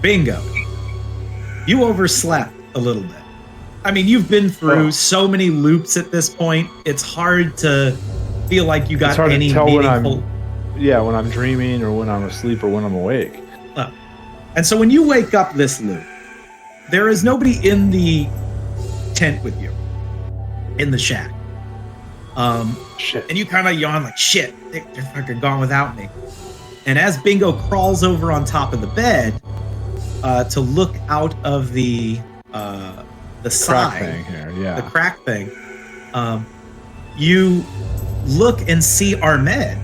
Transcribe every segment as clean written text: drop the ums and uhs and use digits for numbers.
Bingo. You overslept a little bit. I mean, you've been through so many loops at this point. It's hard to feel like you got any meaningful... when I'm dreaming or when I'm asleep or when I'm awake. And so when you wake up this loop, there is nobody in the tent with you, in the shack. Shit. And you kind of yawn like, shit, they're fucking gone without me. And as Bingo crawls over on top of the bed to look out of the side, thing here, yeah, the crack thing, you look and see Ahmed.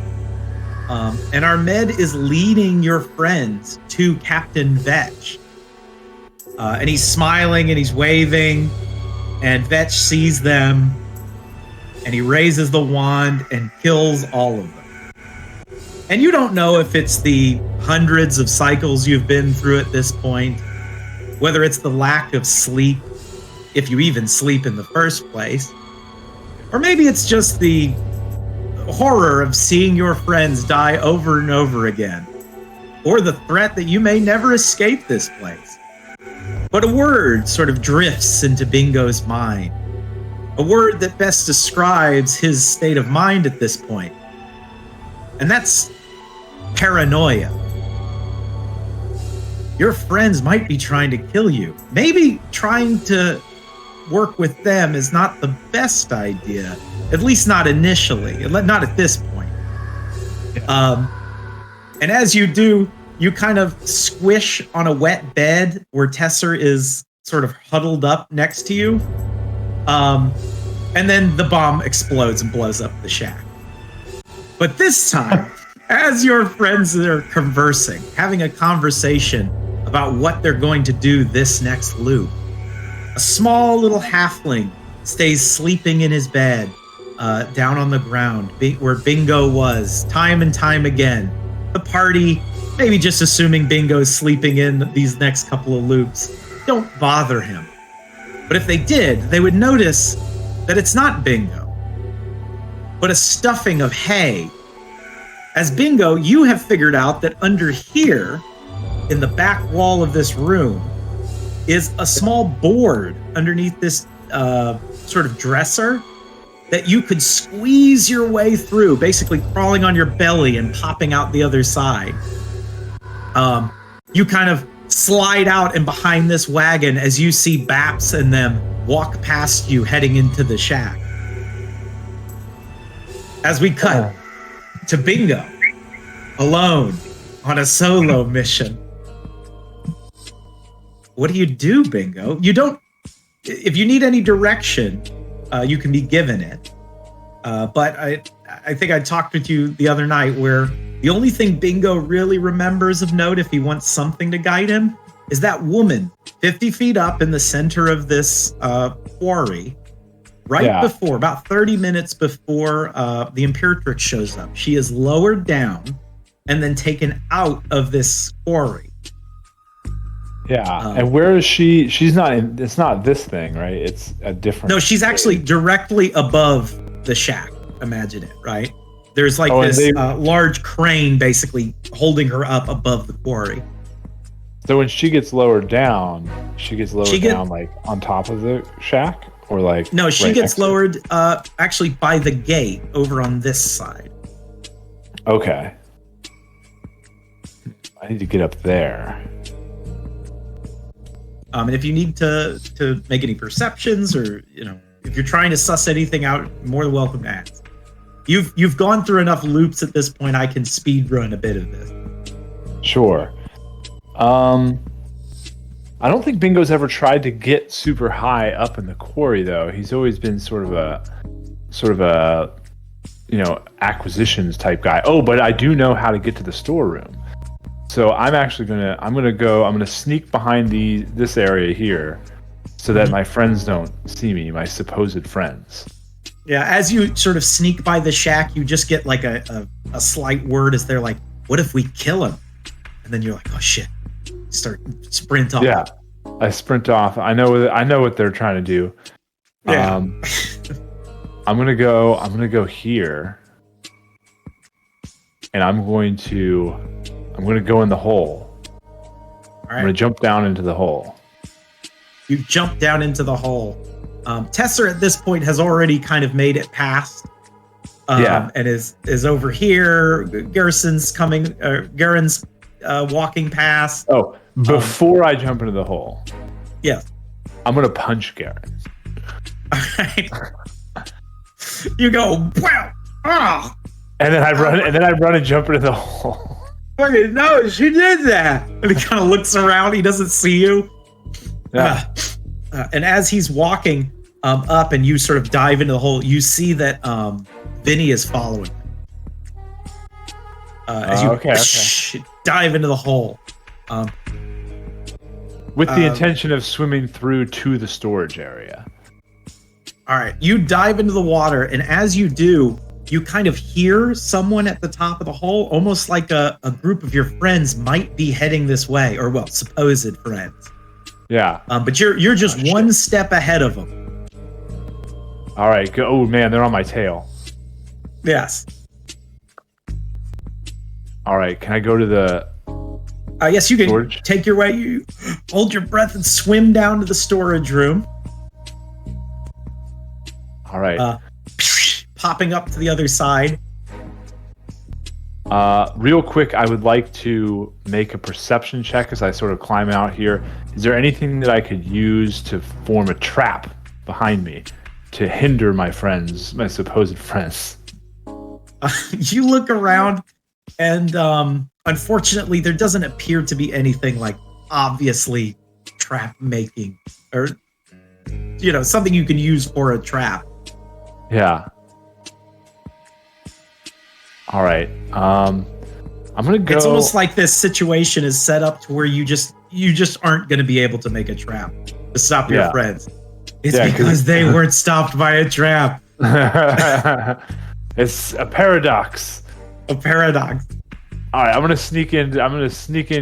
And Ahmed is leading your friends to Captain Vetch. And he's smiling and he's waving, and Vetch sees them, and he raises the wand and kills all of them. And you don't know if it's the hundreds of cycles you've been through at this point, whether it's the lack of sleep, if you even sleep in the first place, or maybe it's just the horror of seeing your friends die over and over again, or the threat that you may never escape this place. But a word sort of drifts into Bingo's mind, a word that best describes his state of mind at this point, and that's paranoia. Your friends might be trying to kill you. Maybe trying to work with them is not the best idea, at least not initially, not at this point. And as you do, you kind of squish on a wet bed where Tesser is sort of huddled up next to you. And then the bomb explodes and blows up the shack. But this time, as your friends are conversing, having a conversation about what they're going to do this next loop, a small little halfling stays sleeping in his bed down on the ground where Bingo was time and time again. The party, maybe just assuming Bingo's sleeping in these next couple of loops, don't bother him. But if they did, they would notice that it's not Bingo, but a stuffing of hay. As Bingo, you have figured out that under here, in the back wall of this room, is a small board underneath this sort of dresser that you could squeeze your way through, basically crawling on your belly and popping out the other side. You kind of slide out and behind this wagon as you see Baps and them walk past you heading into the shack. As we cut to Bingo, alone on a solo mission. What do you do, Bingo? You don't... If you need any direction, you can be given it. But I think I talked with you the other night where the only thing Bingo really remembers of note, if he wants something to guide him, is that woman 50 feet up in the center of this quarry, before, about 30 minutes before the Imperatrix shows up. She is lowered down and then taken out of this quarry. Yeah, and where is she? She's not in, it's not this thing, right? It's a different... No, she's actually directly above the shack, imagine it, right? There's like this large crane basically holding her up above the quarry. So when she gets lowered down, she gets down like on top of the shack? Or like... No, she gets lowered actually by the gate over on this side. Okay. I need to get up there. And if you need to make any perceptions, or if you're trying to suss anything out, more than welcome to ask. You've gone through enough loops at this point. I can speed run a bit of this. Sure. I don't think Bingo's ever tried to get super high up in the quarry, though. He's always been sort of a acquisitions type guy. Oh, but I do know how to get to the storeroom. So I'm gonna sneak behind this area here so that my friends don't see me, my supposed friends. Yeah, as you sort of sneak by the shack, you just get like a slight word as they're like, what if we kill him? And then you're like, oh shit. Sprint off. Yeah. I sprint off. I know what they're trying to do. Yeah. I'm gonna go here. And I'm going to go in the hole. I'm going to jump down into the hole. You jump down into the hole. Tesser at this point has already kind of made it past. And is over here. Garrison's coming. Garen's walking past. Oh, before I jump into the hole. Yes. I'm going to punch Garen. All right. You go, wow. Oh. And then I run and jump into the hole. Okay, no, she did that. And he kind of looks around. He doesn't see you. Yeah. And as he's walking up and you sort of dive into the hole, you see that Vinny is following him. As you dive into the hole. With the intention of swimming through to the storage area. All right. You dive into the water, and as you do, you kind of hear someone at the top of the hole, almost like a group of your friends might be heading this way, or well, supposed friends. Yeah. But you're just one step ahead of them. All right. Go. Oh man, they're on my tail. Yes. All right. Can I go to the? Yes, you can storage? Take your way. You hold your breath and swim down to the storage room. All right. Popping up to the other side. Real quick, I would like to make a perception check as I sort of climb out here. Is there anything that I could use to form a trap behind me to hinder my supposed friends? You look around, and unfortunately, there doesn't appear to be anything like obviously trap making or something you can use for a trap. Yeah. All right. I'm gonna go. It's almost like this situation is set up to where you just aren't going to be able to make a trap to stop your friends. It's because they weren't stopped by a trap. It's a paradox. A paradox. All right, I'm gonna sneak in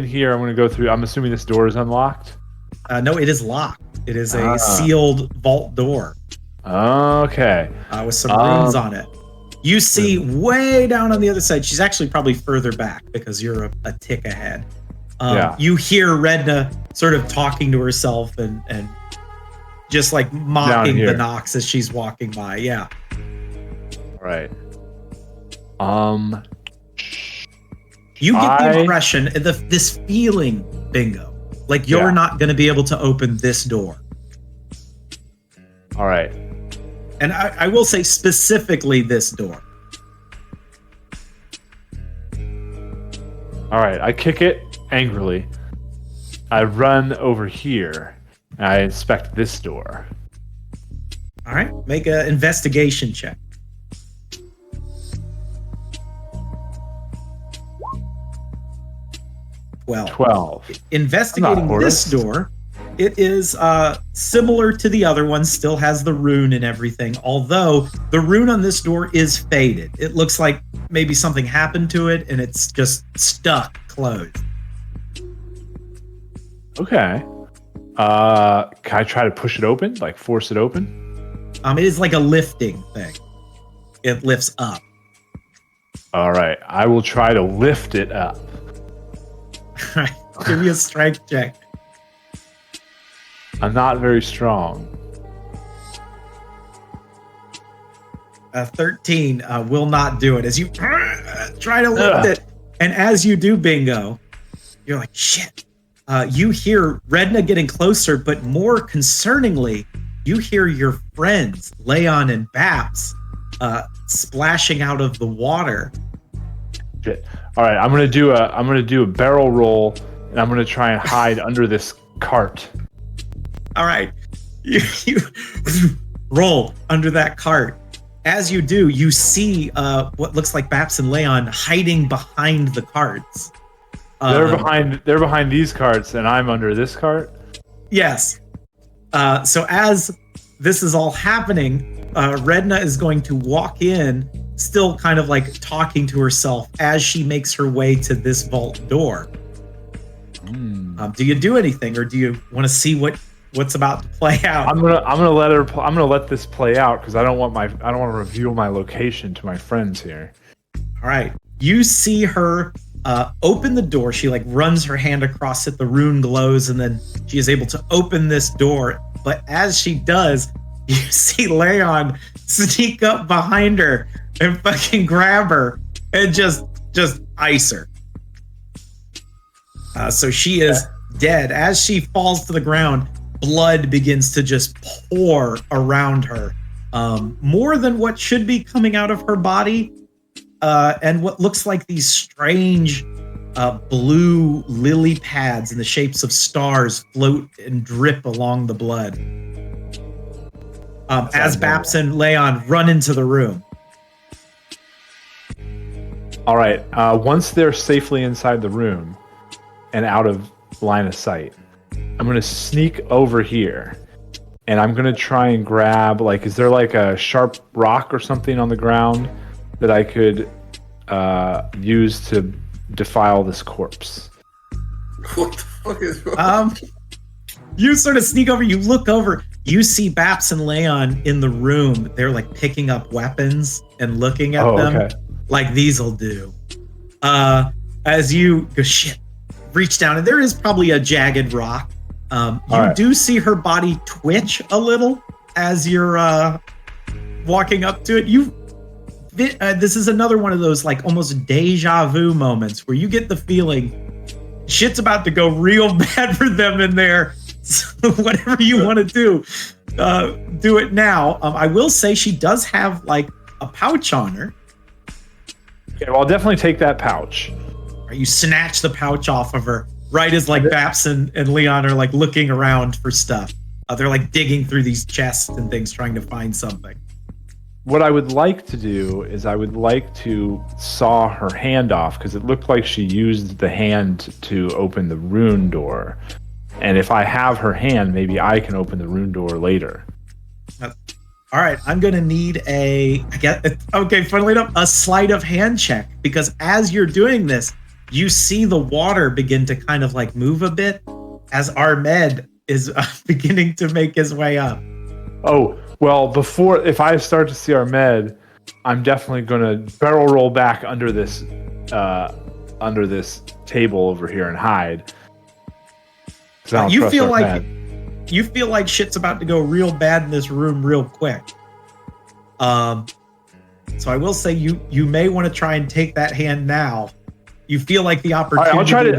here. I'm gonna go through. I'm assuming this door is unlocked. No, it is locked. It is a sealed vault door. Okay. With some runes on it. You see way down on the other side. She's actually probably further back because you're a tick ahead. You hear Redna sort of talking to herself and just like mocking the Nox as she's walking by. Yeah. Right. You get the impression, this feeling, Bingo, like you're not going to be able to open this door. All right. And I will say specifically this door. All right. I kick it angrily. I run over here. And I inspect this door. All right. Make an investigation check. 12. Investigating this door, it is similar to the other one, still has the rune and everything, although the rune on this door is faded. It looks like maybe something happened to it and it's just stuck closed. Okay. Can I try to push it open, like force it open? It is like a lifting thing. It lifts up. All right. I will try to lift it up. All right. Give me a strength check. I'm not very strong. 13 will not do it. As you try to lift it, and as you do, Bingo, you're like, shit. You hear Redna getting closer, but more concerningly, you hear your friends, Leon and Baps, splashing out of the water. Shit. All right, I'm gonna do a barrel roll, and I'm gonna try and hide under this cart. All right, you roll under that cart. As you do, you see what looks like Baps and Leon hiding behind the carts. They're behind these carts, and I'm under this cart. Yes. So as this is all happening, Redna is going to walk in, still kind of like talking to herself as she makes her way to this vault door. Do you do anything, or do you want to see what's about to play out? I'm gonna let this play out because I don't want to reveal my location to my friends here. All right. You see her open the door. She like runs her hand across it. The rune glows, and then she is able to open this door. But as she does, you see Leon sneak up behind her and fucking grab her and just ice her. So she is dead. As she falls to the ground, blood begins to just pour around her. More than what should be coming out of her body. And what looks like these strange blue lily pads in the shapes of stars float and drip along the blood. As Baps and Leon run into the room. All right. Once they're safely inside the room and out of line of sight, I'm going to sneak over here. And I'm going to try and grab, like, is there like a sharp rock or something on the ground that I could use to defile this corpse? What the fuck is You sort of sneak over, you look over, you see Baps and Leon in the room. They're like picking up weapons and looking at them. Okay. Like, these'll do. As you go, shit, reach down, and there is probably a jagged rock. You do see her body twitch a little as you're walking up to it. This is another one of those like almost deja vu moments where you get the feeling shit's about to go real bad for them in there. So whatever you want to do it now. I will say she does have like a pouch on her. Okay, well, I'll definitely take that pouch. You snatch the pouch off of her. Right as like Baps and Leon are like looking around for stuff. They're like digging through these chests and things trying to find something. What I would like to do is I would like to saw her hand off because it looked like she used the hand to open the rune door. And if I have her hand, maybe I can open the rune door later. All right, I'm going to need funnily enough, a sleight of hand check because as you're doing this, you see the water begin to kind of like move a bit as Ahmed is beginning to make his way up. Oh, well, if I start to see Ahmed, I'm definitely going to barrel roll back under this table over here and hide. You feel like shit's about to go real bad in this room real quick. So I will say you may want to try and take that hand now. You feel like the opportunity. Right,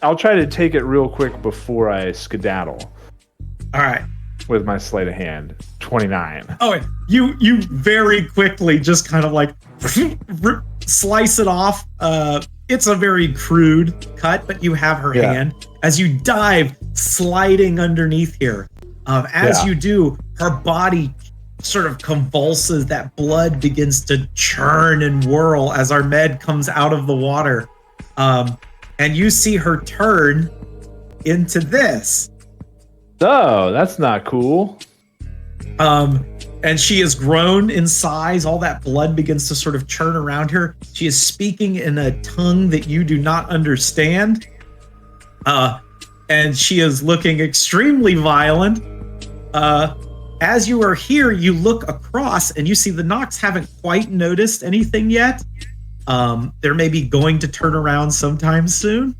I'll try to take it real quick before I skedaddle. All right. With my sleight of hand, 29. Oh, you very quickly just kind of like slice it off. It's a very crude cut, but you have her hand as you dive, sliding underneath here. You do, her body sort of convulses, that blood begins to churn and whirl as Ahmed comes out of the water. And you see her turn into this. Oh, that's not cool. And she has grown in size. All that blood begins to sort of churn around her. She is speaking in a tongue that you do not understand. And she is looking extremely violent. As you are here, you look across and you see the Nox haven't quite noticed anything yet. They're maybe going to turn around sometime soon.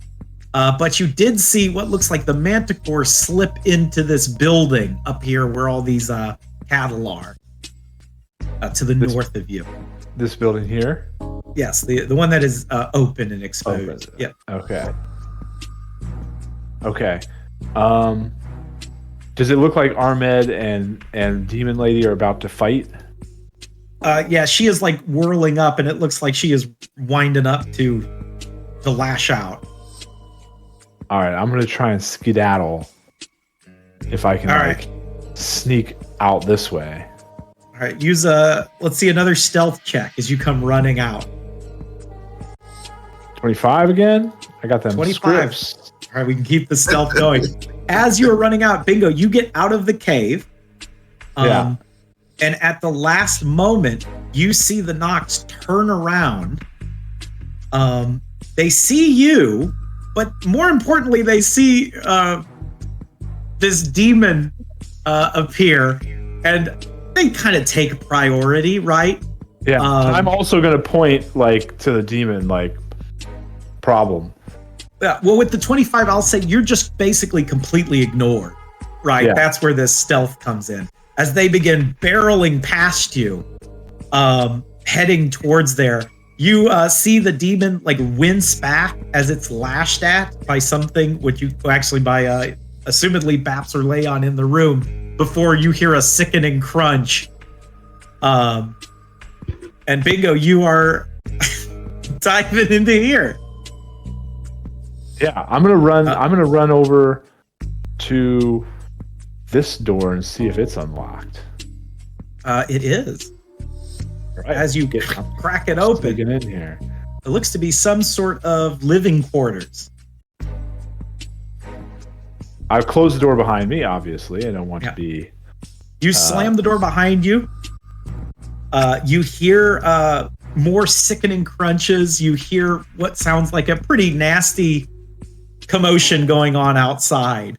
But you did see what looks like the manticore slip into this building up here where all these cattle are. To the north of you. This building here? Yes, the one that is open and exposed. Yeah. Okay. Does it look like Ahmed and Demon Lady are about to fight? Yeah, she is like whirling up, and it looks like she is winding up to lash out. All right, I'm gonna try and skedaddle if I can sneak out this way. All right, let's see, another stealth check as you come running out. 25 again? I got them 25. Scripts. All right, we can keep the stealth going. As you are running out, Bingo, you get out of the cave. And at the last moment, you see the Nox turn around. They see you, but more importantly, they see this demon appear, and they kind of take priority, right? Yeah, I'm also going to point like to the demon, like problem. Yeah, well, with the 25, I'll say you're just basically completely ignored, right? Yeah. That's where this stealth comes in. As they begin barreling past you, heading towards there, you see the demon like wince back as it's lashed at by something, which you actually by assumedly Baps or Leon in the room, before you hear a sickening crunch. And bingo, you are diving into here. Yeah, I'm gonna run over to this door and see if it's unlocked. It is. Right. As you crack it open, Get in here. it looks to be some sort of living quarters. I've closed the door behind me. Obviously, I don't want to be. You slam the door behind you. You hear more sickening crunches. You hear what sounds like a pretty nasty commotion going on outside.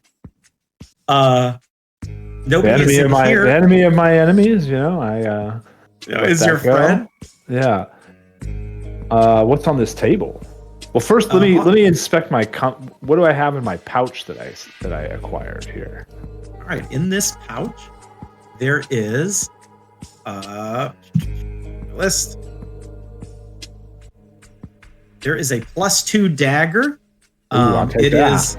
Nobody is in here. The enemy of my enemies. You know, is your friend? Yeah. What's on this table? Well, first let me inspect my. What do I have in my pouch that I acquired here? All right, in this pouch, there is list. There is a +2 dagger. It is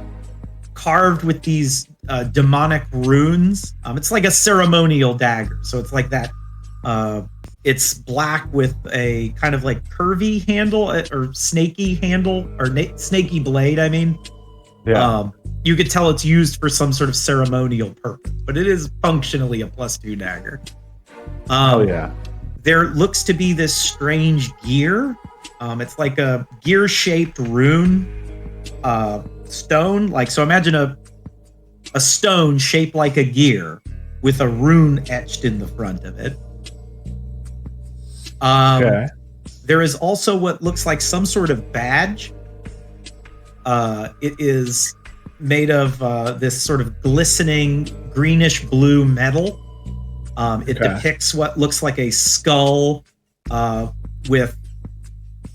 carved with these demonic runes. It's like a ceremonial dagger, so it's like that. It's black with a kind of like curvy handle or snaky handle or snaky blade. I mean, yeah. You could tell it's used for some sort of ceremonial purpose, but it is functionally a +2 dagger. Oh yeah. There looks to be this strange gear. It's like a gear-shaped rune stone. Like, so imagine a stone shaped like a gear with a rune etched in the front of it. Okay. There is also what looks like some sort of badge. It is made of this sort of glistening greenish blue metal. It depicts what looks like a skull with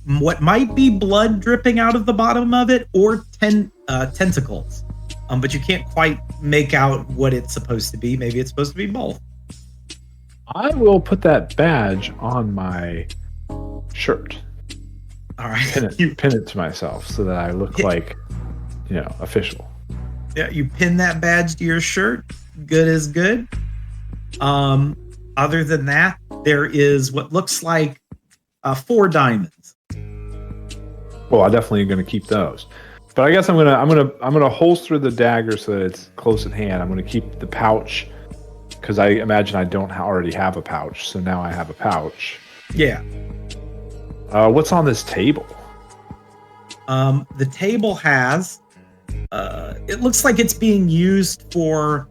what might be blood dripping out of the bottom of it, or tentacles. But you can't quite make out what it's supposed to be. Maybe it's supposed to be both. I will put that badge on my shirt. All right. Pin it to myself so that I look like, official. Yeah, you pin that badge to your shirt. Good as good. Other than that, there is what looks like 4 diamonds. Well, I'm definitely going to keep those. But I guess I'm gonna holster the dagger so that it's close at hand. I'm going to keep the pouch because I imagine I don't already have a pouch, so now I have a pouch. Yeah. What's on this table? The table has. It looks like it's being used for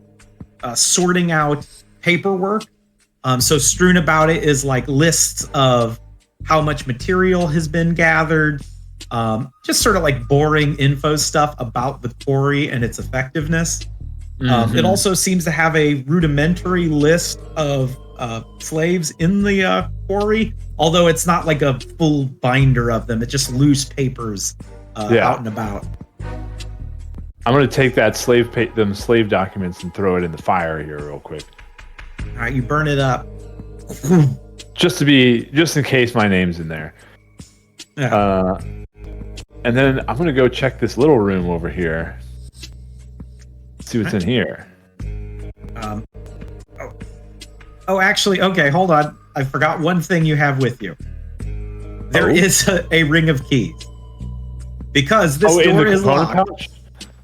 sorting out paperwork. So strewn about it is like lists of how much material has been gathered. Just sort of like boring info stuff about the quarry and its effectiveness. It also seems to have a rudimentary list of slaves in the quarry, although it's not like a full binder of them. It's just loose papers out and about. I'm going to take that them slave documents and throw it in the fire here real quick. All right, you burn it up. Just in case my name's in there. Yeah. And then I'm going to go check this little room over here. See what's in here. Oh, actually, okay, hold on. I forgot one thing you have with you. There is a ring of keys. Because this door is locked. Pouch?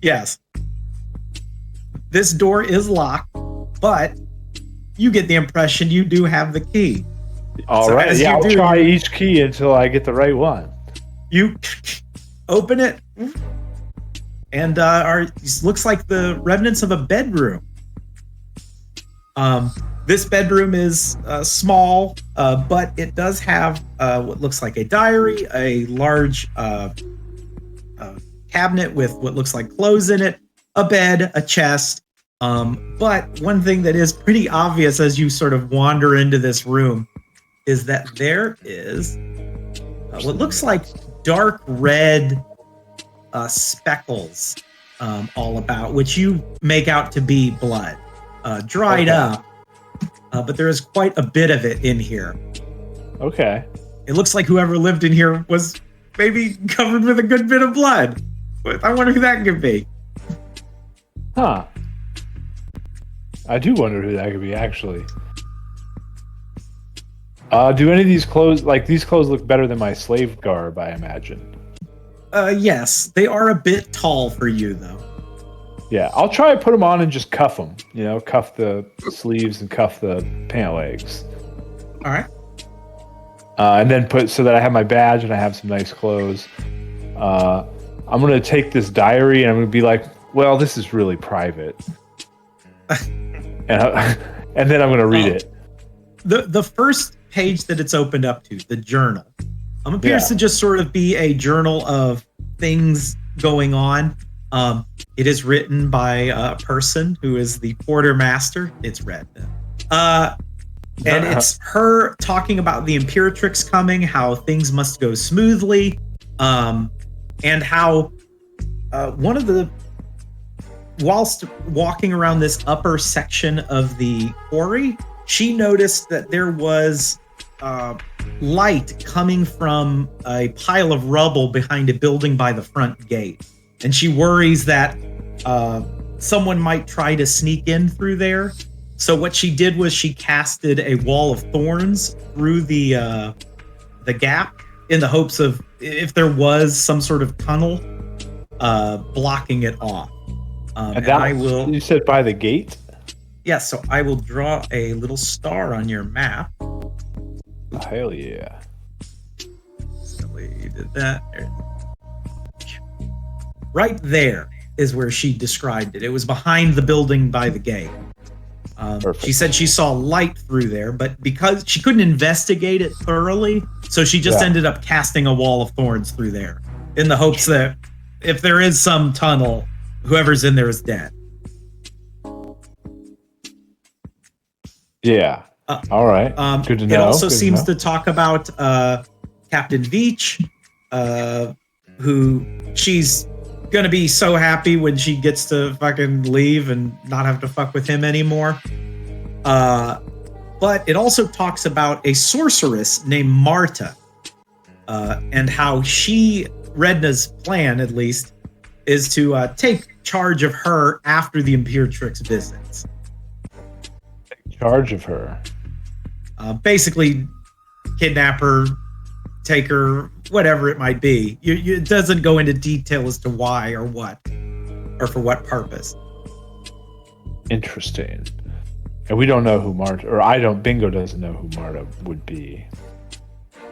Yes. This door is locked, but you get the impression you do have the key. All right. Yeah, I'll try each key until I get the right one. You open it, and looks like the remnants of a bedroom. This bedroom is small, but it does have what looks like a diary, a large cabinet with what looks like clothes in it, a bed, a chest. But one thing that is pretty obvious as you sort of wander into this room is that there is what looks like dark red speckles all about, which you make out to be blood, dried up. But there is quite a bit of it in here. Okay. It looks like whoever lived in here was maybe covered with a good bit of blood. I wonder who that could be. Huh. I do wonder who that could be, actually. Do any of these clothes, these clothes look better than my slave garb, I imagine? Yes. They are a bit tall for you, though. Yeah, I'll try to put them on and just cuff them. You know, cuff the sleeves and cuff the pant legs. All right. And then put so that I have my badge and I have some nice clothes. I'm going to take this diary and I'm going to be like, well, this is really private. and then I'm going to read it. The first page that it's opened up to, the journal, appears to just sort of be a journal of things going on. It is written by a person who is the quartermaster. It's red. And it's her talking about the Imperatrix coming, how things must go smoothly, and how whilst walking around this upper section of the quarry, she noticed that there was light coming from a pile of rubble behind a building by the front gate. And she worries that someone might try to sneak in through there. So what she did was she casted a wall of thorns through the gap in the hopes of, if there was some sort of tunnel, blocking it off. And I will. You said by the gate? Yes, so I will draw a little star on your map. Oh, hell yeah. So you did that. Right there is where she described it. It was behind the building by the gate. She said she saw light through there, but because she couldn't investigate it thoroughly, so she just ended up casting a wall of thorns through there in the hopes that if there is some tunnel, whoever's in there is dead. Yeah. All right. Good to know. It also seems to talk about Captain Veach, who she's gonna be so happy when she gets to fucking leave and not have to fuck with him anymore. But it also talks about a sorceress named Marta, and how Redna's plan, at least, is to take charge of her after the Imperatrix visits. Take charge of her? Basically, kidnap her, take her, whatever it might be. It doesn't go into detail as to why or what, or for what purpose. Interesting. And we don't know who Marta, or Bingo doesn't know who Marta would be.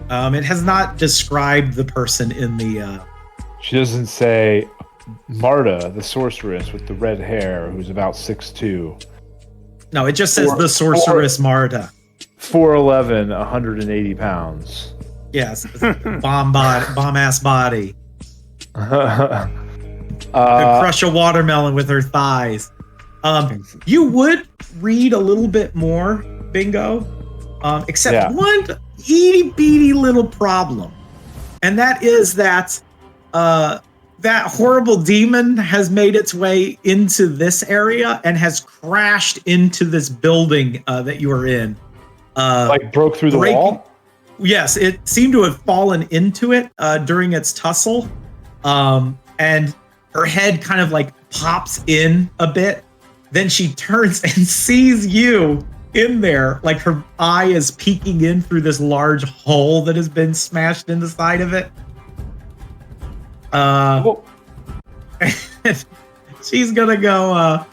It has not described the person in the... She doesn't say Marta, the sorceress with the red hair, who's about 6'2". No, it just says the sorceress Marta. 4'11", 180 pounds. Yes, bomb-ass body. Could crush a watermelon with her thighs. You would read a little bit more, Bingo, except one itty-bitty little problem. And that is that that horrible demon has made its way into this area and has crashed into this building that you are in. Broke through the wall? Yes, it seemed to have fallen into it during its tussle. And her head kind of pops in a bit. Then she turns and sees you in there. Like her eye is peeking in through this large hole that has been smashed in the side of it. She's gonna go,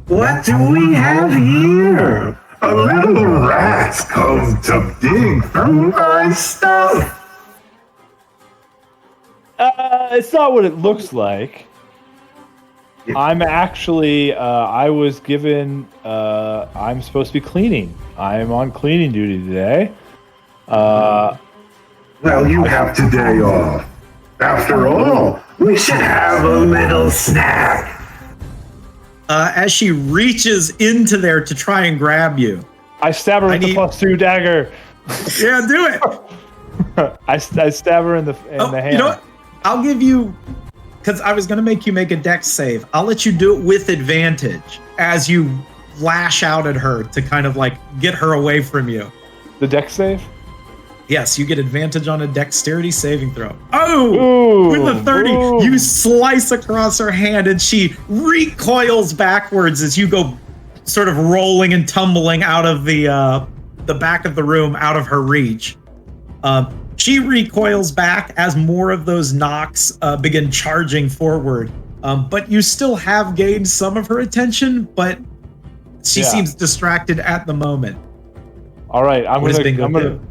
what do we have here? A little rat's come to dig through my stuff. It's not what it looks like. I'm actually, I was given, I'm supposed to be cleaning. I'm on cleaning duty today. Well, you have today off. After all, we should have a little snack. As she reaches into there to try and grab you. I stab her with the +2 dagger. Yeah, do it. I stab her in the hand. You know what? I'll give you, because I was going to make you make a dex save. I'll let you do it with advantage as you lash out at her to kind of like get her away from you. The dex save? Yes, you get advantage on a dexterity saving throw. Oh, Ooh, with a 30, ooh. you slice across her hand and she recoils backwards as you go sort of rolling and tumbling out of the back of the room, out of her reach. She recoils back as more of those knocks begin charging forward. But you still have gained some of her attention, but she seems distracted at the moment. All right, I'm What does gonna Bingo do?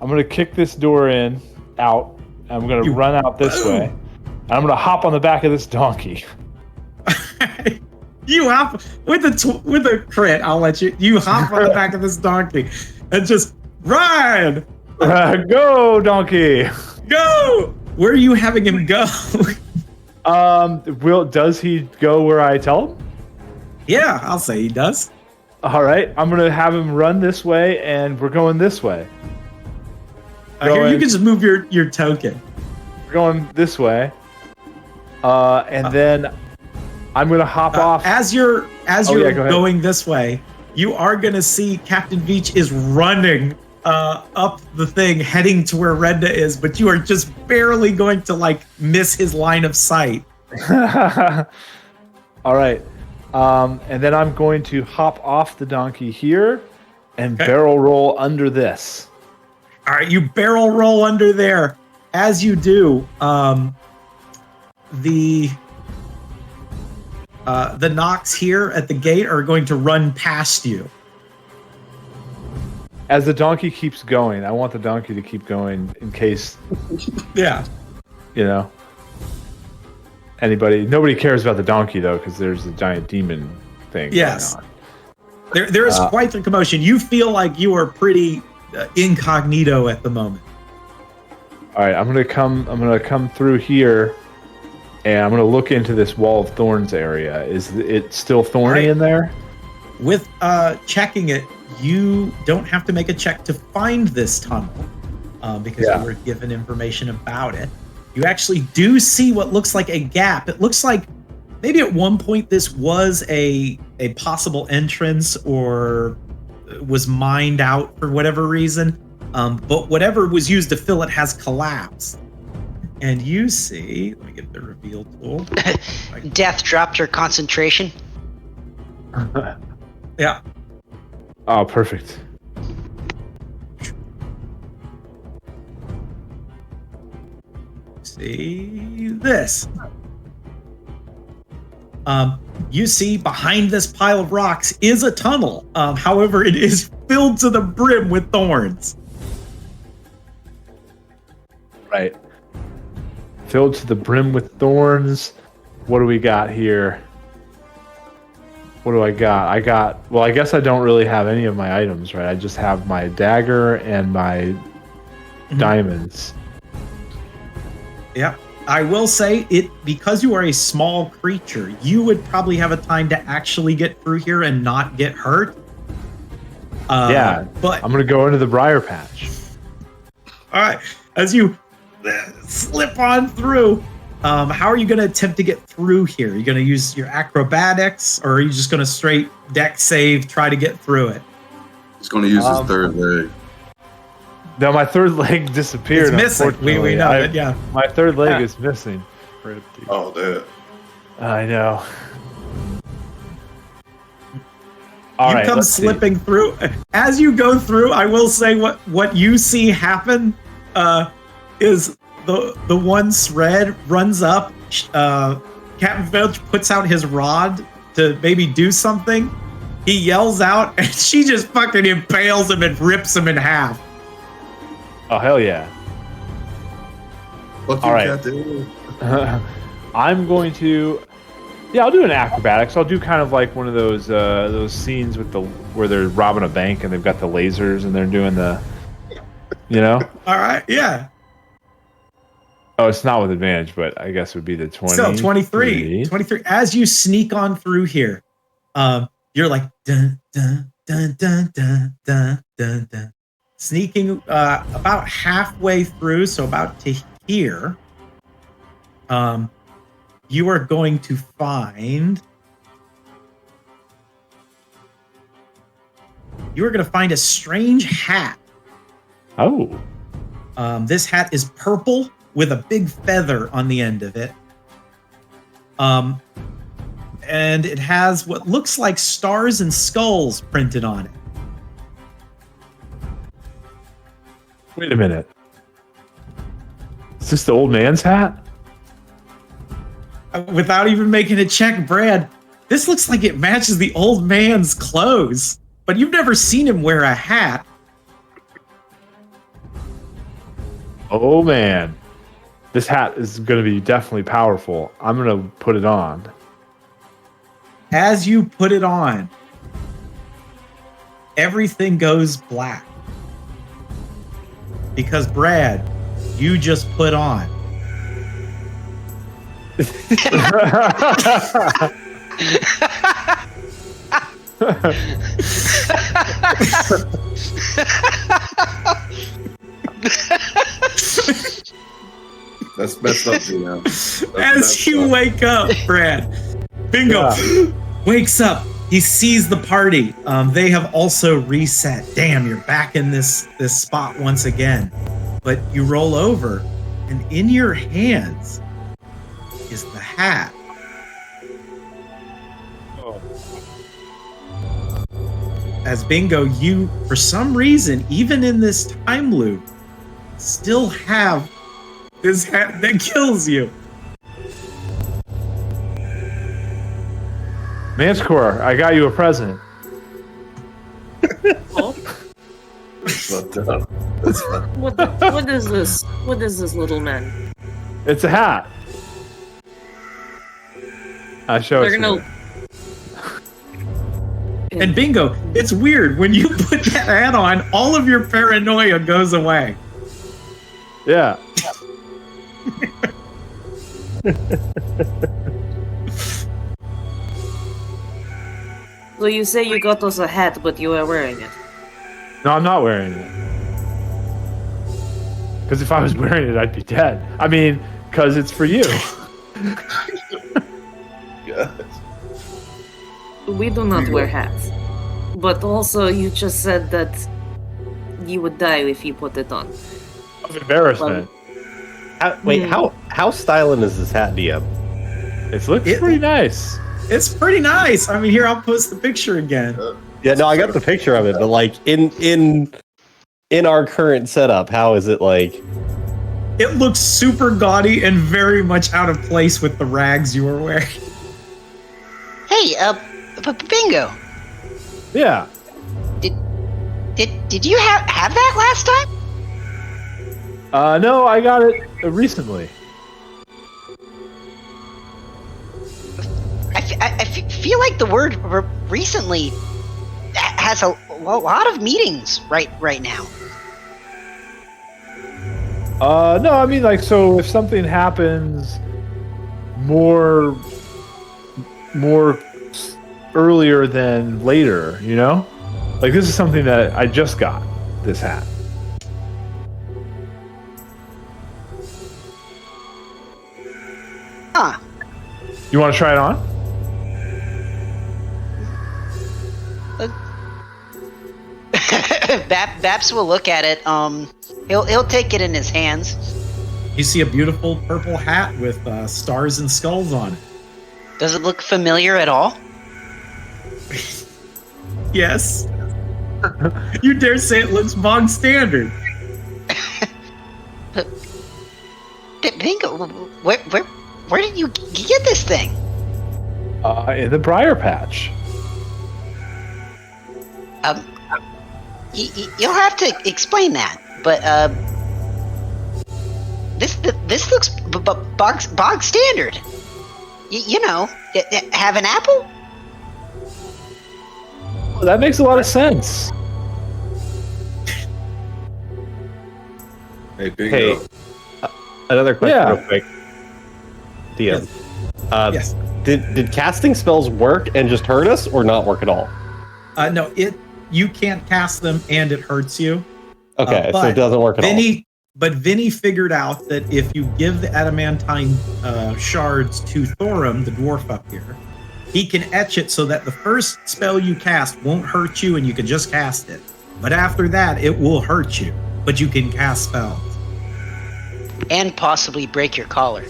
I'm gonna kick this door out. I'm gonna run out this way. And I'm gonna hop on the back of this donkey. You hop with a crit. I'll let you. You hop on the back of this donkey and just ride. Go, donkey! Go! Where are you having him go? Does he go where I tell him? Yeah, I'll say he does. All right, I'm gonna have him run this way, and we're going this way. Here, you can just move your token. We're going this way, and then I'm gonna hop off. As you're go going this way, you are gonna see Captain Veach is running up the thing, heading to where Renda is, but you are just barely going to like miss his line of sight. All right, and then I'm going to hop off the donkey here and barrel roll under this. All right, you barrel roll under there. As you do, the knocks here at the gate are going to run past you. As the donkey keeps going, I want the donkey to keep going in case, Yeah. Nobody cares about the donkey though, because there's a giant demon thing Yes. going on. There is quite the commotion. You feel like you are pretty incognito at the moment. All right, I'm gonna come through here, and I'm gonna look into this wall of thorns area. Is it still thorny in there? With checking it, you don't have to make a check to find this tunnel because you were given information about it. You actually do see what looks like a gap. It looks like maybe at one point this was a possible entrance or was mined out for whatever reason. But whatever was used to fill it has collapsed. And you see, let me get the reveal tool. Death dropped her concentration. Yeah. Oh, perfect. See this. You see behind this pile of rocks is a tunnel. However, it is filled to the brim with thorns. Right. Filled to the brim with thorns. What do we got here? What do I got? I guess I don't really have any of my items, right? I just have my dagger and my diamonds. Yeah. I will say it, because you are a small creature, you would probably have a time to actually get through here and not get hurt. But I'm gonna go into the briar patch. all right, as you slip on through, how are you going to attempt to get through here? Are you going to use your acrobatics, or are you just going to straight deck save, try to get through it? He's going to use his third leg. No, my third leg disappeared. It's missing. We know it. Yeah, my third leg is missing. Oh, damn. I know. You come slipping through. As you go through, I will say what you see happen is the one shred runs up. Captain Filch puts out his rod to maybe do something. He yells out, and she just fucking impales him and rips him in half. Oh, hell yeah. Fuck you, All right. Captain. I'm going to... Yeah, I'll do an acrobatics. I'll do kind of like one of those scenes with where they're robbing a bank and they've got the lasers and they're doing the... All right, yeah. Oh, it's not with advantage, but I guess it would be the 20. So 23. As you sneak on through here, you're like, dun, dun, dun, dun, dun, dun, dun, dun. Sneaking about halfway through, so about to here, you are going to find... You are going to find a strange hat. Oh. This hat is purple with a big feather on the end of it. And it has what looks like stars and skulls printed on it. Wait a minute. Is this the old man's hat? Without even making a check, Brad, this looks like it matches the old man's clothes, but you've never seen him wear a hat. Oh man. This hat is going to be definitely powerful. I'm going to put it on. As you put it on, everything goes black. Because, Brad, you just put on. That's messed up, Gino. As you wake up, Brad, Bingo wakes up. He sees the party. They have also reset. Damn, you're back in this spot once again. But you roll over, and in your hands is the hat. As Bingo, you, for some reason, even in this time loop, still have this hat that kills you. Manticore, I got you a present. That's fucked up. That's fucked up. What is this? What is this, little man? It's a hat. I show it They're to gonna. you. And Bingo, it's weird. When you put that hat on, all of your paranoia goes away. Yeah. So you say you got us a hat, but you are wearing it. No, I'm not wearing it. Because if I was wearing it, I'd be dead. I mean, because it's for you. God. We do not wear hats. But also, you just said that you would die if you put it on. Of embarrassment. How styling is this hat, DM? It looks pretty nice. It's pretty nice. I mean, here, I'll post the picture again. Yeah, no, I got the picture of it, but like in our current setup, how is it like? It looks super gaudy and very much out of place with the rags you were wearing. Hey, Bingo. Yeah. Did you have that last time? No, I got it recently. I feel like the word recently has a lot of meanings right now. No, I mean, like, so if something happens more earlier than later, you know? Like, this is something that I just got, this hat. Huh. You want to try it on? Baps will look at it. He'll take it in his hands. You see a beautiful purple hat with stars and skulls on it. Does it look familiar at all? Yes. You dare say it looks bog standard. Bingo, where did you get this thing? In the briar patch. You'll have to explain that. But this looks bog standard. You know, have an apple? Well, that makes a lot of sense. Hey, Bingo. Hey, another question, Yeah. real quick. DM. Yes. Did casting spells work and just hurt us, or not work at all? No, you can't cast them and it hurts you. Okay, so but it doesn't work at all. But Vinny figured out that if you give the adamantine shards to Thorum, the dwarf up here, he can etch it so that the first spell you cast won't hurt you and you can just cast it. But after that, it will hurt you, but you can cast spells. And possibly break your collar.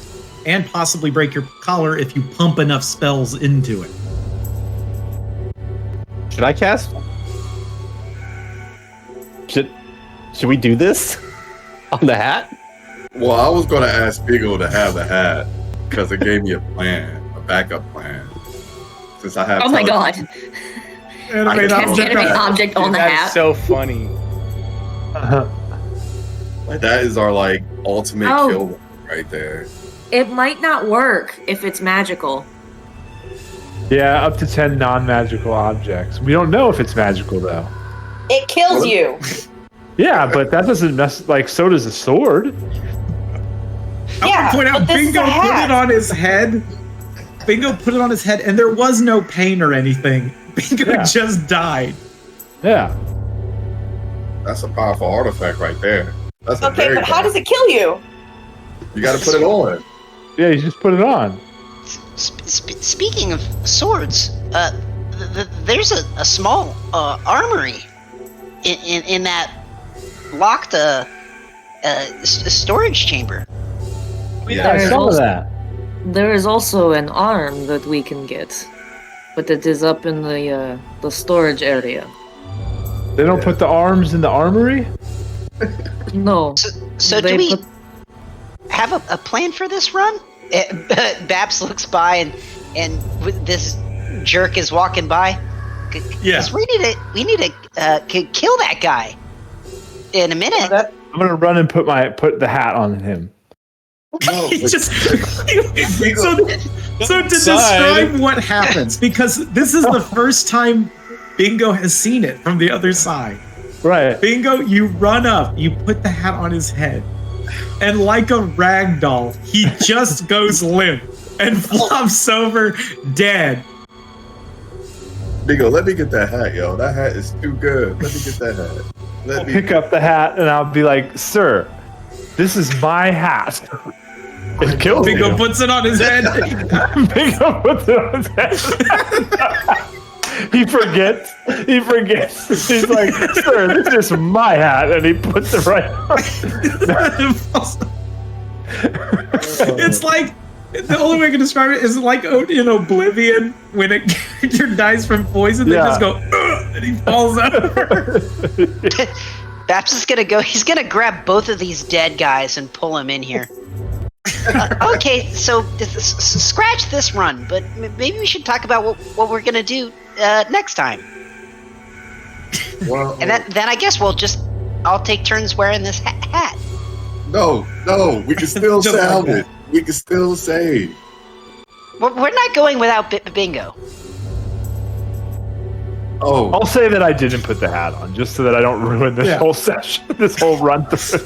And possibly break your collar if you pump enough spells into it. Should I cast? Should we do this on the hat? Well, I was going to ask Bingo to have the hat because it gave me a plan, a backup plan. Since I have. Oh my god! Animate object on the hat. That's so funny. Like that is our like ultimate Oh. kill right there. It might not work if it's magical. Yeah, up to 10 non-magical objects. We don't know if it's magical though. It kills you. Yeah, but that doesn't mess. Like, so does a sword. I want to point out, but this is Bingo a put hat. it on his head. Bingo put it on his head, and there was no pain or anything. Bingo just died. Yeah. That's a powerful artifact right there. That's a Okay, very but how does it kill you? You got to put it on. Yeah, you just put it on. Speaking of swords, there's a small armory in that locked storage chamber. Yeah, I There's saw also- that. There is also an arm that we can get, but it is up in the storage area. They don't put the arms in the armory? No. So They do we put- have a plan for this run? Babs looks by and this jerk is walking by. Yeah. 'Cause we need to kill that guy in a minute. I'm gonna run and put the hat on him. No, He but- just so to describe what happens, because this is the first time Bingo has seen it from the other side. Right. Bingo, you run up, you put the hat on his head, and like a rag doll, he just goes limp and flops over dead. Bingo, let me get that hat, yo. That hat is too good. Let me get that hat. I'll pick up the hat and I'll be like, "Sir, this is my hat." It kills Bingo you. puts it on his head. Bingo puts it on his head. He forgets. He's like, "Sir, this is my hat," and he puts it right on. It's like, the only way I can describe it is like in Oblivion when a character dies from poison, they just go, "Ugh," and he falls over. Babs is gonna go. He's gonna grab both of these dead guys and pull them in here. Okay, so scratch this run, but maybe we should talk about what we're gonna do next time. Well, And then I guess I'll take turns wearing this hat. no, we can still Just like salve that. it. We can still save. We're not going without Bingo. Oh, I'll say that I didn't put the hat on, just so that I don't ruin this whole session, this whole run through.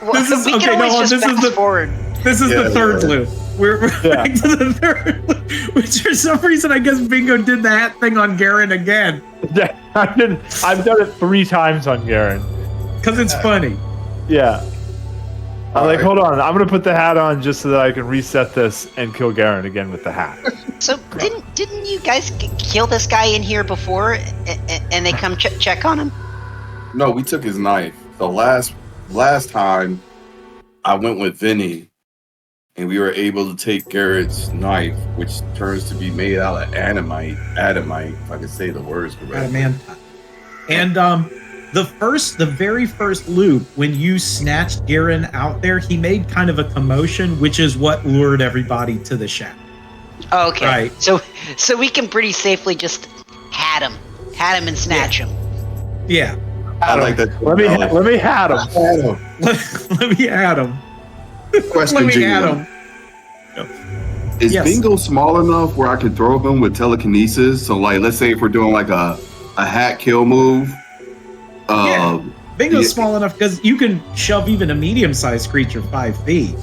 Well, This is- we okay, can no, always just this is fast the- forward. This is Yeah, the third yeah. loop. We're back to the third loop, which for some reason I guess Bingo did the hat thing on Garen again. I've done it 3 times on Garen. Because it's funny. Yeah. I'm like, Alright. hold on. I'm gonna put the hat on just so that I can reset this and kill Garen again with the hat. So didn't you guys kill this guy in here before, and they come check on him? no, we took his knife. So last time, I went with Vinny, and we were able to take Garrett's knife, which turns to be made out of adamite, if I can say the words correctly. Adamantine. And the very first loop, when you snatched Garen out there, he made kind of a commotion, which is what lured everybody to the shack. Oh, okay. Right. So we can pretty safely just hat him and snatch him. Yeah. I like that. Let me hat him. Adam. Let me add him. Question, Let me Jingle. add him. Is Yes. Bingo small enough where I can throw him with telekinesis? So, like, let's say if we're doing like a hat kill move. Yeah. Bingo's yeah. small enough because you can shove even a medium-sized creature 5 feet.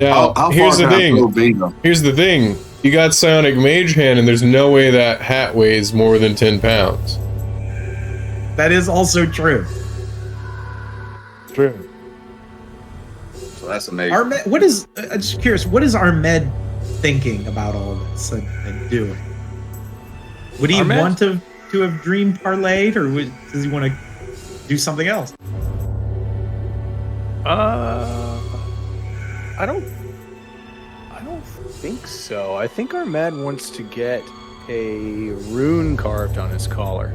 Now, How here's far the can I throw thing. Bingo? Here's the thing. You got Psionic Mage Hand, and there's no way that hat weighs more than 10 pounds. That is also true. True. So that's amazing. Armed, what is? I'm just curious. What is Ahmed thinking about all this and doing? Would he Ahmed? want to have dream parlayed, or does he want to do something else? I don't think so. I think Ahmed wants to get a rune carved on his collar.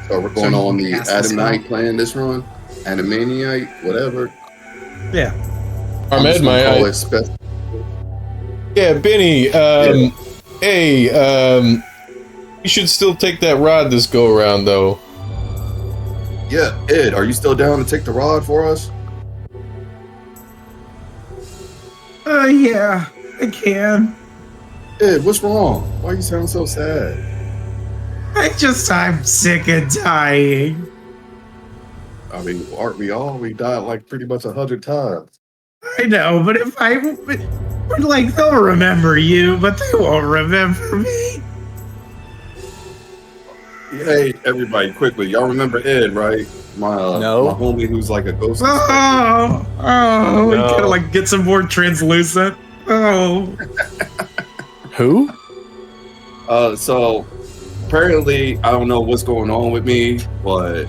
So we're going on the Cast the spell. Adamite plan this run? Adamaniite, whatever. Yeah. Ahmed, call my it special. yeah, Benny. Hey, you should still take that rod this go around though. Yeah, Ed, are you still down to take the rod for us? Yeah, I can. Ed, what's wrong? Why you sound so sad? I'm sick of dying. I mean, aren't we all? We died like pretty much 100 times. I know, but if they'll remember you, but they won't remember me. Hey, everybody, quickly. Y'all remember Ed, right? My homie who's like a ghost. We gotta get some more translucent. Oh. Who? So apparently, I don't know what's going on with me, but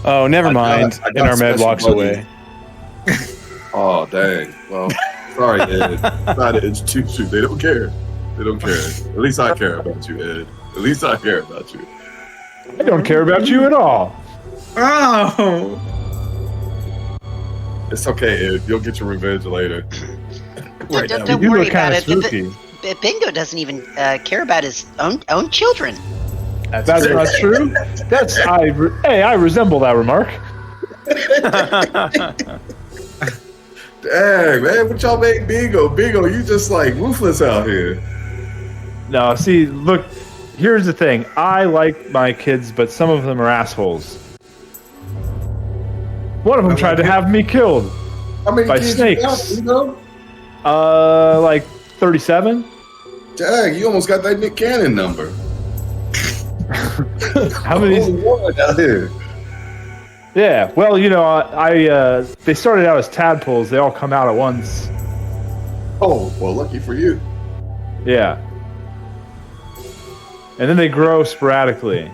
Oh, never mind. I And got Ahmed special walks buddy. away. Oh, dang. Well, sorry, Ed. Not to introduce you. They don't care. They don't care. At least I care about you, Ed. At least I care about you. I don't care about you at all. Oh. It's okay, Ed. You'll get your revenge later. Don't You worry look about kind of it. spooky. Bingo doesn't even care about his own children. That's not true. I resemble that remark. Dang, man. What y'all make Bingo? Bingo, you just like ruthless out here. No, see, look, here's the thing. I like my kids, but some of them are assholes. One of them tried to have me killed How many by kids snakes. you got, Bingo? Like 37. Dang, you almost got that Nick Cannon number. How many? Only one out here. Yeah, well, they started out as tadpoles. They all come out at once. Oh, well, lucky for you. Yeah. And then they grow sporadically.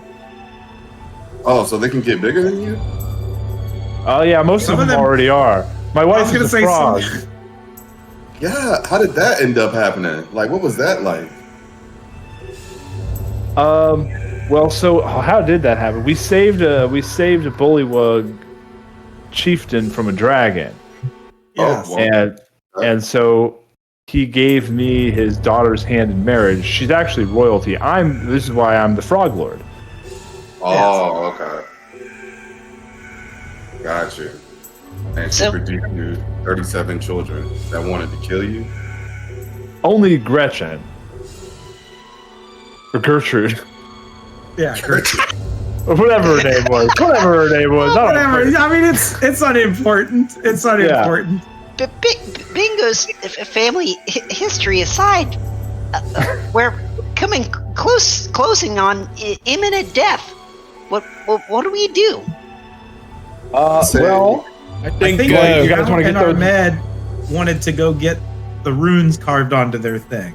Oh, so they can get bigger than you? Oh, yeah, most Some of of them them- already are. My wife gonna is a say frog. Yeah, how did that end up happening? Like, what was that like? Well, so how did that happen? We saved a bullywug chieftain from a dragon, Yes. Oh, well, and so he gave me his daughter's hand in marriage. She's actually royalty. This is why I'm the Frog Lord. oh, okay. Got you. And she So- produced you 37 children that wanted to kill you? Only Gretchen or Gertrude, Yeah. or whatever her name was. Whatever her name was. I don't Whatever. know. I mean, it's unimportant. It's unimportant. But Bingo's family history aside, we're coming closing on imminent death. What do we do? Well, I I think, think you guys wanna and get those- Ahmed wanted to go get the runes carved onto their thing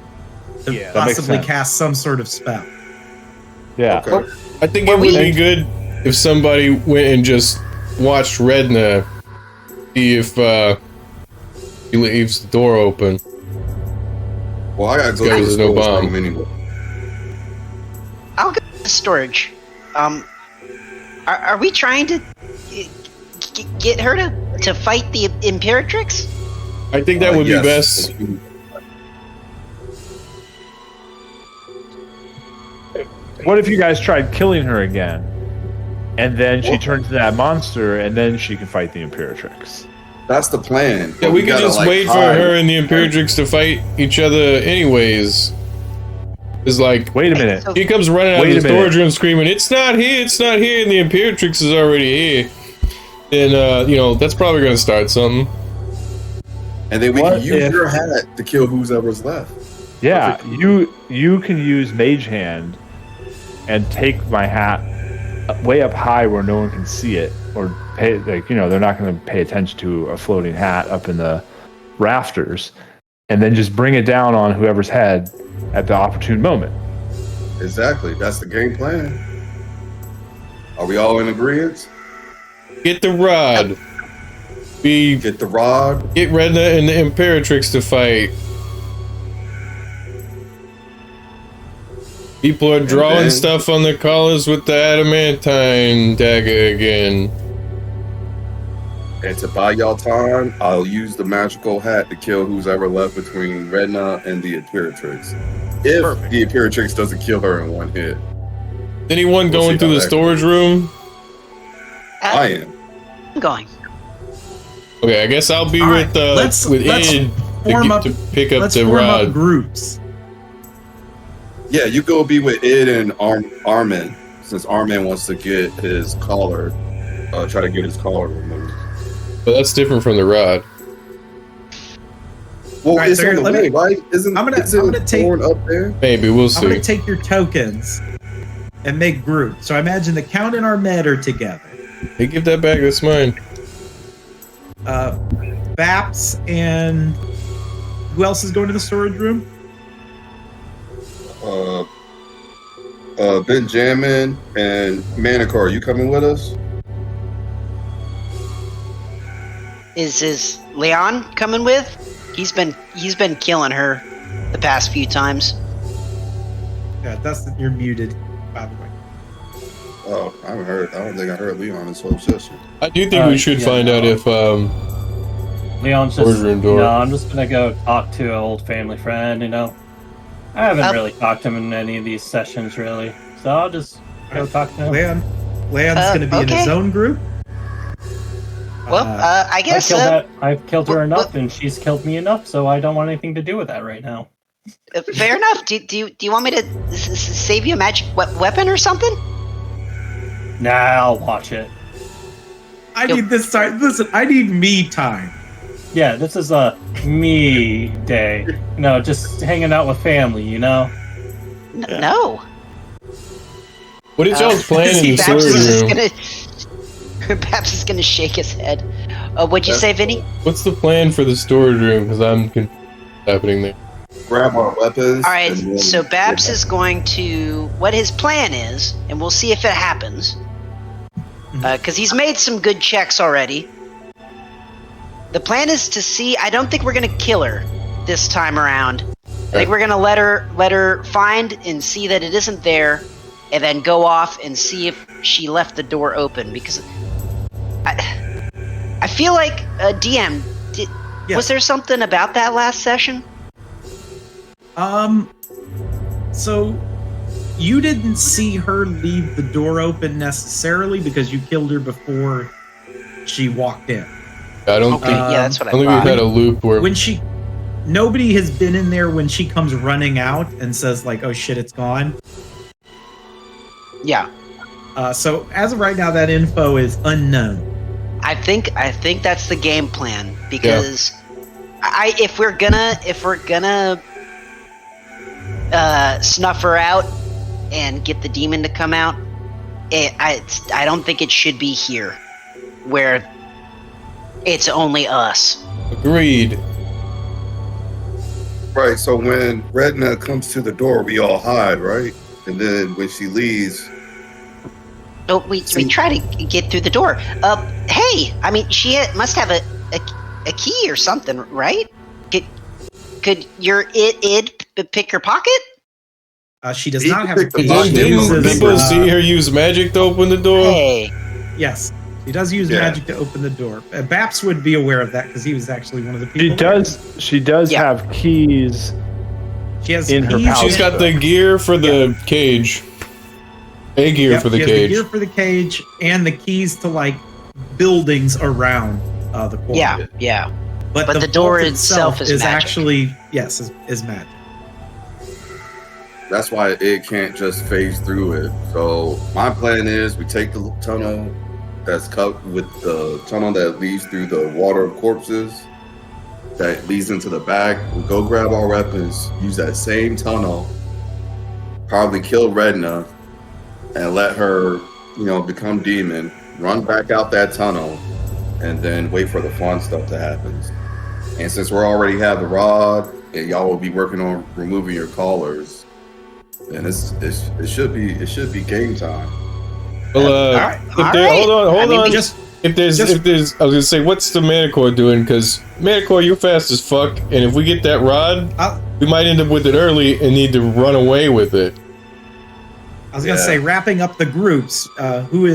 to Yeah, that makes possibly sense. cast some sort of spell. yeah. Okay. I think it would be good if somebody went and just watched Redna, see if he leaves the door open. Well, I gotta go Yeah, to the there's no storage bomb. room anyway. I'll go to storage. Are we trying to get her to fight the Imperatrix? I think that would Yes. be best. What if you guys tried killing her again, and then she turns into that monster, and then she can fight the Imperatrix? That's the plan. Yeah, But we could gotta, just like, wait for hide. her and the Imperatrix to fight each other anyways. It's like, Wait a minute. So- he comes running out Wait of the a minute. storage room screaming, "It's not here, it's not here," and the Imperatrix is already here. Then, that's probably going to start something. And then we What can use if- your hat to kill whoever's left. Yeah, you can use Mage Hand and take my hat way up high where no one can see it or pay, like, you know, they're not going to pay attention to a floating hat up in the rafters, and then just bring it down on whoever's head at the opportune moment. Exactly. That's the game plan. Are we all in agreement? Get the rod. Get the rod. Get Redna and the Imperatrix to fight. People are drawing stuff on their collars with the adamantine dagger again. And to buy y'all time, I'll use the magical hat to kill who's ever left between Redna and the Imperatrix. If the Imperatrix doesn't kill her in one hit. Anyone going through the storage room? I am. I'm going. Okay, I guess I'll be with Id to pick up the rod. Up groups. Yeah, you go be with Id and Armin, since Armin wants to get his collar, try to get his collar removed. But that's different from the rod. Well, Right, it's so on the way, right? I'm gonna take up there. Maybe we'll see. I'm gonna take your tokens and make groups. So I imagine the Count and Armet are together. Hey, give that back. That's mine. Baps and who else is going to the storage room? Benjamin and Manicor, you coming with us? Is Leon coming with? He's been killing her the past few times. Yeah, Dustin, you're muted, by the way. Oh, I haven't heard. I don't think I heard Leon this whole session. I do think we should find out if Leon's just. door. No, I'm just gonna go talk to an old family friend. You know, I haven't really talked to him in any of these sessions, really. So I'll just go talk to him. Leon's going to be in his own group. Well, I guess I've killed her enough, and she's killed me enough, so I don't want anything to do with that right now. Fair enough. Do you want me to save you a magic weapon or something? Nah, I'll watch it. I need this time. Listen, I need me time. Yeah, this is a me day. You know, just hanging out with family, you know? No. What is y'all's plan in the storage room? Babs is gonna shake his head. What'd you say, Vinny? What's the plan for the storage room? Because I'm happening there. Grab our weapons. All right, so Babs is going to what his plan is, and we'll see if it happens. Because he's made some good checks already. The plan is to see. I don't think we're gonna kill her this time around. I think we're gonna let her find and see that it isn't there, and then go off and see if she left the door open. Because I feel like DM. Was there something about that last session? So you didn't see her leave the door open necessarily because you killed her before she walked in. I don't think. Yeah, that's what I don't think we've had a loop where nobody has been in there when she comes running out and says like, "Oh shit, it's gone." Yeah. So as of right now, that info is unknown. I think that's the game plan because if we're gonna snuff her out and get the demon to come out, I don't think it should be here where it's only us. Agreed. Right, so when Redna comes to the door, we all hide, right? And then when she leaves... Oh, we try to get through the door. Hey, I mean, she must have a key or something, right? Could your id pick her pocket? She does not have a key. People see her use magic to open the door? Hey. Yes, she does use magic to open the door. Baps would be aware of that because he was actually one of the people. She does have keys. She has in her pouch. She's got the gear for the cage. A gear for the cage. The gear for the cage and the keys to like buildings around the corner. Yeah. But the door itself is actually is magic. That's why it can't just phase through it. So my plan is we take the tunnel that's cut with the tunnel that leads through the water of corpses that leads into the back. We go grab our weapons, use that same tunnel, probably kill Redna, and let her become demon, run back out that tunnel, and then wait for the fun stuff to happen. And since we already have the rod, and y'all will be working on removing your collars, then it should be game time. Well, hold on. If there's, I was gonna say, what's the Manicore doing? Because Manicore, you're fast as fuck, and if we get that rod, we might end up with it early and need to run away with it. I was gonna say, wrapping up the groups, who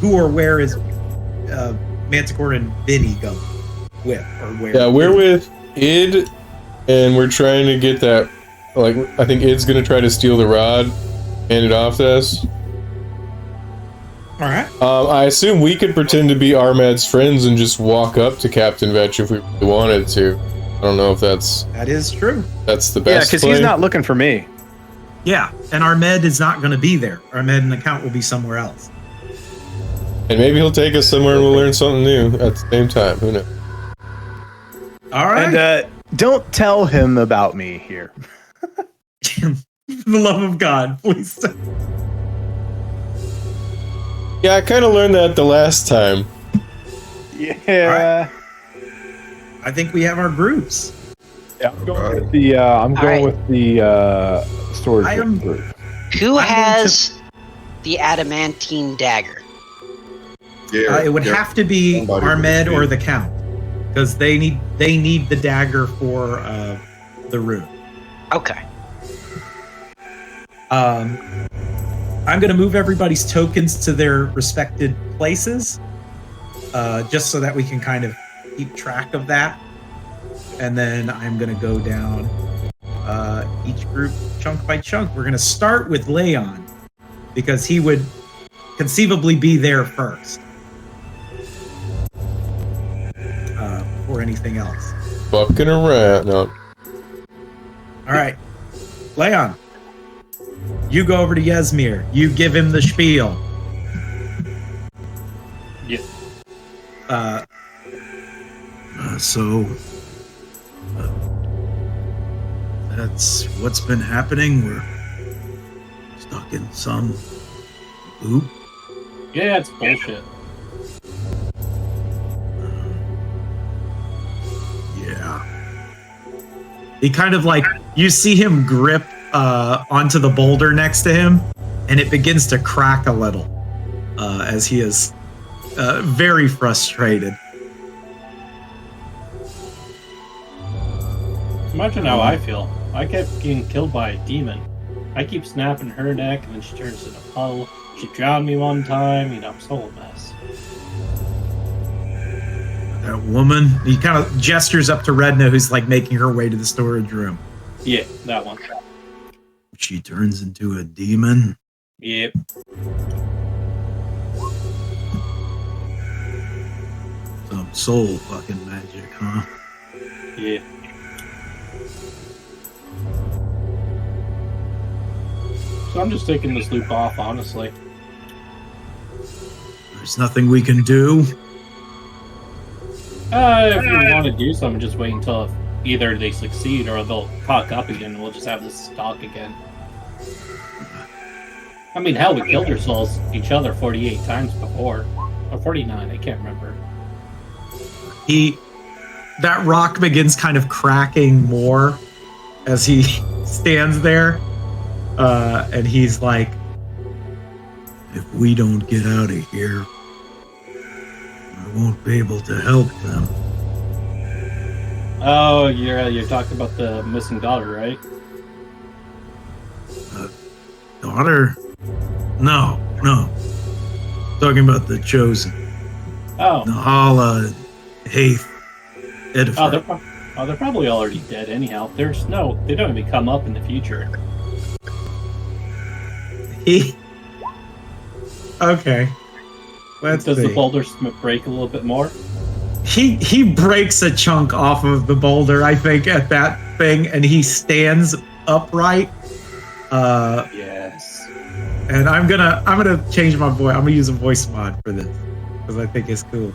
or where is Manticore and Vinny going with, or where? Yeah, we're with Id, and we're trying to get that. Like, I think Id's gonna try to steal the rod, hand it off to us. All right. I assume we could pretend to be Armad's friends and just walk up to Captain Vetch if we really wanted to. I don't know if that is true. That's the best. Yeah, because he's not looking for me. Yeah, and Armed is not going to be there. Armed and the Count will be somewhere else. And maybe he'll take us somewhere and we'll learn something new at the same time. Who knows? All right. And don't tell him about me here. For the love of God, please. Yeah, I kind of learned that the last time. Yeah. Right. I think we have our groups. Yeah, I'm going with the storage group. Who has the adamantine dagger? It would have to be Armed or the Count, because they need the dagger for the rune. Okay. I'm going to move everybody's tokens to their respected places, just so that we can kind of keep track of that. And then I'm going to go down each group chunk by chunk. We're going to start with Leon, because he would conceivably be there first. Or anything else. Fucking around. No. All right. Leon, you go over to Yasmir. You give him the spiel. Yeah. That's what's been happening. We're stuck in some loop. Yeah, it's bullshit. Yeah. He kind of you see him grip onto the boulder next to him, and it begins to crack a little as he is very frustrated. Imagine how I feel. I kept getting killed by a demon. I keep snapping her neck, and then she turns into a puddle. She drowned me one time. I'm so a mess. That woman, he kind of gestures up to Redna, who's making her way to the storage room. Yeah, that one. She turns into a demon. Yep. Some soul fucking magic, huh? Yeah. So I'm just taking this loop off, honestly. There's nothing we can do. If we want to do something, just wait until either they succeed or they'll cock up again, and we'll just have this stock again. I mean, hell, we killed ourselves, each other 48 times before. Or 49, I can't remember. That rock begins kind of cracking more as he stands there. And he's like, if we don't get out of here, I won't be able to help them. Oh, you're talking about the missing daughter, right? Daughter? No. Talking about the Chosen. Oh. Nahala, Haith, Edifier. They're probably already dead anyhow. They don't even come up in the future. Okay. Does the boulder break a little bit more? He breaks a chunk off of the boulder, I think, at that thing, and he stands upright. Yes. And I'm gonna change my voice. I'm gonna use a voice mod for this because I think it's cool.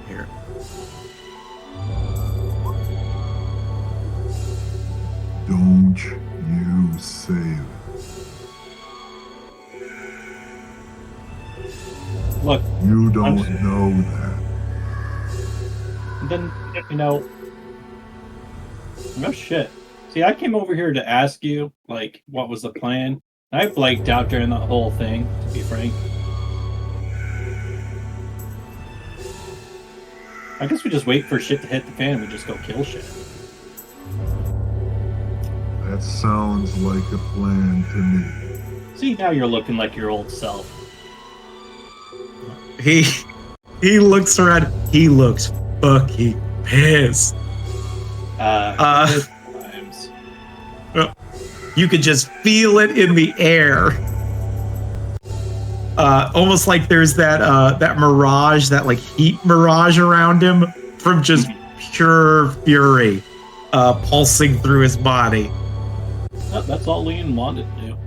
Here. Don't you say that. Look, You don't know that. then, no shit. See, I came over here to ask you, like, what was the plan? I blanked out during the whole thing, to be frank. I guess we just wait for shit to hit the fan and we just go kill shit. That sounds like a plan to me. See, now you're looking like your old self. He looks around. He looks fucking pissed. Times. You could just feel it in the air. Almost like there's that mirage, that like heat mirage around him from just pure fury pulsing through his body. That's all Liam wanted to do.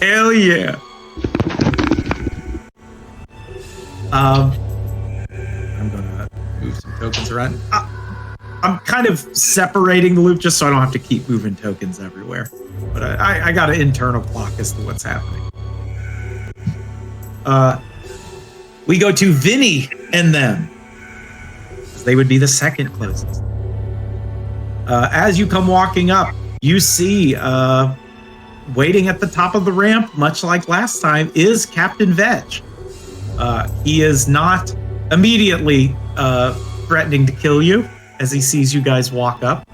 Hell yeah. I'm gonna move some tokens around. I'm kind of separating the loop just so I don't have to keep moving tokens everywhere. But I got an internal clock as to what's happening. We go to Vinny and them. They would be the second closest. As you come walking up, you see waiting at the top of the ramp, much like last time, is Captain Veg. He is not immediately threatening to kill you as he sees you guys walk up.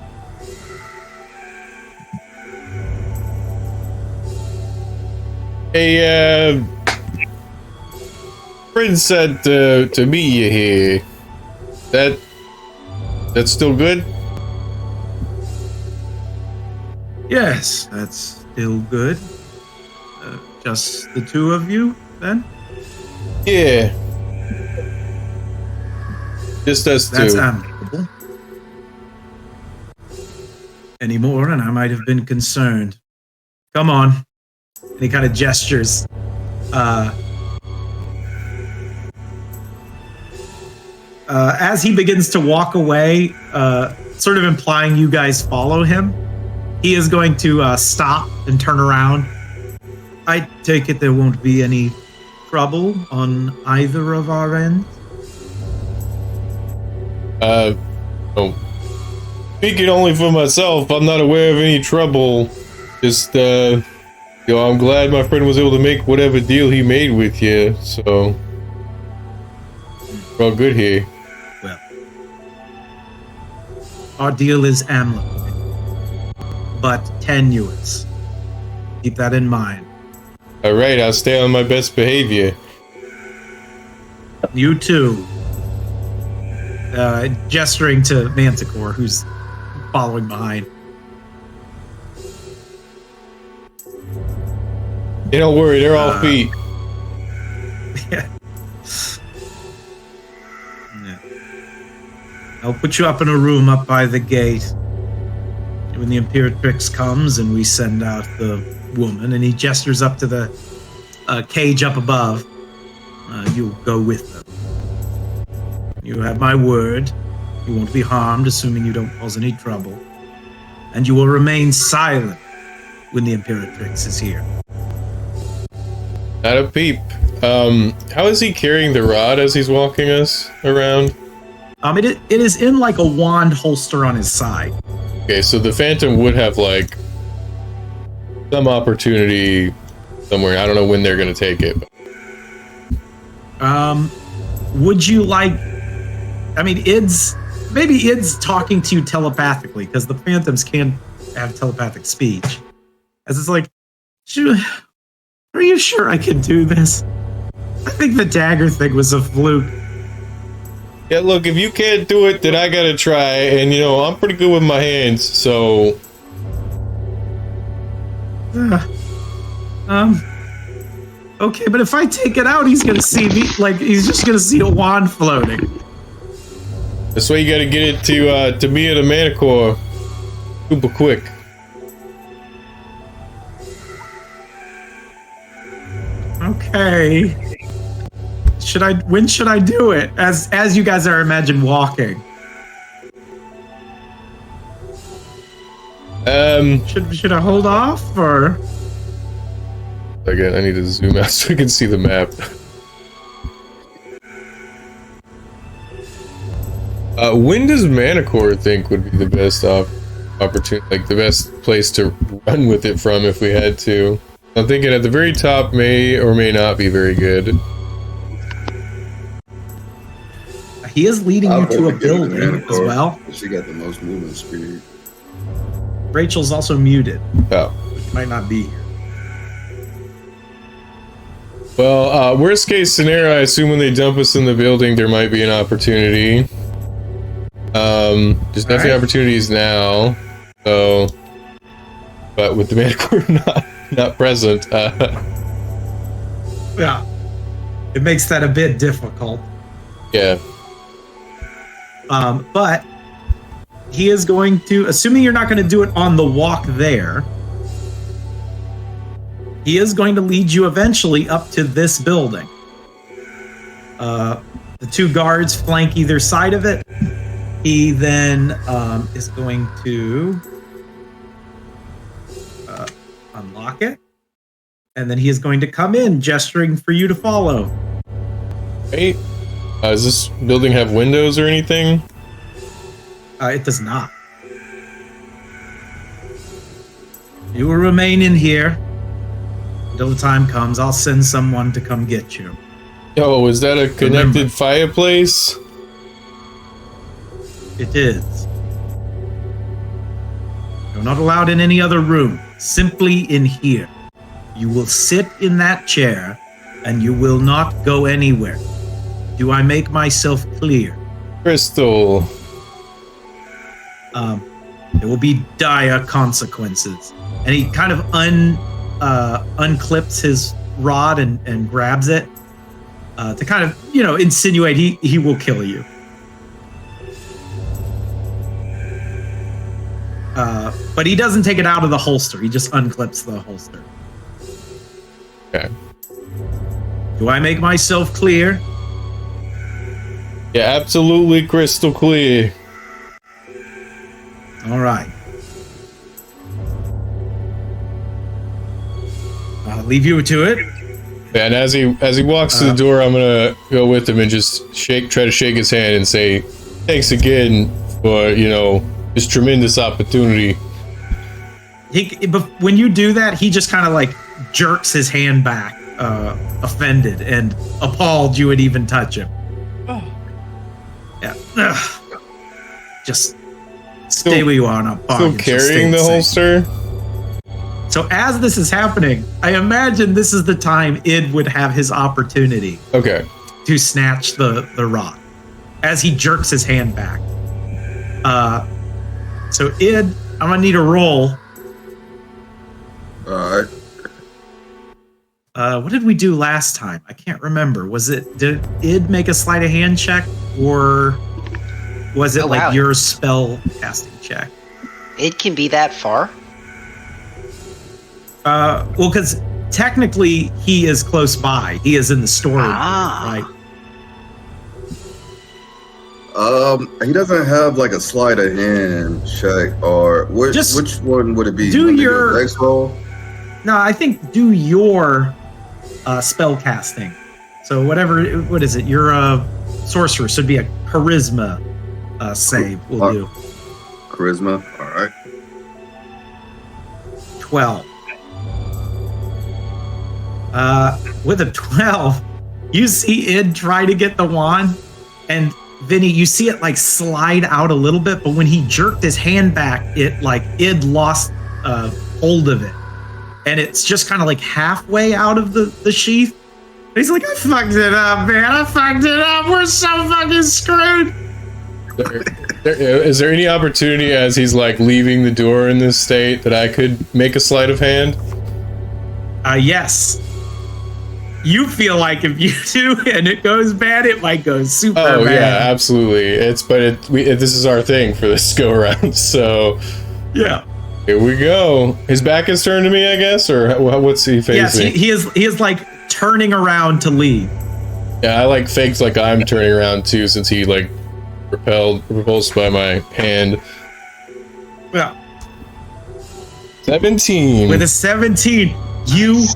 Hey, friend said to meet you here. That's still good? Yes, that's still good. Just the two of you, then? Yeah. Just us two. That's amicable. Any more, and I might have been concerned. Come on. And he kind of gestures. As he begins to walk away, sort of implying you guys follow him, he is going to stop and turn around. I take it there won't be any trouble on either of our ends? Oh. Speaking only for myself, I'm not aware of any trouble. Just, I'm glad my friend was able to make whatever deal he made with you, so we're all good here. Well, our deal is amicable, but tenuous. Keep that in mind. All right, I'll stay on my best behavior. You too. Gesturing to Manticore, who's following behind. Hey, don't worry, they're all feet. Yeah. I'll put you up in a room up by the gate. When the Imperatrix comes and we send out the woman, and he gestures up to the cage up above, you'll go with them. You have my word. You won't be harmed, assuming you don't cause any trouble. And you will remain silent when the Imperatrix is here. Not a peep. How is he carrying the rod as he's walking us around? It is in like a wand holster on his side. Okay, so the Phantom would have like some opportunity somewhere. I don't know when they're gonna take it. Would you like? Id's talking to you telepathically because the Phantoms can have telepathic speech. As it's like, are you sure I can do this? I think the dagger thing was a fluke. Yeah, look, if you can't do it, then I gotta try. And I'm pretty good with my hands, so. Okay, but if I take it out, he's gonna see me. Like he's just gonna see a wand floating. That's why you gotta get it to me and the Manticore super quick. Okay. When should I do it? As you guys are imagine walking. Should I hold off or? Again, I need to zoom out so I can see the map. When does Manicore think would be the best opportunity, like the best place to run with it from if we had to? I'm thinking at the very top may or may not be very good. He is leading you to a building as well. She got the most movement speed. Rachel's also muted. Oh. Which might not be here. Well, worst case scenario, I assume when they dump us in the building, there might be an opportunity. There's definitely opportunities now. So, but with the Manicore not present, yeah, it makes that a bit difficult. Yeah. But he is going to, assuming you're not going to do it on the walk there, he is going to lead you eventually up to this building. The two guards flank either side of it. He then is going to unlock it. And then he is going to come in, gesturing for you to follow. Hey, does this building have windows or anything? It does not. You will remain in here until the time comes. I'll send someone to come get you. Oh, is that a connected fireplace? It is. You're not allowed in any other room. Simply in here. You will sit in that chair, and you will not go anywhere. Do I make myself clear? Crystal. There will be dire consequences. And he kind of unclips his rod and grabs it to kind of, insinuate he will kill you. But he doesn't take it out of the holster. He just unclips the holster. Okay. Do I make myself clear? Yeah, absolutely crystal clear. All right. I'll leave you to it. And as he walks to the door, I'm gonna go with him and just try to shake his hand and say, "Thanks again for this tremendous opportunity." But when you do that, he just kind of like jerks his hand back, offended and appalled you would even touch him. Oh. Yeah. Just stay where you are, not bargain. Still carrying the holster? So as this is happening, I imagine this is the time Id would have his opportunity. Okay. To snatch the rod as he jerks his hand back. So Id, I'm gonna need a roll. All right. What did we do last time? I can't remember. Did Id make a sleight of hand check, or was it your spell casting check? It can be that far. Well, because technically he is close by. He is in the story, right? He doesn't have like a sleight of hand check, or which one would it be? Do your next roll? No, I think do your spell casting. So what is it? You're a sorcerer, so it'd be a charisma save. We'll do charisma. All right. 12. With a 12, you see Id try to get the wand, and Vinny, you see it like slide out a little bit, but when he jerked his hand back, Id lost hold of it. And it's just kind of like halfway out of the sheath. And he's like, I fucked it up, man. I fucked it up. We're so fucking screwed. Is there any opportunity as he's like leaving the door in this state that I could make a sleight of hand? Yes. You feel like if you do and it goes bad, it might go super bad. Oh yeah, absolutely. This is our thing for this go around. So yeah. Here we go. His back is turned to me, I guess, or what's he facing? Yes, he is like turning around to leave. Yeah, I like faked like I'm turning around too, since he like repulsed by my hand. Yeah. 17. With a 17, you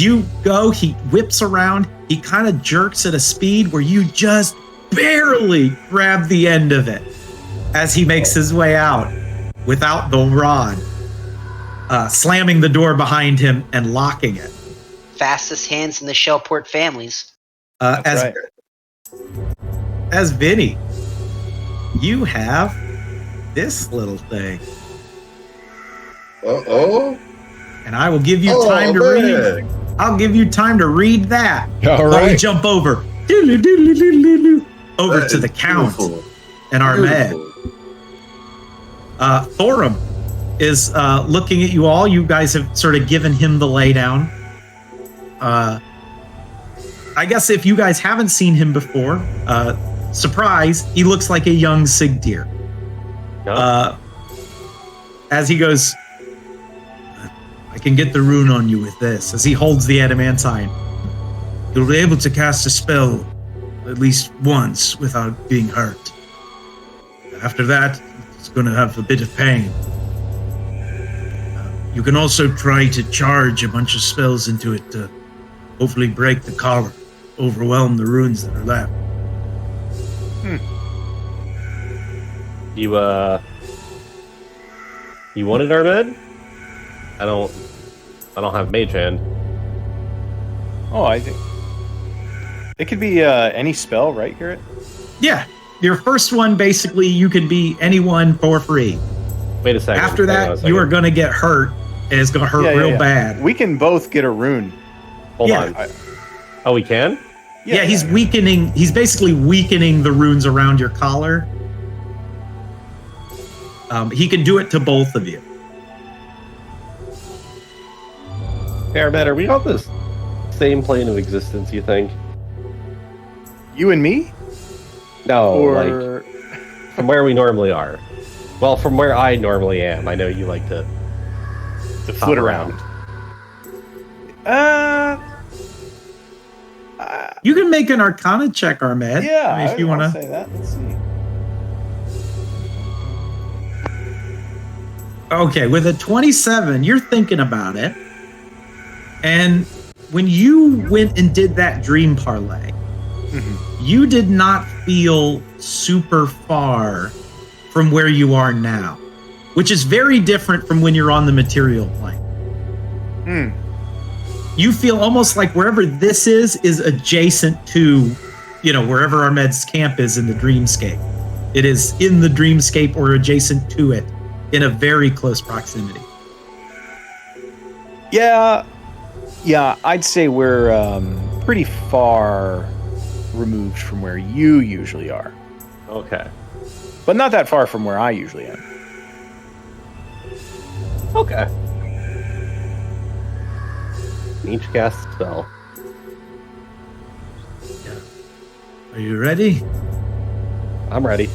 You go, he whips around, he kind of jerks at a speed where you just barely grab the end of it as he makes his way out without the rod, slamming the door behind him and locking it. Fastest hands in the Shellport families. As Vinny, you have this little thing. Uh-oh. And I will give you time to read. I'll give you time to read that. All While we right. jump over. Over to the Count and Ahmed. Thorum is looking at you all. You guys have sort of given him the laydown. I guess if you guys haven't seen him before, surprise, he looks like a young Sigtyr. As he goes, I can get the rune on you with this. As he holds the adamantine, you'll be able to cast a spell at least once without being hurt. After that, it's going to have a bit of pain. You can also try to charge a bunch of spells into it to hopefully break the collar, overwhelm the runes that are left. You want it, Ahmed? I don't have mage hand. Oh, I think it could be any spell, right, Garrett? Yeah, your first one, basically, you can be anyone for free. Wait a second. After that, you are going to get hurt, and it's going to hurt real bad. We can both get a rune. Hold on. Oh, we can? Yeah, he's weakening. He's basically weakening the runes around your collar. He can do it to both of you. Ahmed, are we on this same plane of existence, you think? You and me? No, Or like from where we normally are. Well, from where I normally am. I know you like to flit around. You can make an Arcana check, Ahmed. Yeah, if you want to say that. Let's see. Okay, with a 27, you're thinking about it. And when you went and did that dream parlay, you did not feel super far from where you are now, which is very different from when you're on the material plane. You feel almost like wherever this is adjacent to, wherever Ahmed's camp is in the dreamscape. It is in the dreamscape or adjacent to it in a very close proximity. Yeah, I'd say we're pretty far removed from where you usually are. Okay. But not that far from where I usually am. Okay. Each cast spell. Are you ready? I'm ready.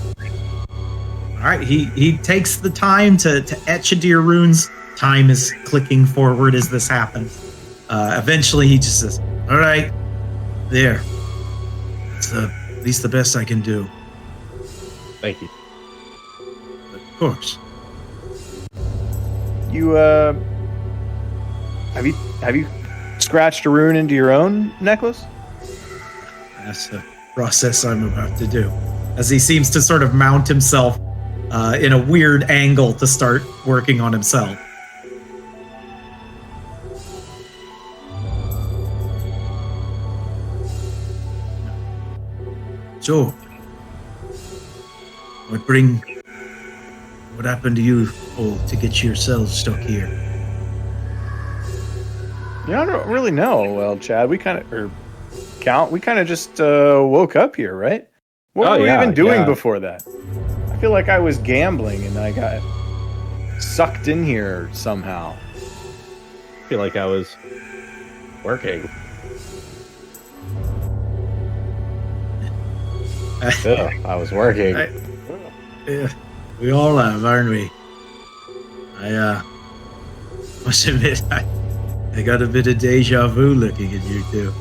All right, he takes the time to etch into your runes. Time is clicking forward as this happens. Eventually, he just says, all right, there. It's at least the best I can do. Thank you. Of course. You, have you scratched a rune into your own necklace? That's the process I'm about to do. As he seems to sort of mount himself in a weird angle to start working on himself. So, what happened to you all to get yourselves stuck here? Yeah, I don't really know. Well, Chad, we kind of just woke up here, right? What were we even doing before that? I feel like I was gambling and I got sucked in here somehow. I feel like I was working. I was working. Yeah, we all have, aren't we? I must admit, I got a bit of deja vu looking at you two.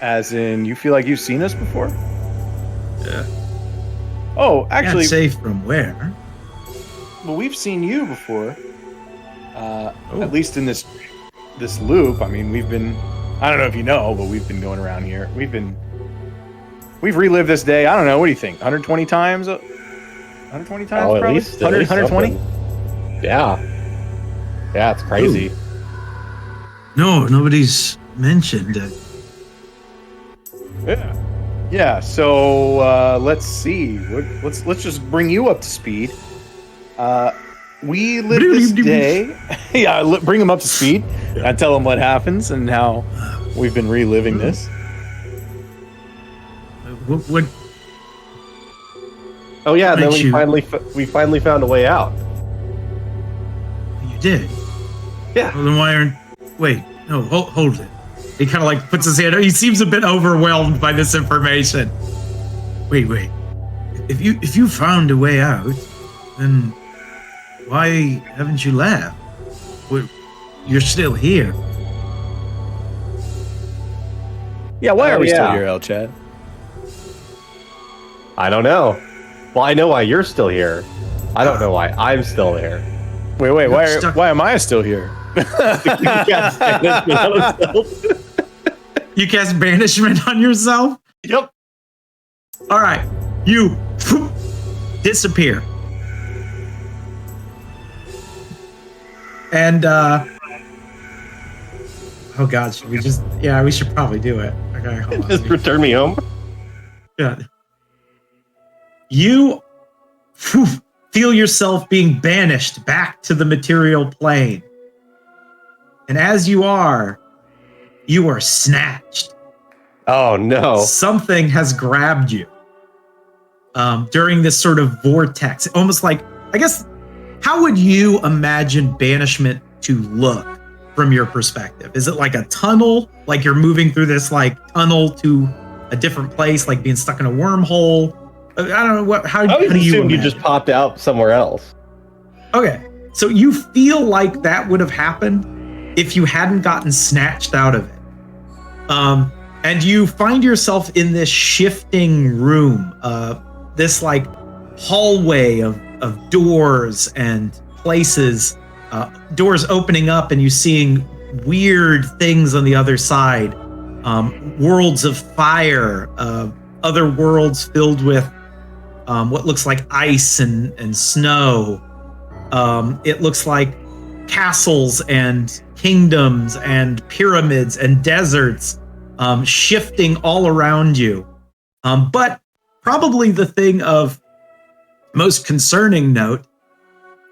As in, you feel like you've seen us before? Yeah. Oh, actually, Can't say from where. well, we've seen you before. At least in this loop. I mean, I don't know if you know, but we've been going around here. We've relived this day. I don't know. What do you think? 120 times? 120 times? Oh, at probably? least 120? Yeah. Yeah, it's crazy. Ooh. No, nobody's mentioned it. Yeah. Yeah. So let's see. Let's just bring you up to speed. We lived this day. Yeah, bring him up to speed. I tell him what happens and how we've been reliving this. What? Oh yeah, then we finally found a way out. You did? Yeah. Well, then why aren't... Wait, no, hold it. He kind of like puts his hand... He seems a bit overwhelmed by this information. Wait. If you found a way out, then why haven't you left? You're still here. Yeah, why are we still here, El Chad? I don't know. Well, I know why you're still here. I don't know why I'm still there. Wait, why am I still here? You cast banishment on yourself? Yep. All right. You disappear. And, oh God, should we just... Yeah, we should probably do it. Okay, hold on. Just return me home? Yeah. You feel yourself being banished back to the material plane. And as you are snatched. Oh, no. Something has grabbed you during this sort of vortex. Almost like, I guess, how would you imagine banishment to look from your perspective? Is it like a tunnel? Like you're moving through this like tunnel to a different place, like being stuck in a wormhole? I don't know how do you imagine? You just popped out somewhere else. Okay, so you feel like that would have happened if you hadn't gotten snatched out of it. And you find yourself in this shifting room, this like hallway of doors and places, doors opening up and you seeing weird things on the other side, worlds of fire, other worlds filled with what looks like ice and snow. It looks like castles and kingdoms and pyramids and deserts shifting all around you. But probably the thing of most concerning note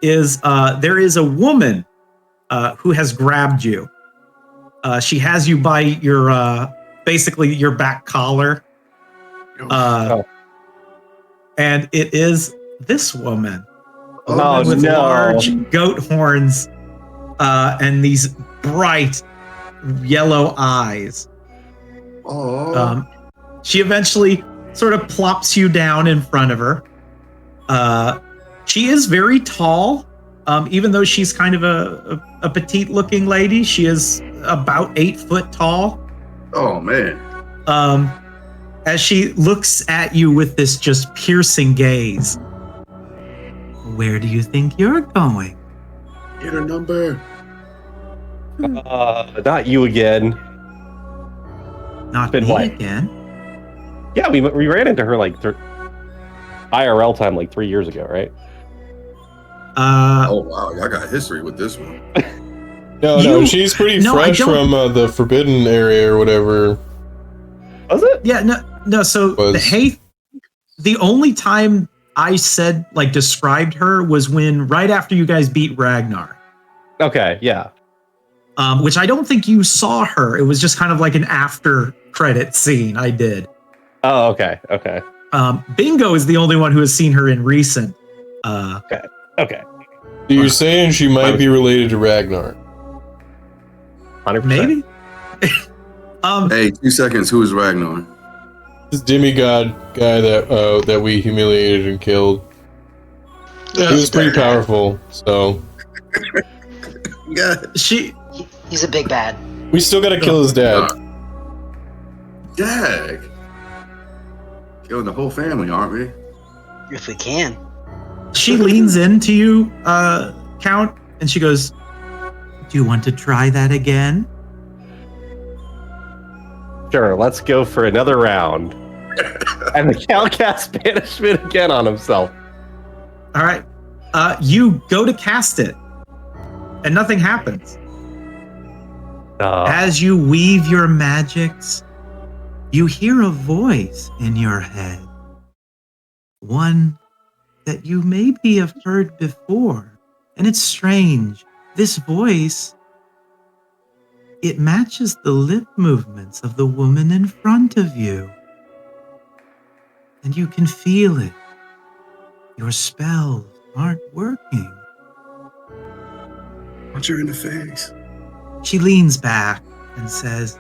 is there is a woman who has grabbed you. She has you by your basically your back collar. And it is this woman. With large goat horns and these bright yellow eyes. She eventually sort of plops you down in front of her. She is very tall, even though she's kind of a petite looking lady. She is about 8 foot tall. Oh man. As she looks at you with this just piercing gaze. Where do you think you're going? Get her number. Not you again. Not me again? Yeah, we ran into her like IRL time like 3 years ago, right? Oh wow, I got history with this one. No, she's pretty fresh from the Forbidden area or whatever. Was it? Yeah, no. So the only time I said like described her was when right after you guys beat Ragnar. Okay, yeah. Which I don't think you saw her. It was just kind of like an after credit scene I did. Oh, okay. Bingo is the only one who has seen her in recent. Okay. So you're saying she might be related to Ragnar? 100%. Maybe. Hey, 2 seconds. Who is Ragnar? This demigod guy that we humiliated and killed. He was pretty powerful, so. Yeah. He's a big bad. We still gotta kill his dad. Dag. Killing the whole family, aren't we? If we can. She leans into you, Count, and she goes, Do you want to try that again? Sure, let's go for another round. And the Count casts banishment again on himself. All right. You go to cast it, and nothing happens. As you weave your magics, you hear a voice in your head. One that you maybe have heard before. And it's strange. This voice, it matches the lip movements of the woman in front of you. And you can feel it. Your spells aren't working. Punch her in the face. She leans back and says,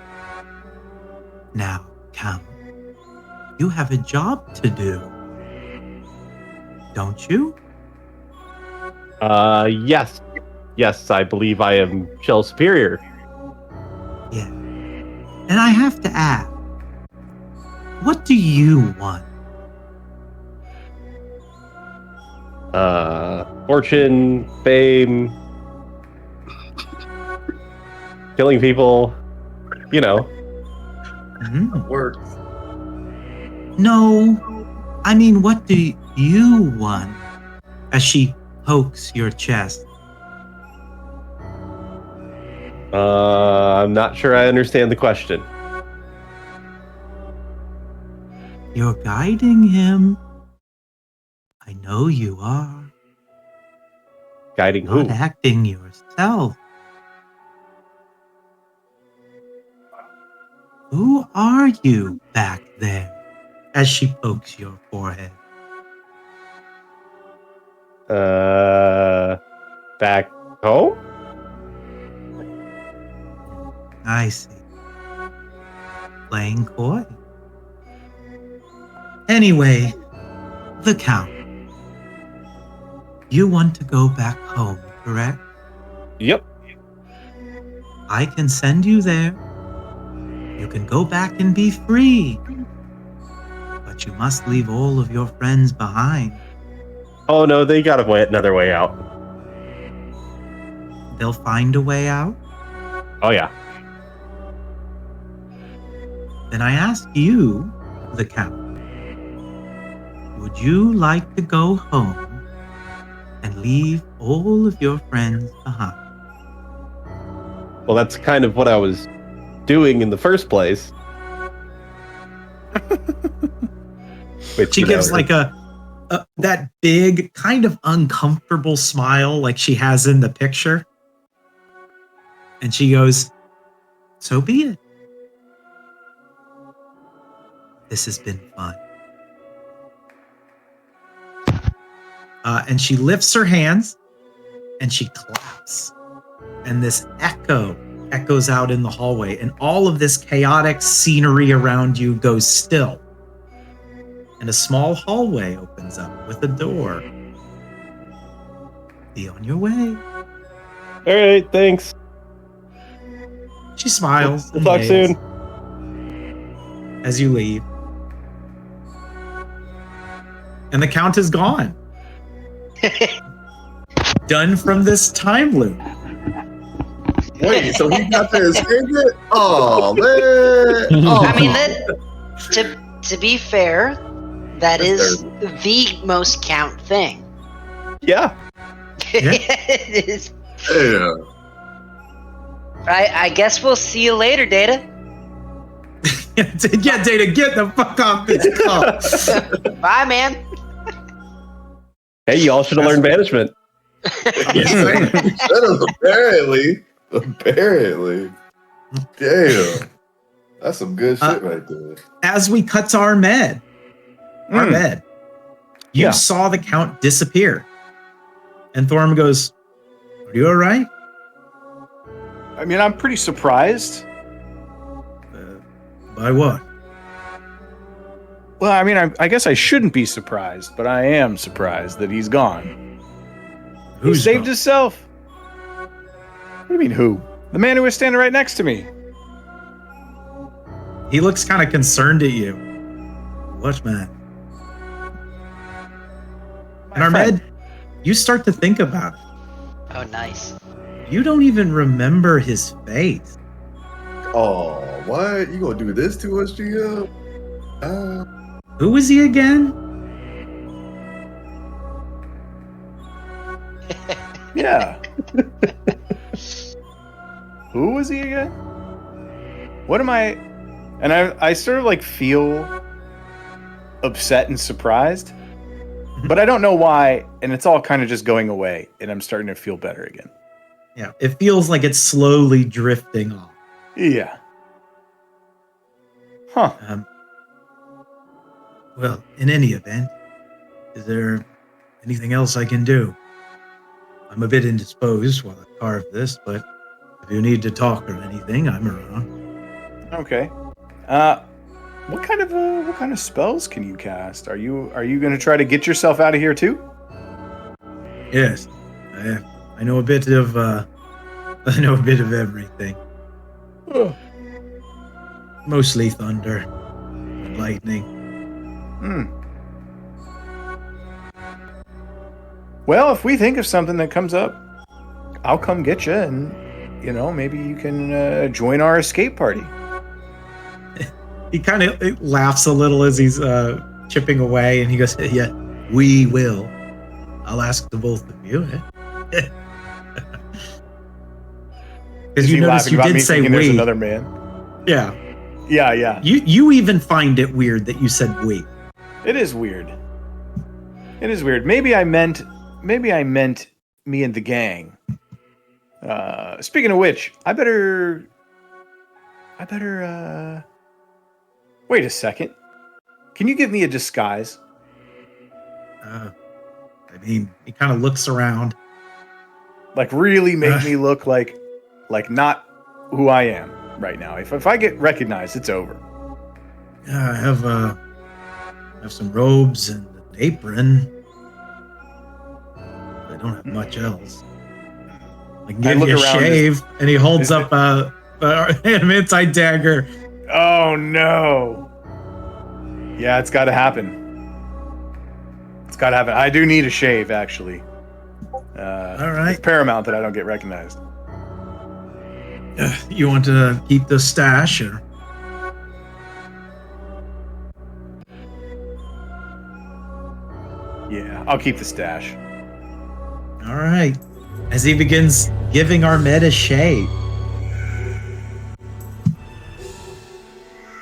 "Now, Count, you have a job to do. Don't you?" Yes. Yes, I believe I am Shell Superior. Yeah. And I have to ask, what do you want? Fortune, fame, killing people, you know. Work. No, I mean, what do you want? As she pokes your chest. I'm not sure I understand the question. You're guiding him. I know you are. Guiding Not who? acting yourself. Who are you back there? As she pokes your forehead. Back home? I see. Playing coy. Anyway, the Count. You want to go back home, correct? Yep. I can send you there. You can go back and be free. But you must leave all of your friends behind. Oh no, they got another way out. They'll find a way out? Oh yeah. Then I ask you, the Count, would you like to go home and leave all of your friends behind? Well, that's kind of what I was doing in the first place. Which, She gives like a that big, kind of uncomfortable smile like she has in the picture. And she goes, so be it. This has been fun. And she lifts her hands and she claps. And this echoes out in the hallway. And all of this chaotic scenery around you goes still. And a small hallway opens up with a door. Be on your way. All right, thanks. She smiles. We'll talk soon. As you leave. And the Count is gone. Done from this time loop. Wait, so he got to escape it? Oh, man. Oh. I mean, to be fair, that is the most Count thing. Yeah. It is. Yeah. I guess we'll see you later, Data. Yeah, Data, get the fuck off this call. Bye, man. Hey, y'all should have learned banishment. Apparently. Damn. That's some good shit right there. As we cut to our med, you saw the Count disappear. And Thorm goes, are you all right? I mean, I'm pretty surprised. By what? Well, I mean, I guess I shouldn't be surprised, but I am surprised that he's gone. Who saved himself? What do you mean, who? The man who was standing right next to me. He looks kind of concerned at you. What man? And Ahmed, you start to think about it. Oh, nice. You don't even remember his face. Oh, what? You gonna do this to us, Gio? Who was he again? Yeah. Who was he again? What am I? And I sort of like feel upset and surprised, but I don't know why. And it's all kind of just going away, and I'm starting to feel better again. Yeah, it feels like it's slowly drifting off. Yeah. Huh. Well, in any event, is there anything else I can do? I'm a bit indisposed while I carve this, but if you need to talk or anything, I'm around. Okay. What kind of spells can you cast? Are you going to try to get yourself out of here too? Yes, I know a bit of everything. Oh. Mostly thunder and lightning. Well, if we think of something that comes up, I'll come get you, and maybe you can join our escape party. He kind of laughs a little as he's chipping away, and he goes, "Yeah, we will. I'll ask the both of you." Because you notice you did say "we." There's another man. Yeah. Yeah. You even find it weird that you said "we." It is weird. Maybe I meant me and the gang. Speaking of which, I better. Wait a second. Can you give me a disguise? He kind of looks around. Like really make me look like not who I am right now. If I get recognized, it's over. I have some robes and an apron. I don't have much else. I can give you a shave, and he holds up an adamantite dagger. Oh no! Yeah, it's got to happen. I do need a shave, actually. All right. It's paramount that I don't get recognized. You want to keep the stash, or? Yeah, I'll keep the stash. All right. As he begins giving Ahmed a shave.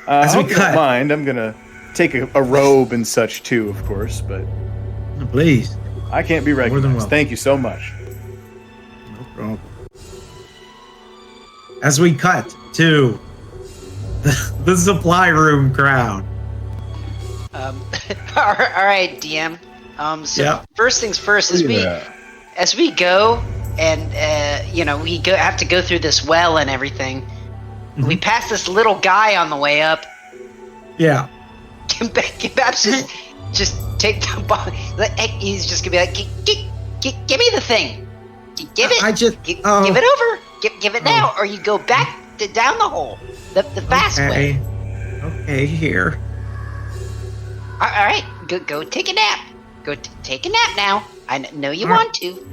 As we cut, don't mind, I'm gonna take a robe and such too, of course. But please, I can't be recognized. Thank you so much. No problem. As we cut to the supply room crowd. All right, DM. First things first, as we go and have to go through this well and everything. Mm-hmm. We pass this little guy on the way up. Yeah. Perhaps just take the ball. He's just gonna be like, give me the thing. Give it. Give it over. Give it now, or you go back down the hole, the fast way. Okay, here. All right, go take a nap. Go take a nap now. I know you want to.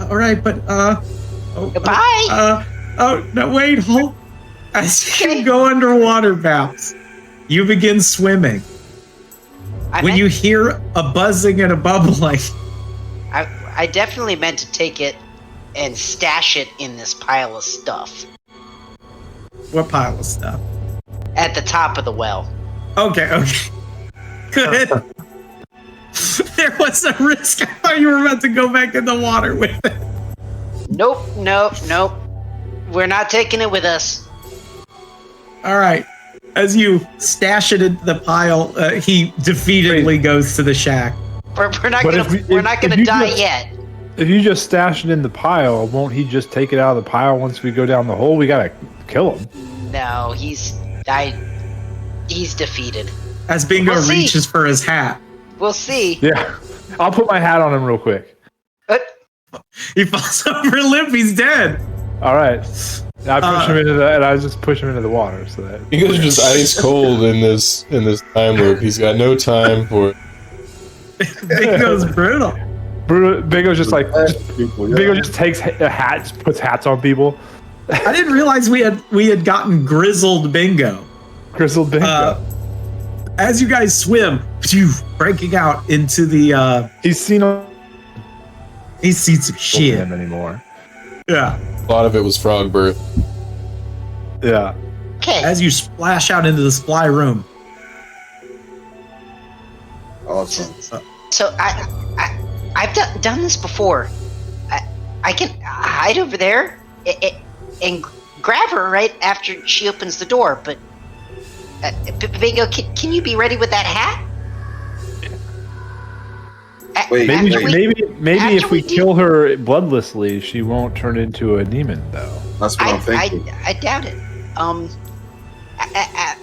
All right, but goodbye. No, wait, hold. As you go underwater, Babs, you begin swimming. When you hear a buzzing and a bubbling. I definitely meant to take it and stash it in this pile of stuff. What pile of stuff? At the top of the well. Okay. Good. There was a risk. I thought you were about to go back in the water with it. Nope. We're not taking it with us. All right. As you stash it in the pile, he defeatedly goes to the shack. We're not gonna die yet. If you just stash it in the pile, won't he just take it out of the pile once we go down the hole? We gotta kill him. No, he's defeated. As Bingo reaches for his hat. We'll see. Yeah. I'll put my hat on him real quick. He falls over limp, he's dead. All right. I push him into I just push him into the water so that he goes just ice cold in this time loop. He's got no time for it. Bingo's brutal. Bingo just like Bingo just takes a hat, just puts hats on people. I didn't realize we had gotten grizzled Bingo. Grizzled Bingo. As you guys swim, breaking out into the. He's seen some shit. Him anymore. Yeah. A lot of it was frog birth. Yeah. Okay. As you splash out into the supply room. Awesome. So I've done this before. I can hide over there and grab her right after she opens the door. But Bingo, can you be ready with that hat? Wait, maybe if we kill her bloodlessly, she won't turn into a demon, though. That's what I'm thinking. I doubt it.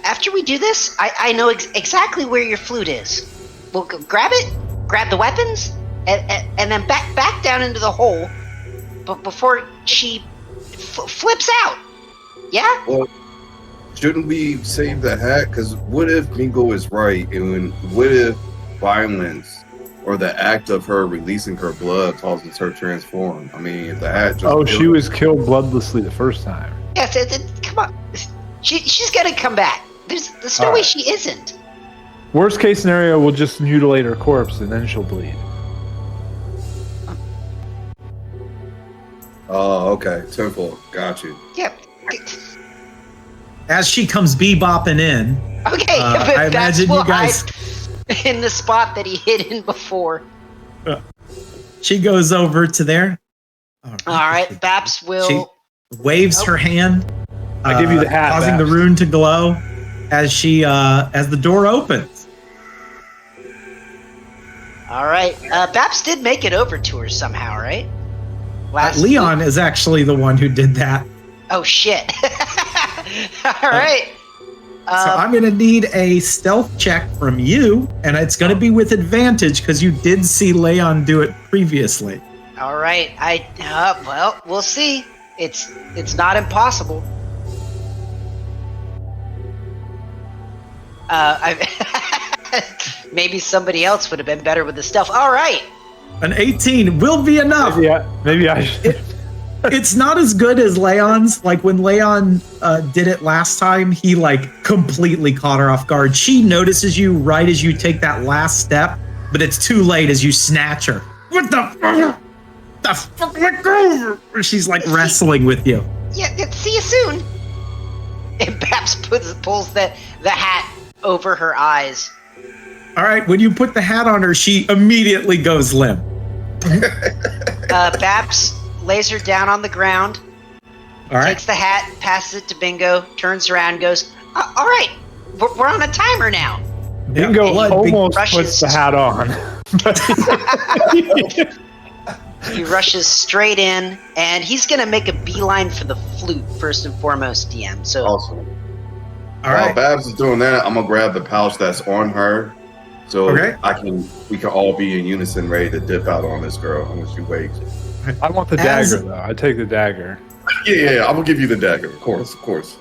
After we do this, I know exactly where your flute is. We'll go grab it, grab the weapons, and then back down into the hole, but before she flips out. Yeah. Well, shouldn't we save the hat? Because what if Bingo is right, and what if violence or the act of her releasing her blood causes her transform? I mean, if the hat just she was killed bloodlessly the first time. Yes, come on. She's gonna come back. There's no way she isn't. Worst case scenario, we'll just mutilate her corpse and then she'll bleed. Oh, okay. 10-4. Got you. Yep. As she comes bebopping in. Okay, I imagine you guys hide in the spot that he hid in before. She goes over to there. All right, Baps will. She waves her hand. I give you the hat, causing Baps. the rune to glow as she as the door opens. All right, Baps did make it over to her somehow, right? Leon is actually the one who did that. Oh shit! All right. So I'm going to need a stealth check from you, and it's going to be with advantage because you did see Leon do it previously. All right. Well, we'll see. It's not impossible. Maybe somebody else would have been better with the stealth. All right. An 18 will be enough. Maybe I should. It's not as good as Leon's. Like when Leon did it last time, he like completely caught her off guard. She notices you right as you take that last step, but it's too late as you snatch her. What the fuck? Let go! She's like wrestling with you. Yeah, see you soon. And Baps pulls the hat over her eyes. All right, when you put the hat on her, she immediately goes limp. Baps lays her down on the ground, takes the hat, passes it to Bingo, turns around and goes, all right, we're on a timer now. Bingo almost puts the hat on. He rushes straight in, and he's going to make a beeline for the flute, first and foremost, DM. So. Awesome. All right. While Babs is doing that, I'm going to grab the pouch that's on her, so we can all be in unison ready to dip out on this girl when she wakes. I want the dagger, though. I take the dagger. Yeah, I'm going to give you the dagger. Of course.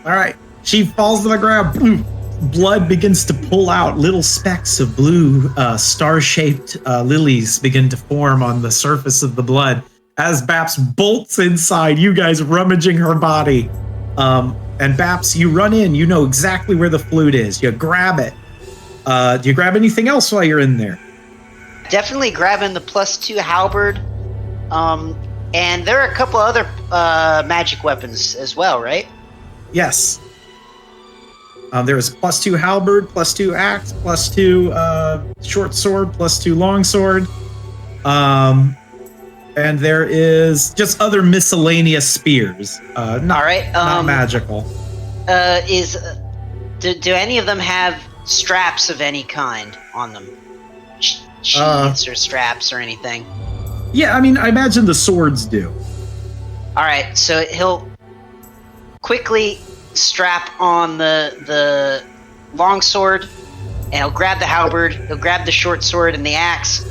All right. She falls to the ground. Boom. Blood begins to pull out. Little specks of blue, star-shaped lilies begin to form on the surface of the blood. As Baps bolts inside, you guys rummaging her body. And Baps, you run in. You know exactly where the flute is. You grab it. Do you grab anything else while you're in there? Definitely grabbing the +2 halberd. And there are a couple other magic weapons as well, right? Yes. There is +2 halberd, +2 axe, +2 short sword, +2 long sword. And there is just other miscellaneous spears. Not magical. Do any of them have straps of any kind on them? Sheaths or straps or anything? Yeah, I mean, I imagine the swords do. All right, so he'll quickly strap on the long sword, and he'll grab the halberd, he'll grab the short sword and the axe.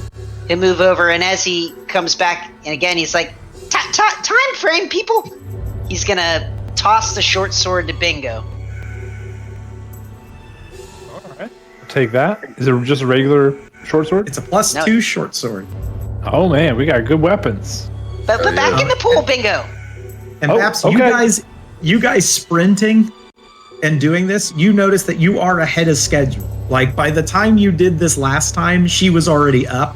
He'll move over, and as he comes back, and again, he's like, time frame, people! He's gonna toss the short sword to Bingo. Alright. take that. Is it just a regular short sword? It's a +2 short sword. Oh man, we got good weapons. But back in the pool, Bingo. And perhaps you guys sprinting and doing this, you notice that you are ahead of schedule. Like by the time you did this last time, she was already up.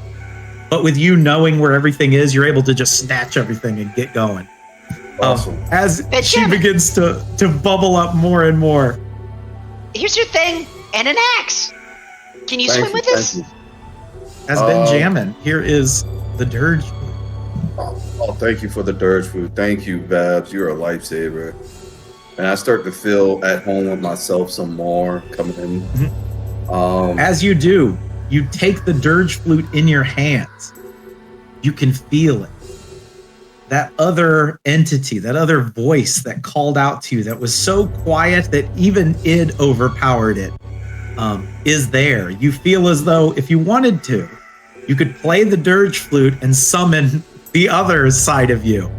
But with you knowing where everything is, you're able to just snatch everything and get going. Awesome. As she begins to bubble up more and more. Here's your thing and an axe. Can you swim with us? Has been jamming. Here is the dirge. Oh, thank you for the dirge food. Thank you, Babs. You're a lifesaver. And I start to feel at home with myself some more coming in. Mm-hmm. As you do, you take the dirge flute in your hands. You can feel it. That other entity, that other voice that called out to you that was so quiet that even it overpowered it, is there. You feel as though if you wanted to, you could play the dirge flute and summon the other side of you.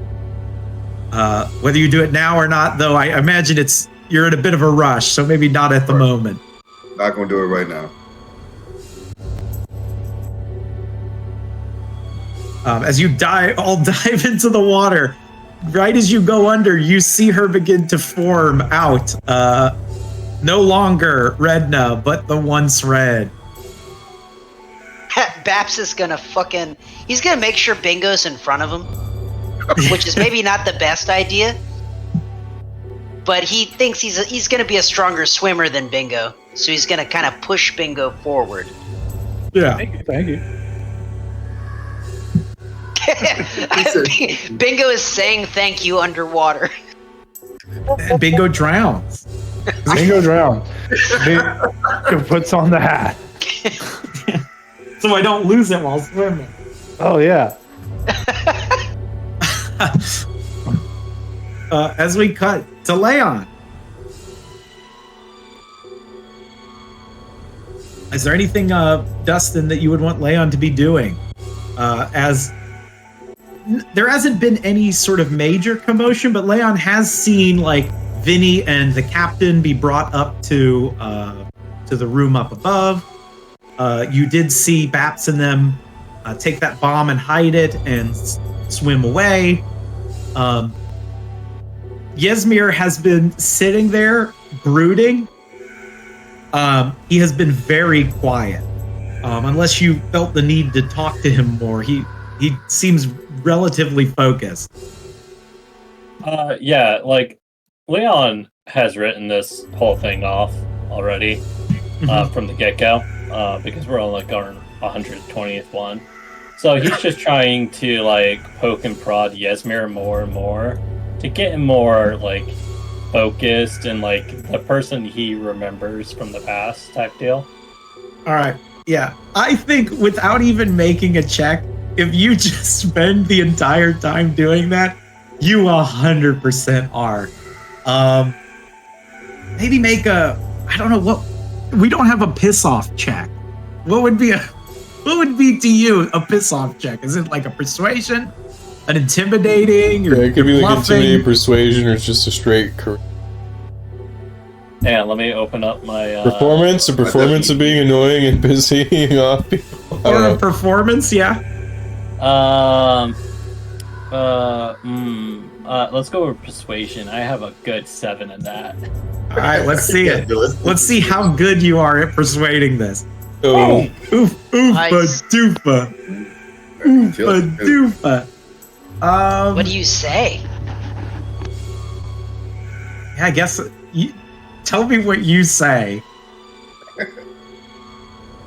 Whether you do it now or not, though, I imagine you're in a bit of a rush, so maybe not at the moment. Not going to do it right now. As you all dive into the water, right as you go under, you see her begin to form out. No longer Redna, but the once Red. Baps is gonna he's gonna make sure Bingo's in front of him, which is maybe not the best idea. But he thinks he's gonna be a stronger swimmer than Bingo, so he's gonna kind of push Bingo forward. Yeah. Thank you. Bingo is saying thank you underwater. And Bingo drowns. Bingo drowns. Bingo puts on the hat. So I don't lose it while swimming. Oh, yeah. As we cut to Leon. Is there anything, Dustin, that you would want Leon to be doing? As there hasn't been any sort of major commotion, but Leon has seen like Vinny and the captain be brought up to the room up above. You did see Baps and them take that bomb and hide it and swim away. Yesmir has been sitting there brooding. He has been very quiet. Unless you felt the need to talk to him more, he seems relatively focused. Yeah, like Leon has written this whole thing off already from the get-go because we're on like our 120th one. So he's just trying to like poke and prod Yesmir more and more to get him more like focused and like the person he remembers from the past type deal. All right. Yeah. I think without even making a check, if you just spend the entire time doing that, you 100% are. Maybe make I don't know what, we don't have a piss off check. What would be to you a piss off check? Is it like a persuasion, an intimidating, or it could be like bluffing? intimidating, persuasion, or it's just a straight Yeah, let me open up my performance of being annoying and pissing off people. Or a performance, yeah. Let's go with persuasion. I have a good 7 in that. All right, let's see it. Let's see how good you are at persuading this. Oh, oofa Nice. doofa. Oofa doofa. What do you say? Yeah, I guess. Tell me what you say.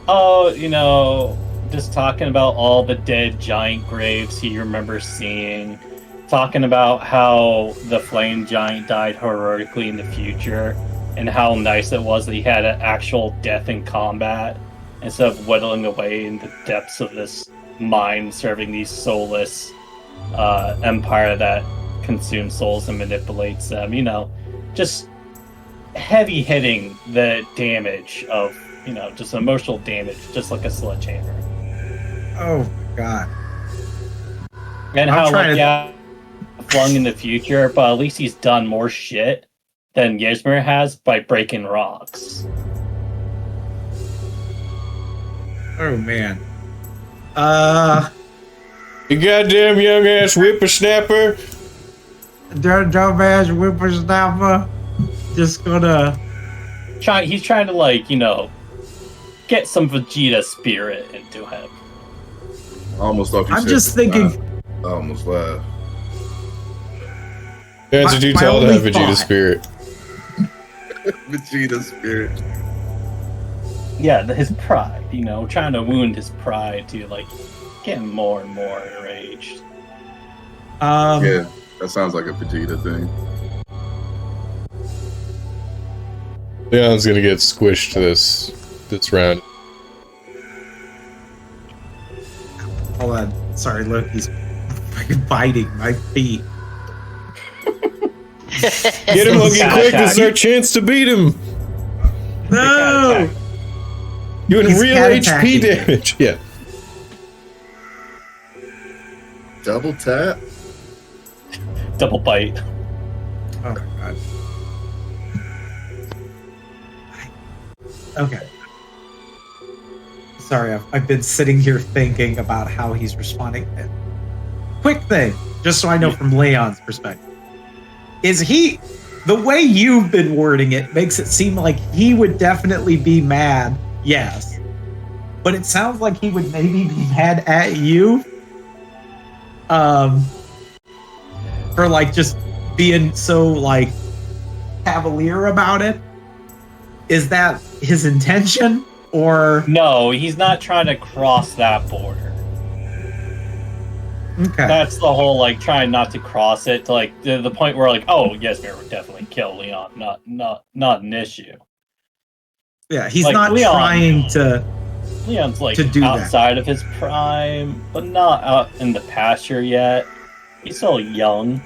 Oh, just talking about all the dead giant graves he remembers seeing. Talking about how the flame giant died heroically in the future. And how nice it was that he had an actual death in combat. Instead of whittling away in the depths of this mine serving these soulless empire that consumes souls and manipulates them. Just heavy hitting the damage of, just emotional damage, just like a sledgehammer. Oh my god. And how, flung in the future, but at least he's done more shit than Yesmir has by breaking rocks. Oh man. You goddamn young ass whippersnapper. Dumbass whippersnapper. Just gonna. He's trying to, like, you know, get some Vegeta spirit into him. I almost thought you I'm said just thinking. I almost laughed. That's too tall to have Vegeta spirit. Vegeta spirit. Yeah, his pride, you know, trying to wound his pride to, like, getting more and more enraged. Yeah, that sounds like a Vegeta thing. Leon's gonna get squished this round. Hold on. Sorry, Loki's fucking biting my feet. Get him, Loki, quick! This is our chance to beat him. No. Doing He's real cat HP attacking. damage. Yeah. Double tap. Double bite. Oh my god. Okay. Sorry, I've been sitting here thinking about how he's responding. Quick thing, just so I know from Leon's perspective. Is the way you've been wording it makes it seem like he would definitely be mad, yes. But it sounds like he would maybe be mad at you. For like just being so like cavalier about it. Is that his intention, or no? He's not trying to cross that border. Okay, that's the whole like trying not to cross it to like the point where like, oh yes, we would definitely kill Leon. Not an issue. Yeah, he's like, not trying to. Leon's like to do outside of his prime, but not out in the pasture yet. He's still young,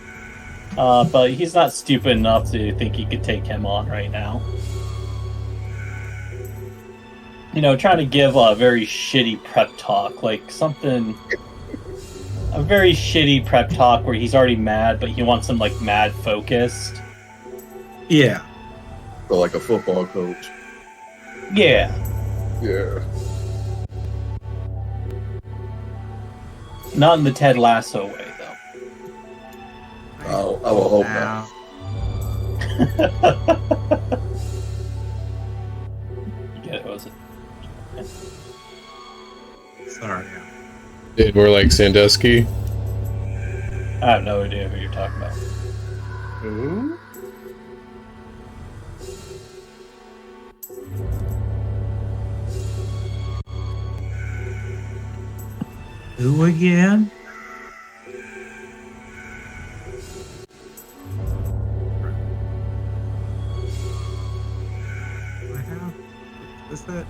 but he's not stupid enough to think he could take him on right now. You know, trying to give a very shitty prep talk, like a very shitty prep talk where he's already mad, but he wants him like mad focused. Yeah. So like a football coach. Yeah. Yeah. Not in the Ted Lasso way, though. I will hope not. Yeah, was it? Sorry. And we're like Sandusky. I have no idea who you're talking about. Who? Who again? Is that?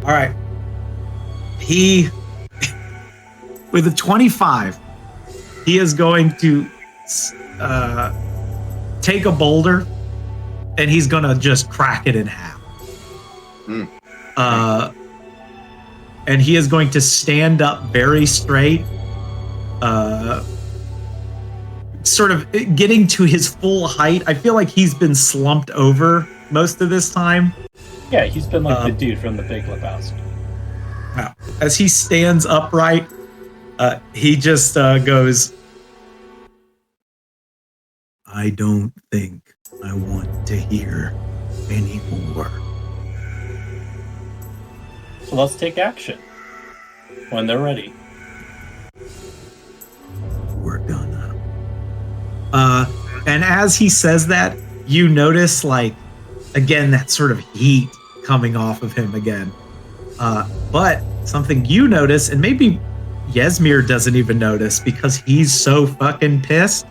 All right. He, with a 25, he is going to take a boulder and he's going to just crack it in half. And he is going to stand up very straight, sort of getting to his full height. I feel like he's been slumped over most of this time. Yeah, he's been like the dude from the Big Lebowski. As he stands upright, he just goes, I don't think I want to hear anymore. So let's take action when they're ready. We're gonna. And as he says that, you notice, like, again, that sort of heat coming off of him again. But something you notice, and maybe Yesmir doesn't even notice because he's so fucking pissed,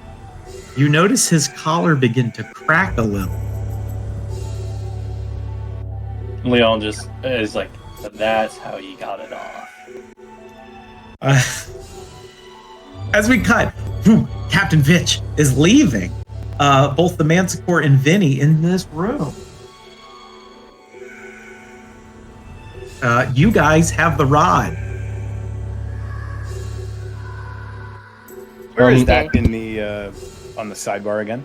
you notice his collar begin to crack a little. Leon just is like, that's how you got it off. As we cut, Captain Vitch is leaving both the Manticore and Vinny in this room. You guys have the rod. Where is that in the on the sidebar again?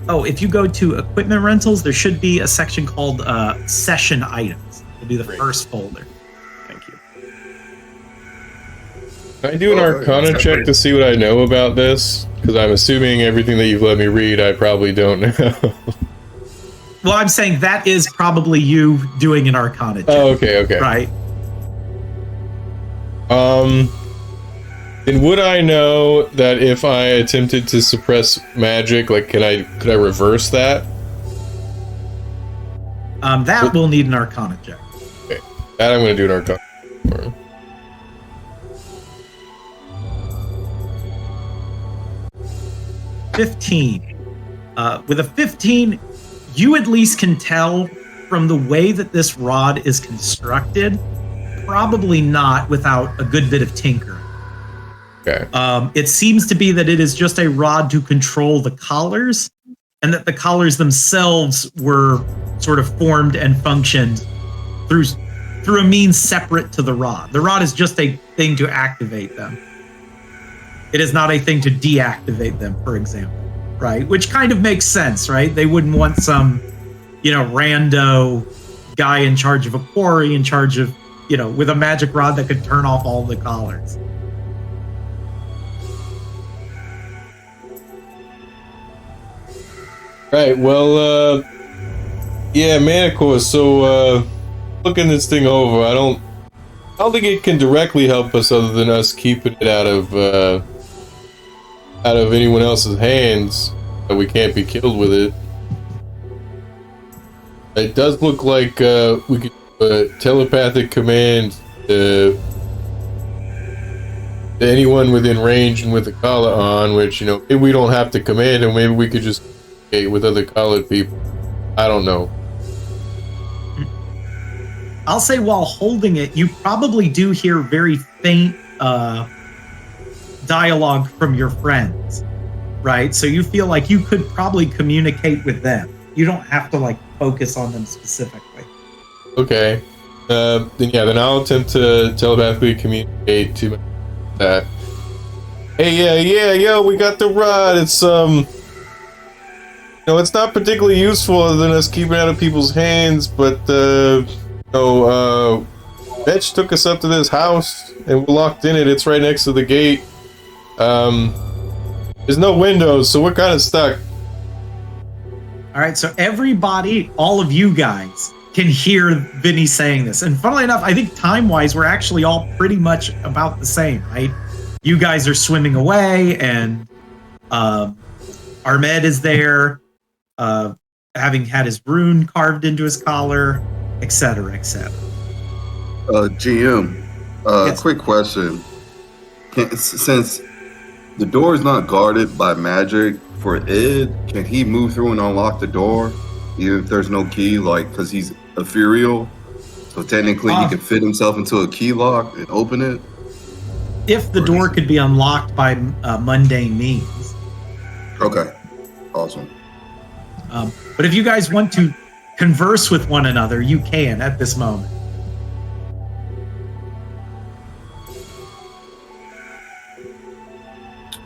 if you go to equipment rentals, there should be a section called session items. It'll be the first folder. Thank you. Can I do an Arcana check to see what I know about this? Because I'm assuming everything that you've let me read, I probably don't know. Well, I'm saying that is probably you doing an Arcana check. Oh, okay. Right. And would I know that if I attempted to suppress magic, like, could I reverse that? That will need an Arcana check. Okay, that I'm going to do an Arcana. 15. With a 15, you at least can tell from the way that this rod is constructed, probably not without a good bit of tinkering. Okay. It seems to be that it is just a rod to control the collars, and that the collars themselves were sort of formed and functioned through a means separate to the rod. The rod is just a thing to activate them. It is not a thing to deactivate them, for example, right? Which kind of makes sense, right? They wouldn't want some, rando guy in charge of a quarry, in charge of, with a magic rod that could turn off all the collars. Right, well, yeah, Manticore, so, looking this thing over, I don't think it can directly help us other than us keeping it out of anyone else's hands, that we can't be killed with it. It does look like, we could telepathic command to anyone within range and with a collar on, which, maybe we don't have to command them, maybe we could just with other collared people. I don't know. I'll say while holding it, you probably do hear very faint dialogue from your friends, right? So you feel like you could probably communicate with them. You don't have to focus on them specifically. Okay. Then I'll attempt to telepathically communicate to that. Hey, yo, we got the rod. It's it's not particularly useful other than us keeping it out of people's hands, but Vetch took us up to this house and we're locked in it. It's right next to the gate. There's no windows, so we're kind of stuck. All right, so everybody, all of you guys, can hear Vinny saying this. And funnily enough, I think time-wise, we're actually all pretty much about the same, right? You guys are swimming away, and Ahmed is there, having had his rune carved into his collar, etc., etc. GM, yes. Quick question. Since the door is not guarded by magic, for Ed, can he move through and unlock the door, even if there's no key, because he's ethereal? So technically he can fit himself into a key lock and open it? If the door could be unlocked by mundane means. Okay, awesome. But if you guys want to converse with one another, you can at this moment.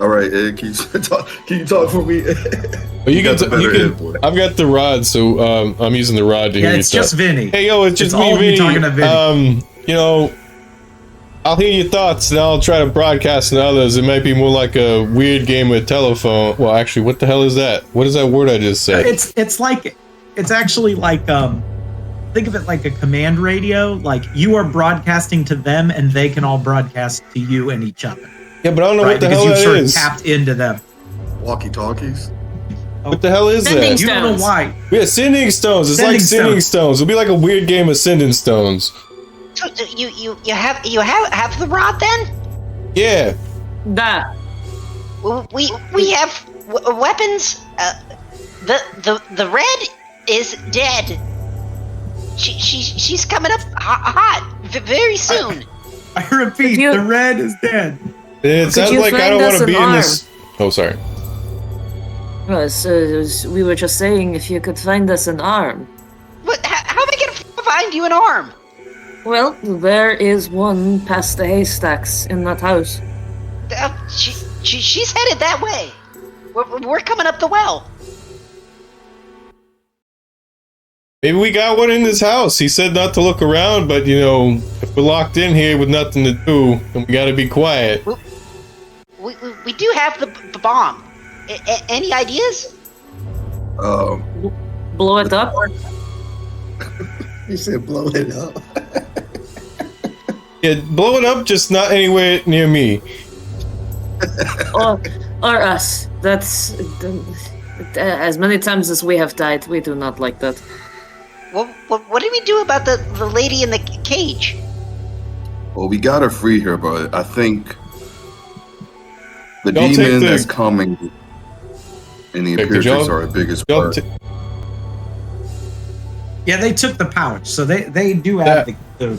All right, Ed, can you talk for me? I've got the rod, so I'm using the rod to hear you it's just Vinny. Hey, yo, it's just me, all Vinny. Talking to Vinny. I'll hear your thoughts, and I'll try to broadcast to others. It might be more like a weird game of telephone. Well, actually, what the hell is that? What is that word I just said? It's actually like think of it like a command radio. Like you are broadcasting to them, and they can all broadcast to you and each other. Yeah, but I don't know what the hell that is. Because you've sort of tapped into them. Walkie-talkies? What the hell is Sending that? stones. You don't know why. Yeah, sending stones. It's like sending stones. It'll be like a weird game of sending stones. So you have the rod then? Yeah. That. We have weapons. The red is dead. She's coming up hot very soon. I repeat, the red is dead. It sounds like I don't want to be in this. Oh, sorry. So we were just saying if you could find us an arm. What? How am I gonna find you an arm? Well, there is one past the haystacks in that house. She's headed that way. We're coming up the well. Maybe we got one in his house. He said not to look around, but you know, if we're locked in here with nothing to do, then we gotta be quiet. We do have the bomb. Any ideas? Blow it up? You said blow it up. Yeah, blow it up, just not anywhere near me. or us. That's as many times as we have died. We do not like that. Well, what did we do about the lady in the cage? Well, we gotta free her, but I think the demon that's coming in the Imperatrix are the biggest part. Yeah, they took the pouch, so they do have the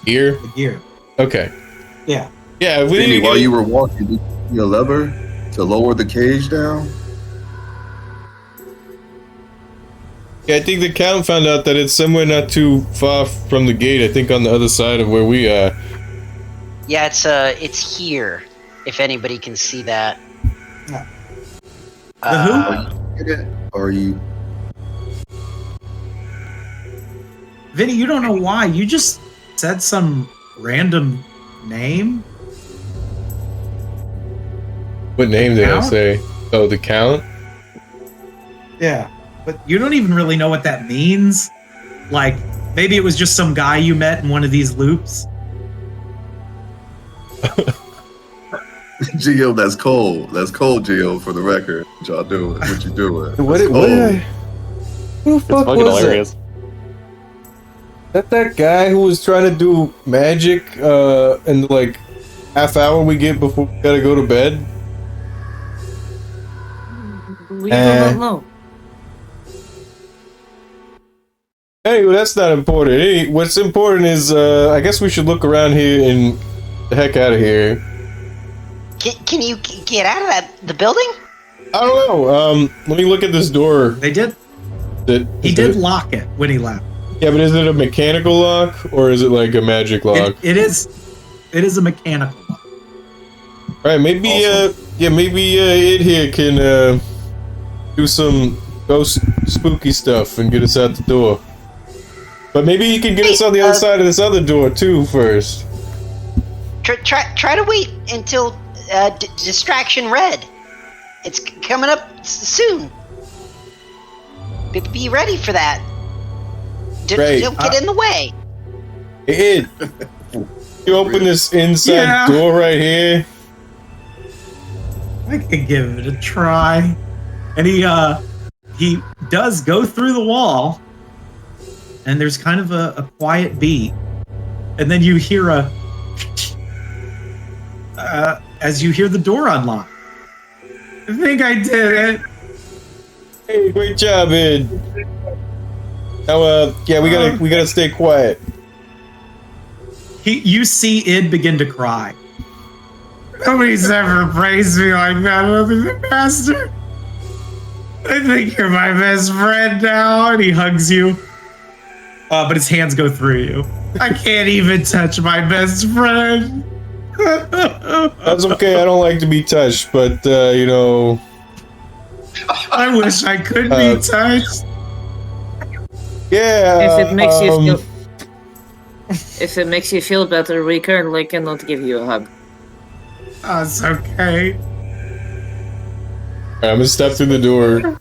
gear. The gear. Okay. Yeah. Yeah. While you were walking, did you see a lever to lower the cage down? Yeah, I think the Count found out that it's somewhere not too far from the gate. I think on the other side of where we are. Yeah, it's here. If anybody can see that. Yeah. Who? Are you? Vinny, you don't know why. You just said some random name. What name did I say? Oh, the Count? Yeah. But you don't even really know what that means. Like, maybe it was just some guy you met in one of these loops. Gio, that's cold. That's cold, Gio, for the record. What y'all doing? What you doing? Who the fuck was hilarious. That guy who was trying to do magic in like half hour we get before we gotta go to bed? We do not know. Anyway, that's not important. Hey, what's important is, I guess we should look around here and the heck out of here. Can you get out of the building? I don't know. Let me look at this door. They did. He did lock it when he left. Yeah, but is it a mechanical lock or is it like a magic lock? It is a mechanical lock. All right, maybe maybe Id here can do some ghost spooky stuff and get us out the door. But maybe he can get us on the other side of this other door too first. Try to wait until distraction red. It's coming up soon. Be ready for that. Don't get in the way. Id, you open this inside door right here. I could give it a try. And he does go through the wall, and there's kind of a quiet beat, and then you hear as you hear the door unlock. I think I did it. Hey, great job, Id. Now, we gotta stay quiet. You see Id begin to cry. Nobody's ever praised me like that other than Master. I think you're my best friend now, and he hugs you. But his hands go through you. I can't even touch my best friend. That's okay. I don't like to be touched, but you know. I wish I could be touched. Yeah. If it makes you feel better, we currently cannot give you a hug. Oh, it's okay. I'm gonna step through the door.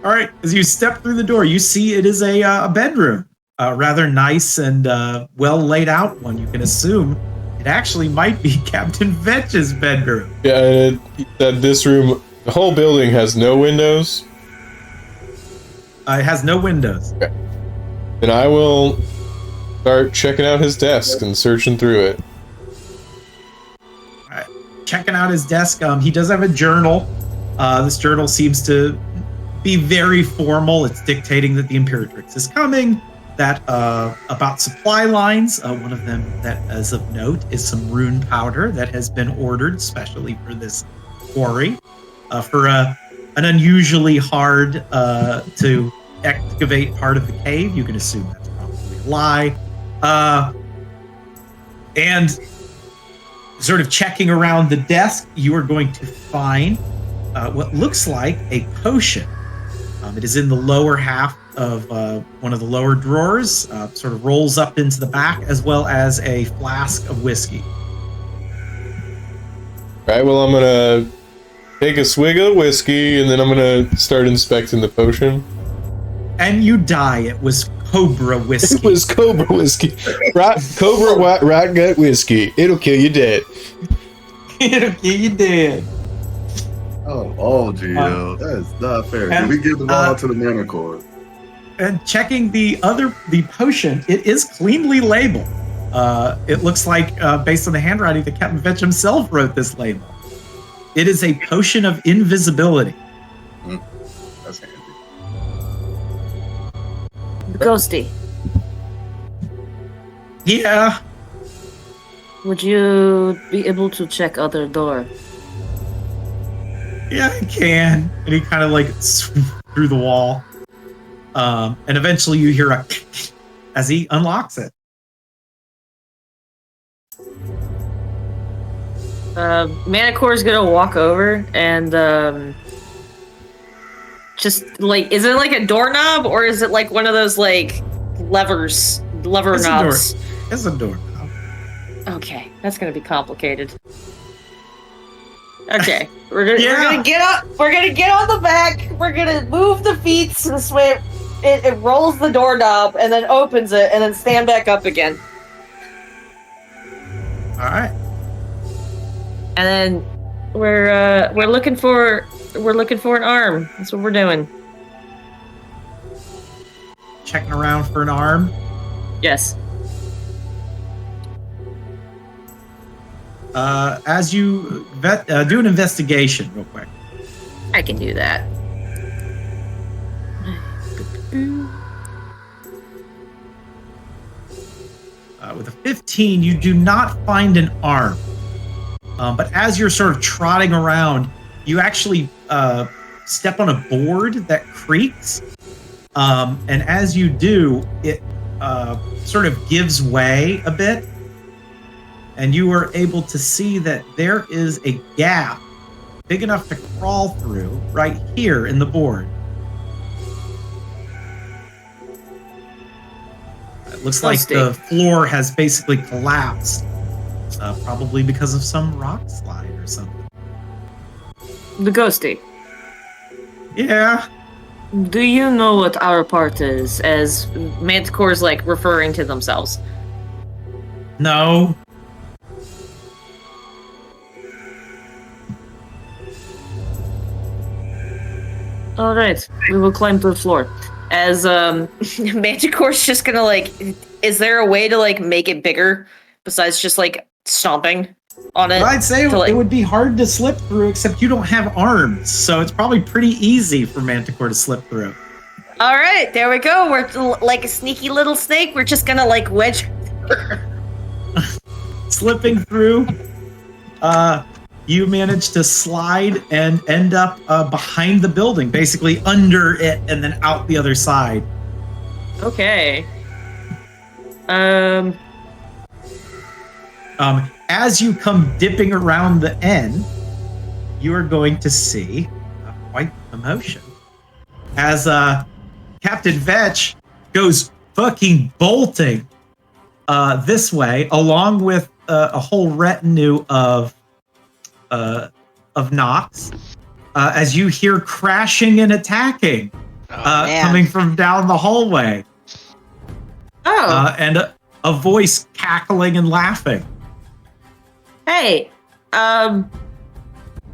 All right, as you step through the door, you see it is a bedroom, a rather nice and well laid out one. You can assume it actually might be Captain Vetch's bedroom. Yeah, that this room, the whole building has no windows. It has no windows. Okay. And I will start checking out his desk and searching through it. All right. Checking out his desk, he does have a journal. This journal seems to be very formal. It's dictating that the Imperatrix is coming, that about supply lines. One of them that is of note is some rune powder that has been ordered specially for this quarry, for an unusually hard to excavate part of the cave. You can assume that's probably a lie. And sort of checking around the desk, you are going to find what looks like a potion. It is in the lower half of one of the lower drawers, sort of rolls up into the back, as well as a flask of whiskey. All right, well, I'm going to take a swig of whiskey, and then I'm going to start inspecting the potion. And you die. It was cobra whiskey. It was cobra whiskey. Cobra rat gut whiskey. It'll kill you dead. It'll kill you dead. Oh, Gio. That is not fair. Can we give them all to the Manicore? And checking the potion, it is cleanly labeled. It looks like, based on the handwriting, that Captain Vetch himself wrote this label. It is a potion of invisibility. That's handy. Ghosty. Yeah. Would you be able to check other door? Yeah, I can. And he kind of like through the wall. And eventually you hear a as he unlocks it. Manicore's gonna walk over and just like, is it like a doorknob or is it like one of those like lever knobs? It's a doorknob. Okay, that's gonna be complicated. Okay, we're gonna get up. We're gonna get on the back. We're gonna move the feet so this way it rolls the doorknob and then opens it and then stand back up again. All right. And then we're looking for an arm. That's what we're doing. Checking around for an arm. Yes. As you do an investigation real quick. I can do that. With a 15, you do not find an arm. But as you're sort of trotting around, you actually step on a board that creaks. And as you do, it sort of gives way a bit. And you are able to see that there is a gap big enough to crawl through right here in the board. It looks like the floor has basically collapsed, probably because of some rock slide or something. The ghosty. Yeah. Do you know what our part is, as Manticore's like referring to themselves? No. All right, we will climb to the floor. As Manticore's just gonna like, is there a way to like make it bigger besides just like stomping on it? Well, I'd say it would be hard to slip through, except you don't have arms, so it's probably pretty easy for Manticore to slip through. All right, there we go. We're like a sneaky little snake. We're just gonna like wedge. Slipping through. You manage to slide and end up behind the building, basically under it and then out the other side. Okay. As you come dipping around the end, you are going to see quite a motion. As Captain Vetch goes fucking bolting this way, along with a whole retinue of Nox, as you hear crashing and attacking coming from down the hallway. And a voice cackling and laughing. Hey,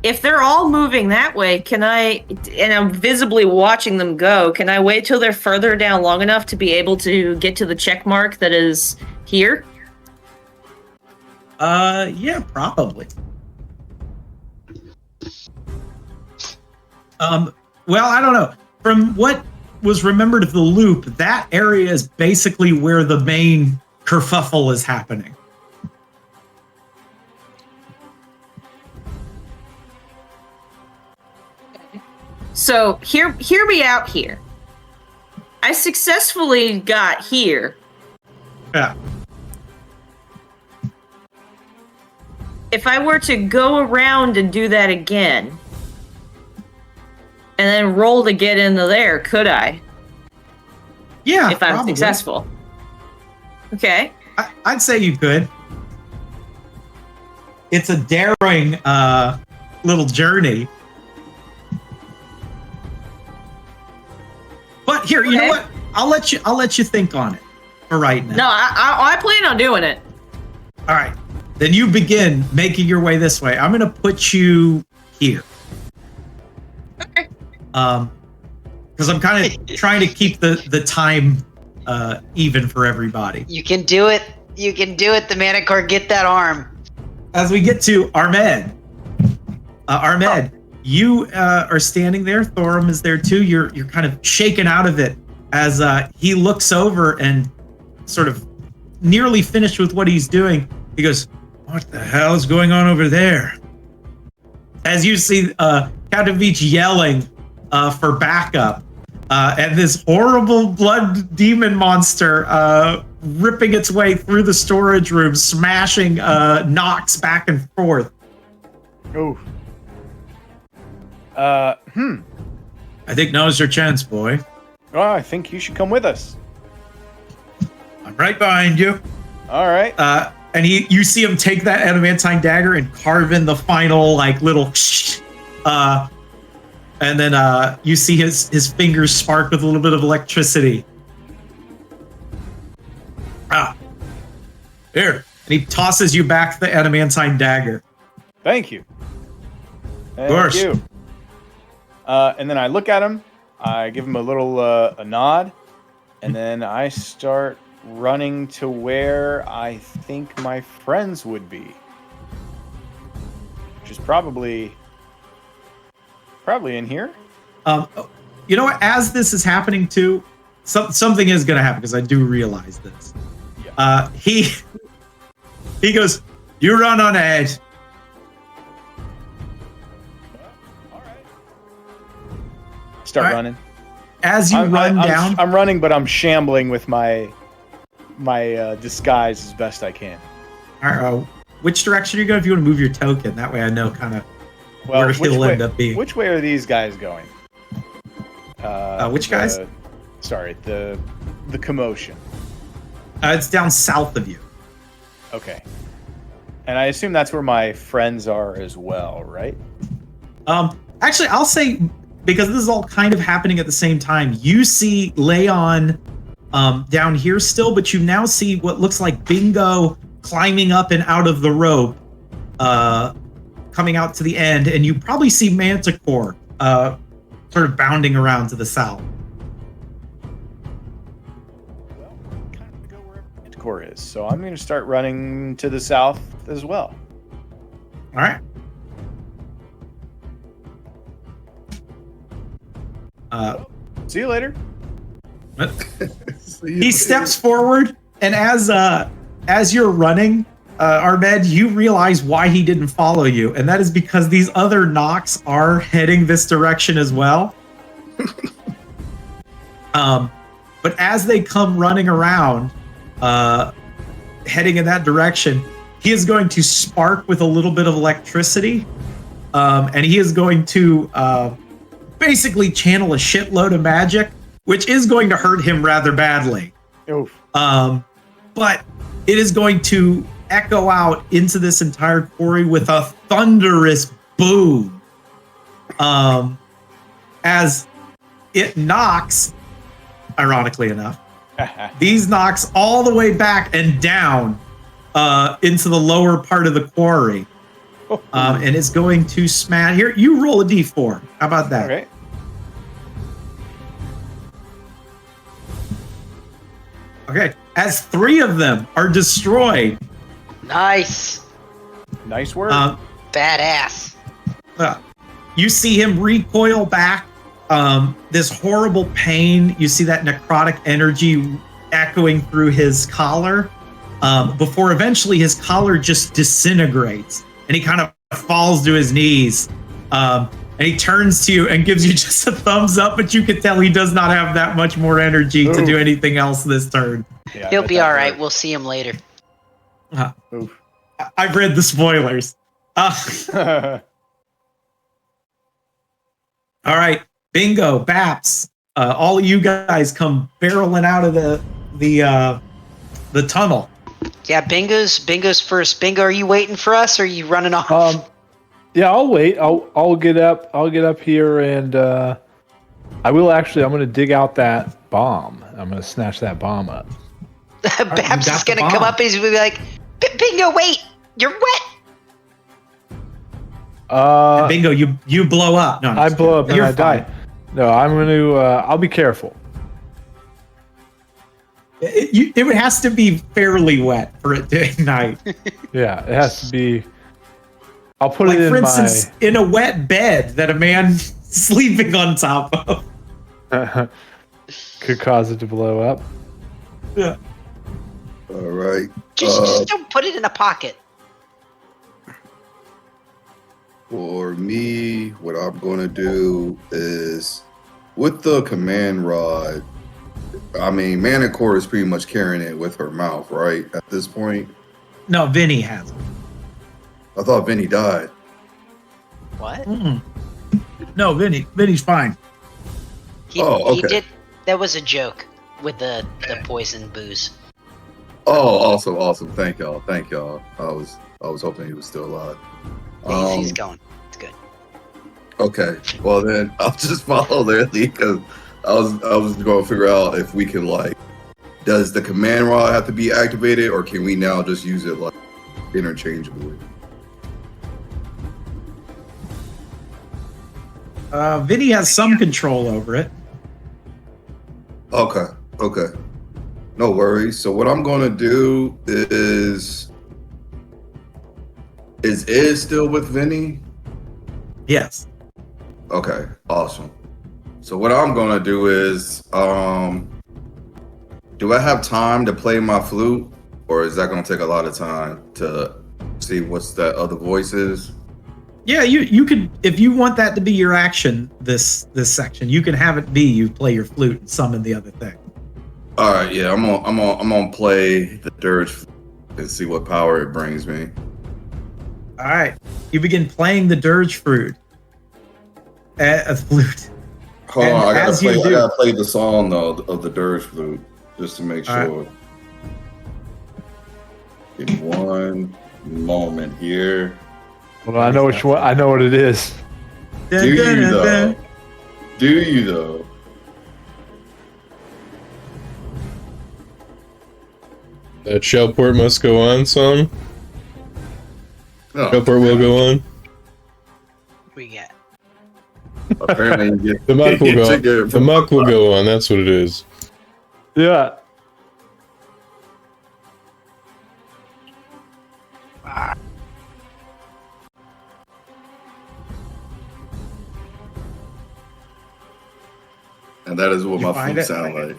if they're all moving that way, can I, and I'm visibly watching them go, can I wait till they're further down long enough to be able to get to the check mark that is here? Yeah, probably. Well, I don't know. From what was remembered of the loop, that area is basically where the main kerfuffle is happening. So, hear me out here. I successfully got here. Yeah. If I were to go around and do that again, and then roll to get into there, could I? Yeah, if I'm probably. successful. Okay. I'd say you could. It's a daring little journey. But here, you know what? I'll let you think on it for right now. No, I plan on doing it. All right. Then you begin making your way this way. I'm going to put you here. Okay. Because I'm kind of trying to keep the time even for everybody. You can do it. You can do it, the Manicore. Get that arm. As we get to Ahmed. Ahmed, you are standing there. Thorum is there too. You're kind of shaken out of it as he looks over and sort of nearly finished with what he's doing. He goes, "What the hell is going on over there?" As you see Katovich yelling for backup, and this horrible blood demon monster ripping its way through the storage room, smashing Nox back and forth. Oh. I think now's your chance, boy. Oh, I think you should come with us. I'm right behind you. All right. And you see him take that adamantine dagger and carve in the final little and then you see his fingers spark with a little bit of electricity. Here. And he tosses you back the adamantine dagger. Thank you. Of course. Thank you. And then I look at him, I give him a little a nod, and then I start running to where I think my friends would be. Which is probably in here. You know what? As this is happening too, something is going to happen because I do realize this. Yeah. He goes, "You run on ahead." All right. Start running. As you run down, I'm running, but I'm shambling with my disguise as best I can. All right, which direction are you going? If you want to move your token, that way I know kind of where he'll end up being. Which way are these guys going? Which guys? The commotion. It's down south of you. Okay. And I assume that's where my friends are as well, right? Actually, I'll say, because this is all kind of happening at the same time, you see Leon down here still, but you now see what looks like Bingo climbing up and out of the rope, coming out to the end, and you probably see Manticore sort of bounding around to the south. Well, kind of go wherever Manticore is, so I'm going to start running to the south as well. All right. See you later. He steps forward, and as you're running, Ahmed, you realize why he didn't follow you, and that is because these other Nox are heading this direction as well. But as they come running around, heading in that direction, he is going to spark with a little bit of electricity, and he is going to basically channel a shitload of magic, which is going to hurt him rather badly. Oof. But it is going to echo out into this entire quarry with a thunderous boom. As it knocks, ironically enough, these knocks all the way back and down into the lower part of the quarry. And it's going to smash. Here, you roll a d4. How about that? Okay. Okay. As 3 of them are destroyed. Nice. Nice work. Badass. You see him recoil back. This horrible pain. You see that necrotic energy echoing through his collar. Before eventually his collar just disintegrates. And he kind of falls to his knees. And he turns to you and gives you just a thumbs up, but you can tell he does not have that much more energy to do anything else this turn. Yeah, he'll be all right. We'll see him later. I've read the spoilers. All right, Bingo, Baps. all of you guys come barreling out of the tunnel. Yeah, Bingo's first. Bingo, are you waiting for us, or are you running off? Yeah, I'll wait. I'll get up. I'll get up here, and I will actually. I'm going to dig out that bomb. I'm going to snatch that bomb up. Babs is going to come up and he's going to be like, Bingo, wait, you're wet. Bingo, you blow up. No, I blow up and I die. No, I'm going to. I'll be careful. It has to be fairly wet for it to ignite. Yeah, it has to be. I'll put it in for instance, in a wet bed that a man sleeping on top of could cause it to blow up. Yeah. All right. Just don't put it in a pocket. For me, what I'm going to do is with the command rod. I mean, Manicore is pretty much carrying it with her mouth, right? At this point. No, Vinny has it. I thought Vinny died. What? Mm-mm. No, Vinny's fine. He did. That was a joke with the poison booze. Oh, awesome! Thank y'all. I was hoping he was still alive. He's going. It's good. Okay. Well then, I'll just follow their lead because I was going to figure out if we can does the command rod have to be activated, or can we now just use it interchangeably? Vinny has some control over it. Okay. No worries. So what I'm going to do is Ed still with Vinny? Yes. Okay, awesome. So what I'm going to do is, do I have time to play my flute, or is that going to take a lot of time to see what's that other voice is? Yeah, you could, if you want that to be your action this section, you can have it be you play your flute and summon the other thing. All right, yeah, I'm gonna play the dirge flute and see what power it brings me. All right, you begin playing the dirge flute. A flute. Hold on, I gotta play the song though of the dirge flute just to make sure. Right. Give me one moment here. Well, I know which one. I know what it is. Do you though? Do you though? That Shellport must go on song. No. Shellport will go on. We get. Apparently, The muck will go. The muck will go on. That's what it is. Yeah. And that is what You my find flute it? sound like.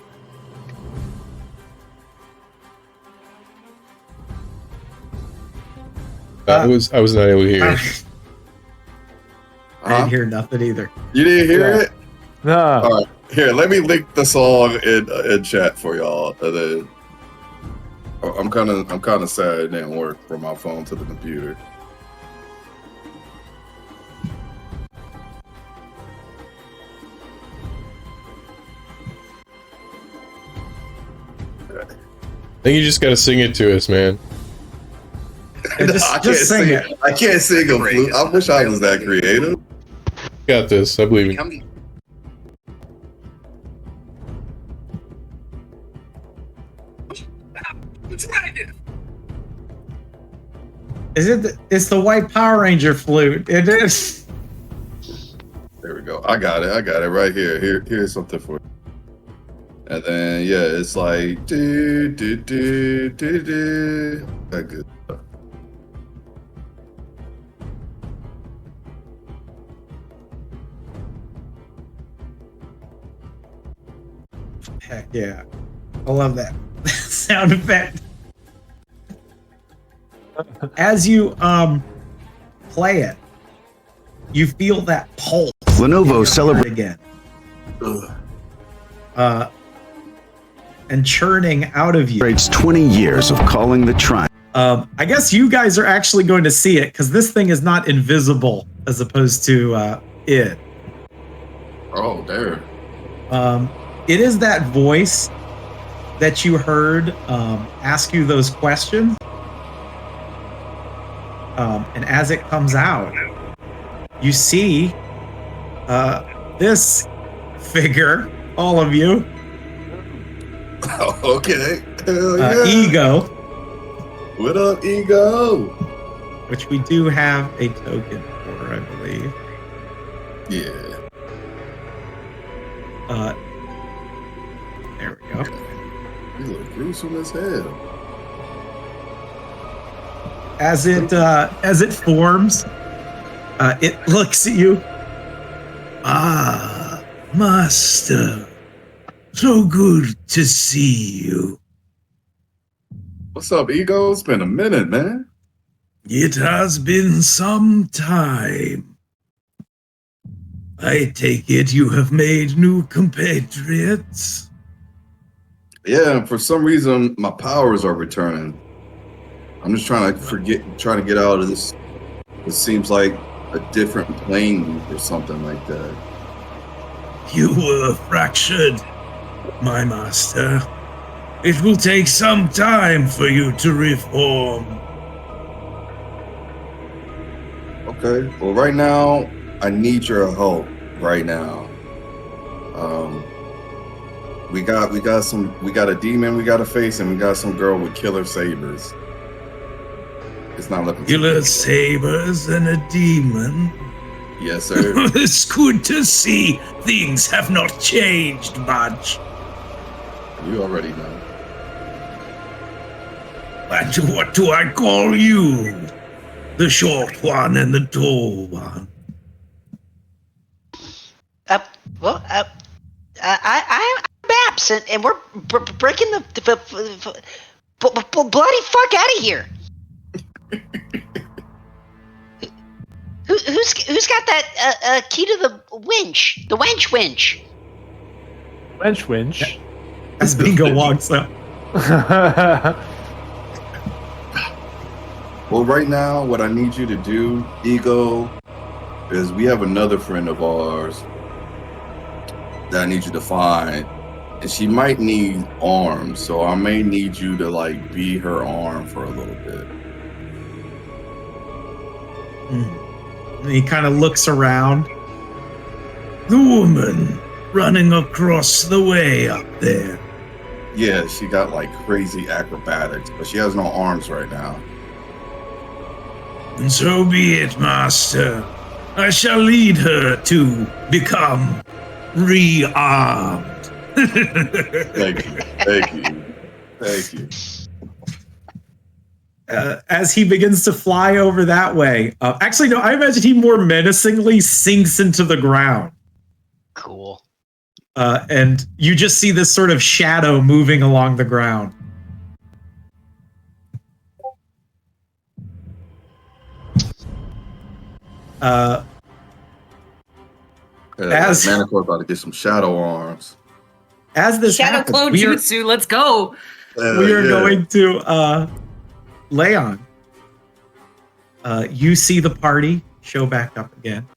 I was not able to hear it. I didn't hear nothing either. You didn't hear it? No. All right, here. Let me link the song in chat for y'all. And then I'm kind of sad it didn't work from my phone to the computer. I think you just got to sing it to us, man. Just sing it. I can't sing a flute. I wish I was that creative. Got this. I believe you. It's the white Power Ranger flute. It is. There we go. I got it right here. Here's something for you. And then yeah, it's like do do do do do. That good stuff. Heck yeah. I love that sound effect. As you play it, you feel that pulse. Lenovo celebrate again. And churning out of you. Celebrates 20 years of calling the tribe. I guess you guys are actually going to see it because this thing is not invisible as opposed to it. Oh, there. It is that voice that you heard ask you those questions. And as it comes out, you see this figure, all of you. Okay. Hell yeah. Ego. What up, Ego? Which we do have a token for, I believe. Yeah. There we go. You look gruesome as hell. As it forms, it looks at you. Ah, master. So good to see you. What's up, Ego? It's been a minute, man. It has been some time. I take it you have made new compatriots. Yeah, for some reason my powers are returning. I'm just trying to get out of this. It seems like a different plane or something like that. You were fractured, my master. It will take some time for you to reform. Okay. Well, right now, I need your help. Right now, we got a demon we got to face, and we got some girl with killer sabers. It's not looking. Killer sabers and a demon. Yes, sir. It's good to see things have not changed much. You already know. And what do I call you? The short one and the tall one. I'm Baps, and we're breaking the bloody fuck out of here. Who's got that key to the winch? The wench winch. Winch. As Bingo walks up. Well, right now, what I need you to do, Ego, is we have another friend of ours that I need you to find, and she might need arms, so I may need you to like be her arm for a little bit. And he kind of looks around. The woman running across the way up there. Yeah, she got like crazy acrobatics, but she has no arms right now. And so be it, master. I shall lead her to become rearmed. Thank you. As he begins to fly over that way, actually, no, I imagine he more menacingly sinks into the ground. Cool. And you just see this sort of shadow moving along the ground. As Manicore about to get some shadow arms. As this Shadow happens, clone jutsu, let's go. We are going to Leon. You see the party show back up again.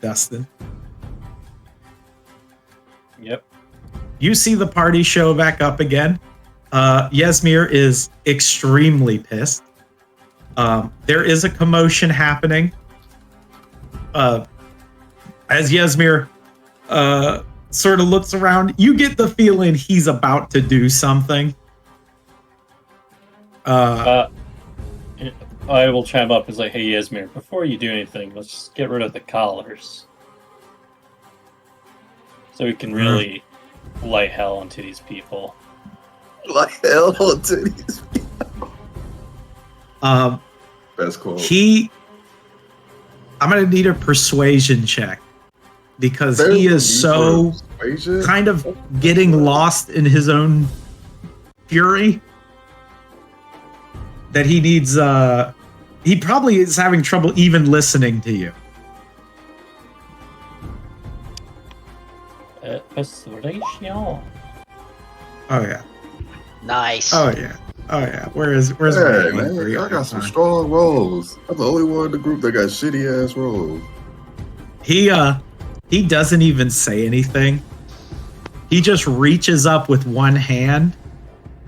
Dustin. Yep. You see the party show back up again. Yasmir is extremely pissed. There is a commotion happening. As Yasmir sort of looks around, you get the feeling he's about to do something. I will chime up and say, hey, Yasmir, before you do anything, let's just get rid of the collars. So we can really light hell onto these people. Light hell onto these people. That's cool. I'm going to need a persuasion check because he is so kind of getting lost in his own fury that he needs, he probably is having trouble even listening to you. Persuasion. Oh yeah. Nice. Oh yeah. Where's hey, man, I got some strong rolls. I'm the only one in the group that got shitty ass rolls. He doesn't even say anything. He just reaches up with one hand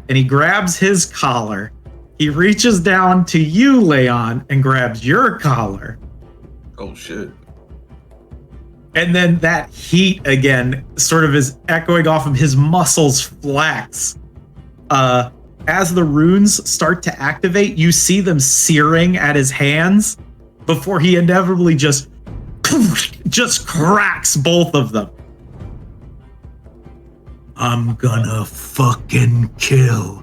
and he grabs his collar. He reaches down to you, Leon, and grabs your collar. Oh shit. And then that heat again sort of is echoing off of his muscles flex. As the runes start to activate, you see them searing at his hands before he inevitably just cracks both of them. I'm gonna fucking kill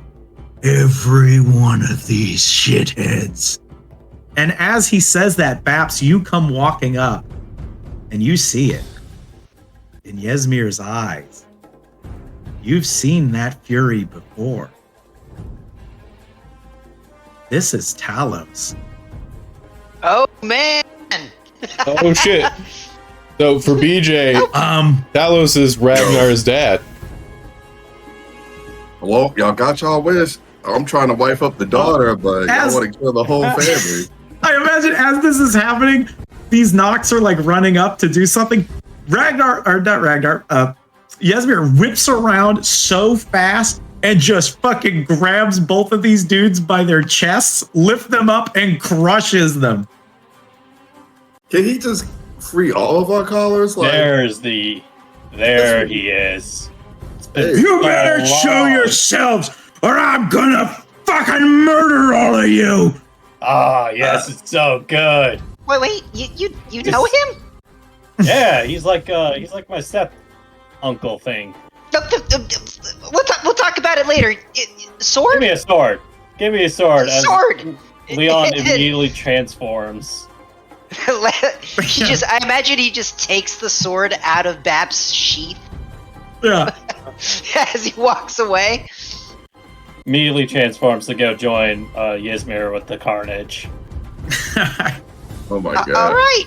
every one of these shitheads. And as he says that, Baps, you come walking up and you see it in Yesmir's eyes. You've seen that fury before. This is Talos. Oh man! Oh shit. So for BJ, Talos is Ragnar's dad. Well, y'all got y'all wish. I'm trying to wipe up the daughter, but y'all want to kill the whole family. I imagine as this is happening, these Nox are like running up to do something. Yesmir whips around so fast and just fucking grabs both of these dudes by their chests, lift them up, and crushes them. Can he just free all of our collars? Like, There he is. You better show yourselves, or I'm gonna fucking murder all of you. Ah, yes, it's so good. Wait, you know him? Yeah, he's like my step uncle thing. We'll talk about it later. Sword? Give me a sword. Give me a sword. As Sword. Leon immediately transforms. I imagine he just takes the sword out of Bab's sheath. Yeah. As he walks away. Immediately transforms to go join Yesmir with the carnage. Oh my god! All right.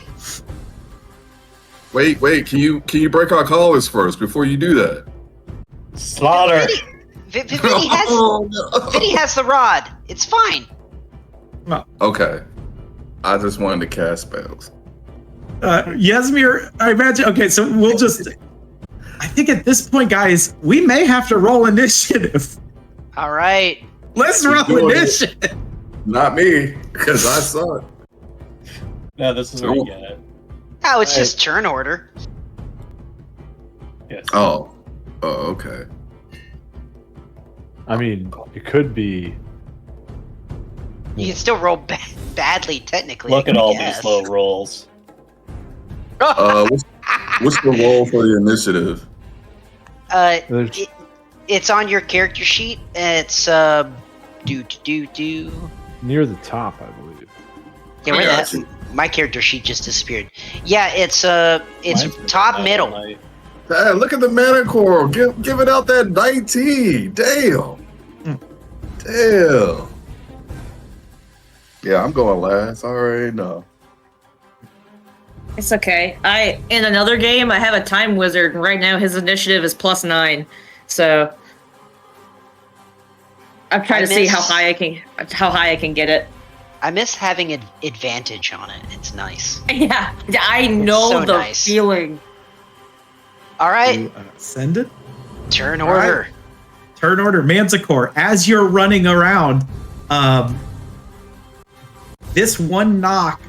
Wait! Can you break our collars first before you do that? Slaughter. Vinny has the rod. It's fine. Okay. I just wanted to cast spells. Yesmir, I imagine. Okay, so we'll just. I think at this point, guys, we may have to roll initiative. All right. Let's roll initiative. Not me, because I suck. No, this is where you get it. Oh, it's just turn order. Yes. Oh, okay. I mean, it could be. You can still roll badly, technically. Look at all these low rolls. What's the roll for the initiative? It's on your character sheet. It's near the top, I believe. Yeah, where that? My character sheet just disappeared. Yeah, it's top middle. Hey, look at the mana coral. Give it out that 19. Damn. Damn. Yeah, I'm going last. I already know. It's okay. In another game, I have a time wizard, and right now his initiative is +9. So I'm trying to see how high I can get it. I miss having an advantage on it. It's nice. Yeah, I know the feeling. All right. Send it. Turn order. Right. Turn order. Manticore, as you're running around, this one knock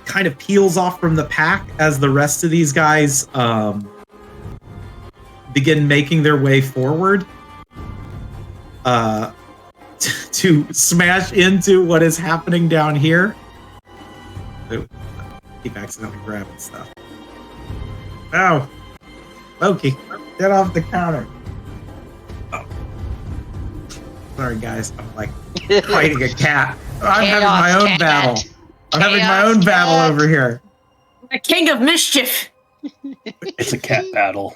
kind of peels off from the pack as the rest of these guys begin making their way forward to smash into what is happening down here. Ooh, keep accidentally grabbing stuff. Oh, Loki, get off the counter. Oh. Sorry, guys. I'm like fighting a cat. I'm having my own battle. I'm having my own battle over here. The king of mischief. It's a cat battle.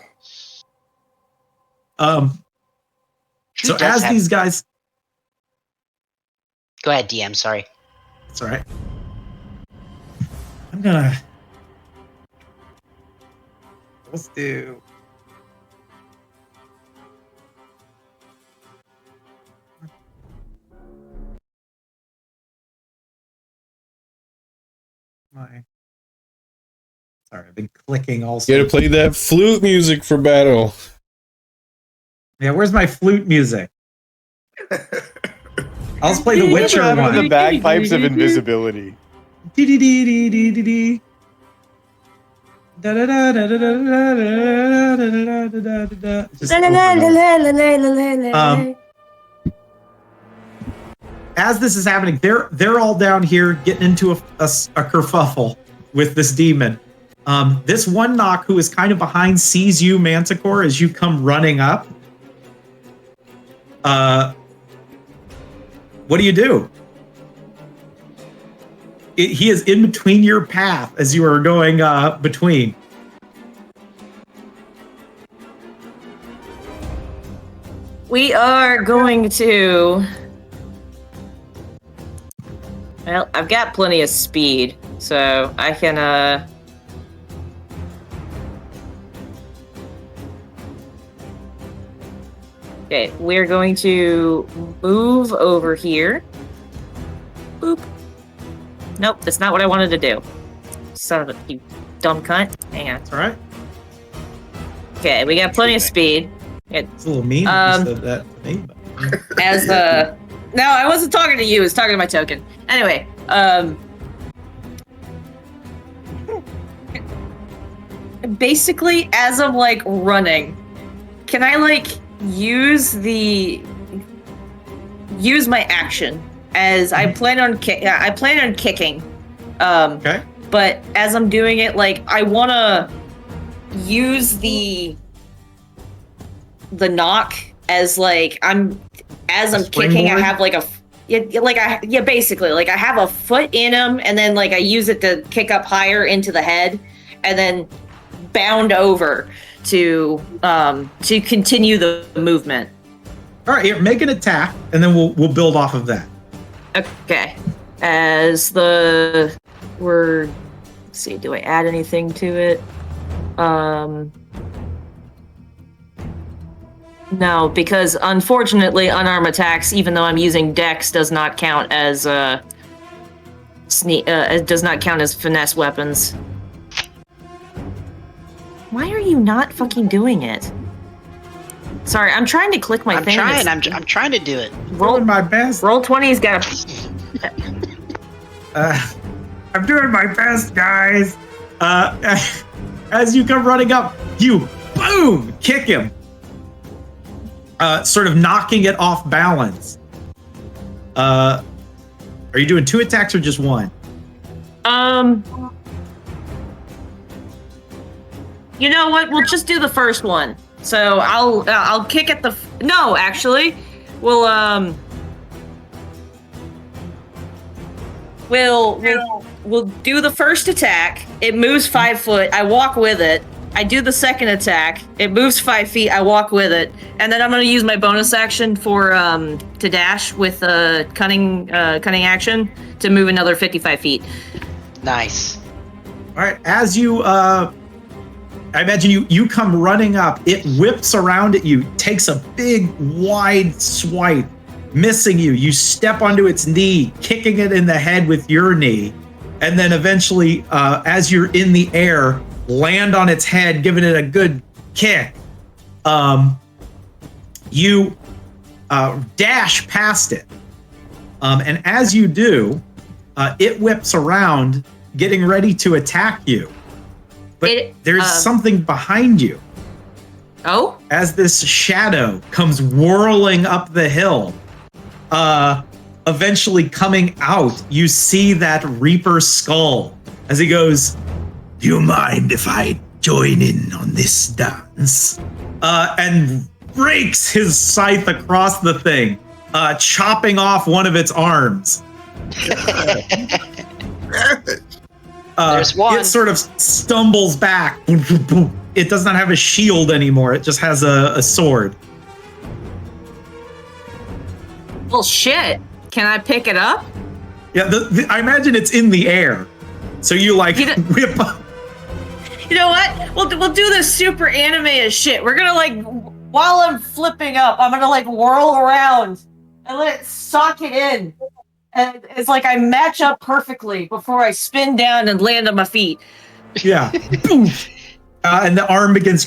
So as these guys, go ahead, DM. Sorry. It's all right. I'm gonna. Let's do. Sorry. clicking also. You gotta play that flute music for battle. Yeah, where's my flute music? I'll just play the Witcher one. The bagpipes of invisibility. As this is happening, they're all down here getting into a kerfuffle with this demon. This one knock who is kind of behind sees you, Manticore, as you come running up. What do you do? He is in between your path as you are going between. We are going to... Well, I've got plenty of speed, so I can, Okay, we're going to move over here. Boop. Nope, that's not what I wanted to do. Son of a you dumb cunt. Hang on. That's all right. Okay, we got plenty of speed. It's a little mean that you said that to me. But... As no, I wasn't talking to you. I was talking to my token. Anyway, basically, as I'm like running, can I like use my action as I plan on kicking. Okay. But as I'm doing it, like I want to use the knock as like I'm kicking. I have like basically like I have a foot in him, and then like I use it to kick up higher into the head, and then bound over to continue the movement. All right, here, make an attack, and then we'll build off of that. Okay. As the word, let's see, do I add anything to it? No, because unfortunately, unarmed attacks, even though I'm using Dex, does not count as it does not count as finesse weapons. Why are you not fucking doing it? Sorry, I'm trying to click my thing. I'm trying to do it. Doing my best. Roll 20's got a... I'm doing my best, guys. As you come running up, you boom kick him, sort of knocking it off balance. Are you doing 2 attacks or just 1? You know what? We'll just do the first one. So I'll kick at the. No, actually, we'll do the first attack. It moves 5 foot. I walk with it. I do the second attack. It moves 5 feet. I walk with it, and then I'm going to use my bonus action for to dash with cunning action to move another 55 feet. Nice. All right, as you I imagine you come running up. It whips around at you, takes a big wide swipe, missing you. You step onto its knee, kicking it in the head with your knee, and then eventually, as you're in the air, land on its head, giving it a good kick. You dash past it, and as you do, it whips around, getting ready to attack you. But there's something behind you. Oh? As this shadow comes whirling up the hill, eventually coming out, you see that Reaper skull as he goes, "Do you mind if I join in on this dance?" And rakes his scythe across the thing, chopping off one of its arms. There's one. It sort of stumbles back. It does not have a shield anymore. It just has a sword. Well, shit. Can I pick it up? Yeah, I imagine it's in the air. So you like whip up. You know what? We'll do this super anime shit. We're gonna like, while I'm flipping up, I'm gonna like whirl around and let it sock it in. And it's like I match up perfectly before I spin down and land on my feet. Yeah. Boom. And the arm begins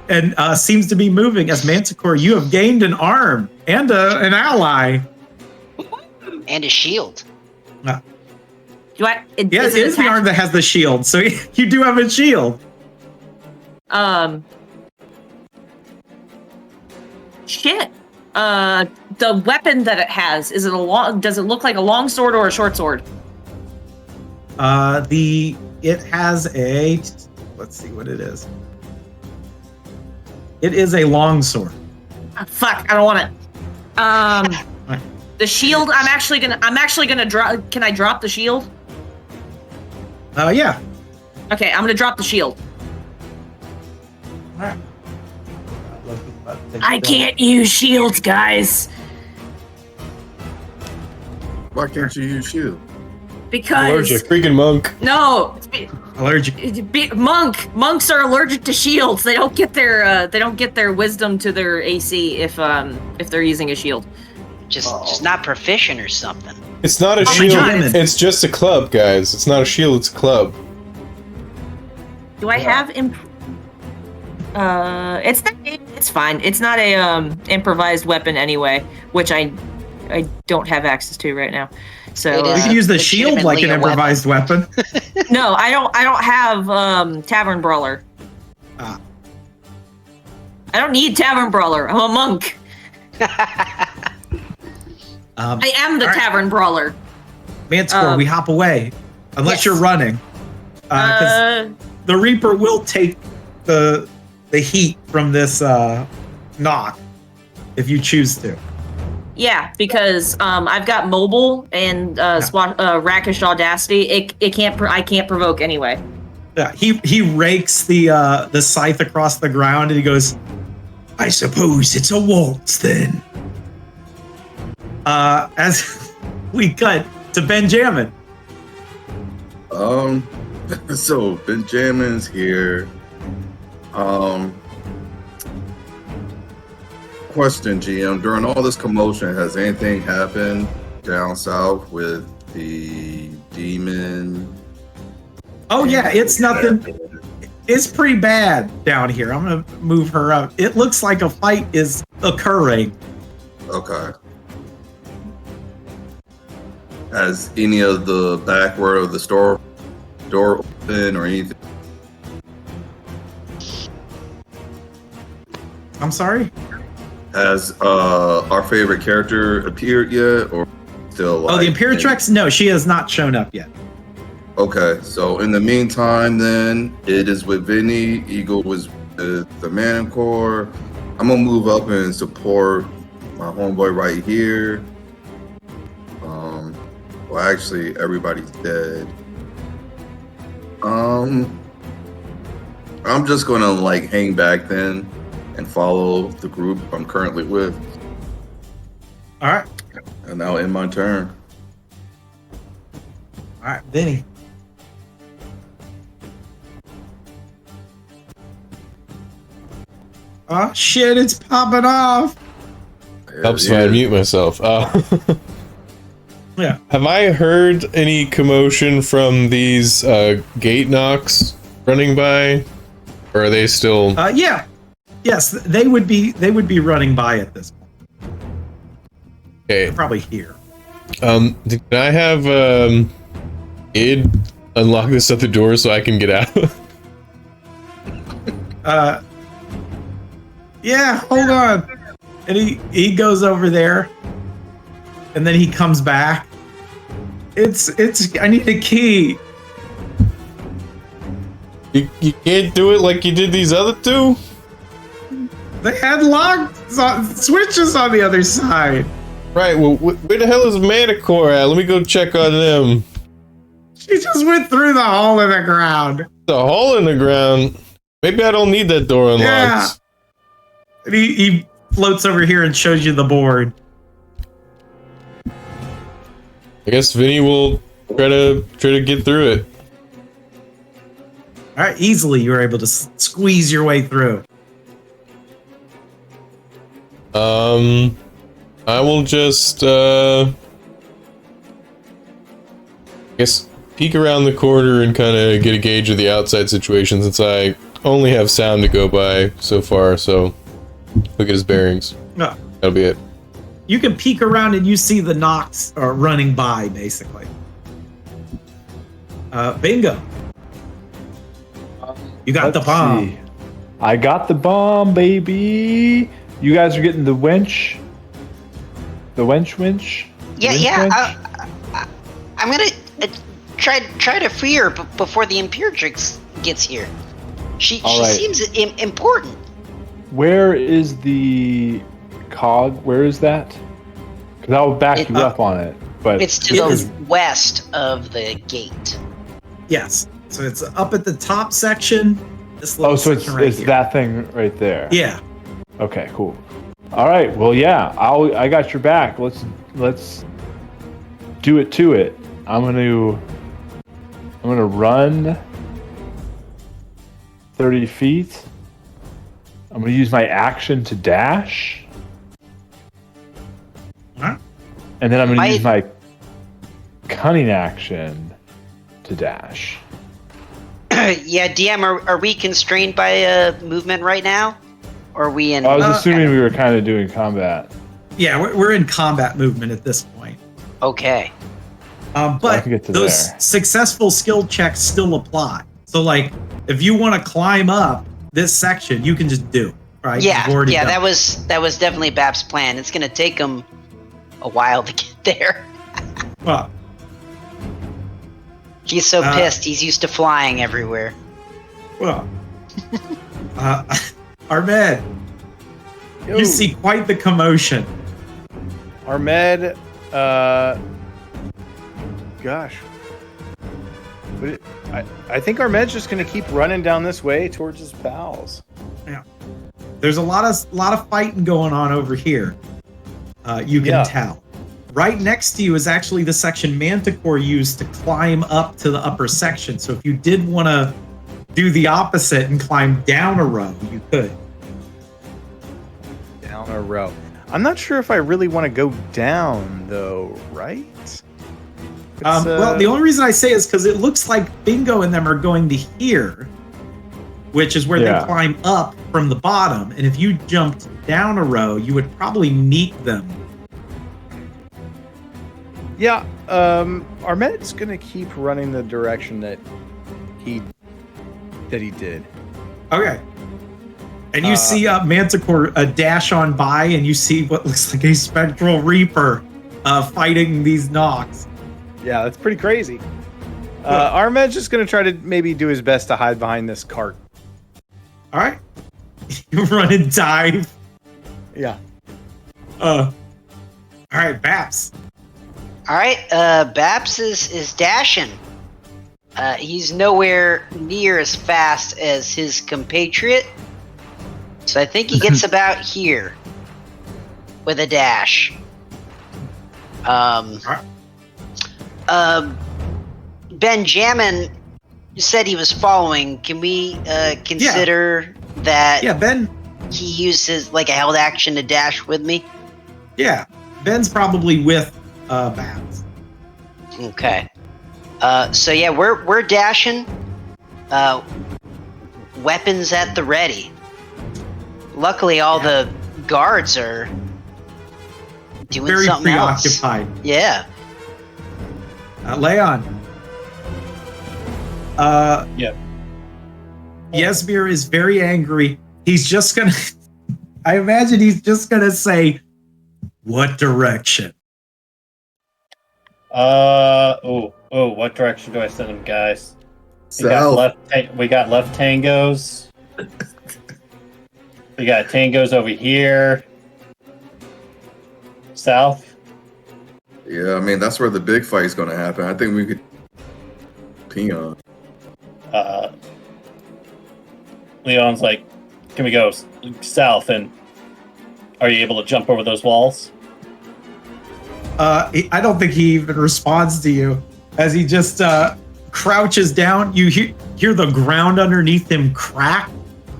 and seems to be moving. As Manticore, you have gained an arm and an ally. And a shield. Yes, it is the arm that has the shield. So you do have a shield. Shit. The weapon that it has, is it a long? Does it look like a long sword or a short sword? It has a. Let's see what it is. It is a long sword. Fuck! I don't want it. The shield. I'm actually gonna drop. Can I drop the shield? Yeah. Okay, I'm gonna drop the shield. All right. I can't use shields, guys. Why can't you use shield? Because allergic. Freaking monk. No, allergic. Monks are allergic to shields. They don't get their wisdom to their AC if they're using a shield. Just not proficient or something. It's not a shield. It's just a club, guys. It's not a shield. It's a club. Do I have it's fine. It's not a improvised weapon anyway, which I don't have access to right now. So you can use the shield like an improvised weapon. No, I don't have Tavern Brawler. I don't need Tavern Brawler. I'm a monk. I am the Tavern Brawler. Manticore, we hop away. Unless you're running. Because the Reaper will take the heat from this knock if you choose to. Yeah, because I've got mobile and rakish audacity. I can't provoke anyway. Yeah, he rakes the scythe across the ground and he goes, I suppose it's a waltz then. As we cut to Benjamin. So Benjamin's here. Question, GM. During all this commotion, has anything happened down south with the demon? Oh yeah, it's nothing. It's pretty bad down here. I'm gonna move her up. It looks like a fight is occurring. Okay. Has any of the backward of the door open or anything? I'm sorry? Has our favorite character appeared yet, or still? Like, the Imperatrix? No, she has not shown up yet. Okay, so in the meantime, then it is with Vinny. Eagle was with the Manticore. I'm gonna move up and support my homeboy right here. Well, actually, everybody's dead. I'm just gonna like hang back then and follow the group I'm currently with. All right. And now end my turn. All right, Vinny. Oh shit! It's popping off. Helps me unmute myself. Yeah. Have I heard any commotion from these gate knocks running by, or are they still? Yeah. Yes, they would be running by at this point. Okay. They're probably here. Can I have Id unlock this other door so I can get out? Yeah, hold on. And he goes over there, and then he comes back. I need a key. You can't do it like you did these other two? They had locked switches on the other side. Right, well, where the hell is Manticore at? Let me go check on them. She just went through the hole in the ground. The hole in the ground? Maybe I don't need that door unlocked. Yeah. And he floats over here and shows you the board. I guess Vinny will try to get through it. All right, easily you were able to squeeze your way through. I will just guess peek around the corner and kind of get a gauge of the outside situation since I only have sound to go by so far, so look at his bearings. No. That'll be it. You can peek around and you see the Nox are running by, basically. Bingo. You got the bomb. See. I got the bomb, baby. You guys are getting the winch. The winch. Yeah, Winch, yeah. winch? I'm gonna try to free her before the Imperatrix gets here. She right. seems important. Where is the cog? Where is that? Because I'll back you up on it. But it's to the west of the gate. Yes. So it's up at the top section. This little so section right it's here. that thing right there. Yeah. Okay, cool. All right. Well, yeah. I got your back. Let's do it to it. I'm gonna run 30 feet. I'm gonna use my action to dash. Huh? And then I'm gonna use my cunning action to dash. Yeah, DM, are we constrained by movement right now? Or are we in... I was assuming we were kind of doing combat. Yeah, we're in combat movement at this point. Okay. But those successful skill checks still apply. So, like, if you want to climb up this section, you can just do it, right? Yeah, that was definitely Bap's plan. It's going to take him a while to get there. Well... He's so pissed. He's used to flying everywhere. Well, Ahmed, you see quite the commotion. Ahmed, gosh. I think Ahmed's just going to keep running down this way towards his pals. Yeah. There's a lot of fighting going on over here. You can tell. Right next to you is actually the section Manticore used to climb up to the upper section. So if you did want to do the opposite and climb down a row, you could. Down a row. I'm not sure if I really want to go down, though, right? Well, the only reason I say is because it looks like Bingo and them are going to here, which is where they climb up from the bottom. And if you jumped down a row, you would probably meet them. Yeah, Ahmed's gonna keep running the direction that he did. Okay. And you see Manticore dash on by, and you see what looks like a spectral reaper fighting these Nox. Yeah, that's pretty crazy. Ahmed's just gonna try to maybe do his best to hide behind this cart. All right. You run and dive. Yeah. All right, Baps. All right, Baps is dashing. He's nowhere near as fast as his compatriot, so I think he gets about here with a dash. Benjamin said he was following. Can we consider that? Yeah, Ben. He uses like a held action to dash with me. Yeah, Ben's probably with Babs. Okay. So yeah, we're dashing. Weapons at the ready. Luckily, all the guards are doing very something else. preoccupied. Yeah. Leon. Yep. Yesmir is very angry. He's just gonna. I imagine he's just gonna say, "What direction?" What direction do I send them, guys? We South. got left tangos. We got tangos over here. South. Yeah, I mean that's where the big fight's gonna happen. I think we could ping on. Leon's like, can we go south? And are you able to jump over those walls? I don't think he even responds to you as he just crouches down. You hear the ground underneath him crack.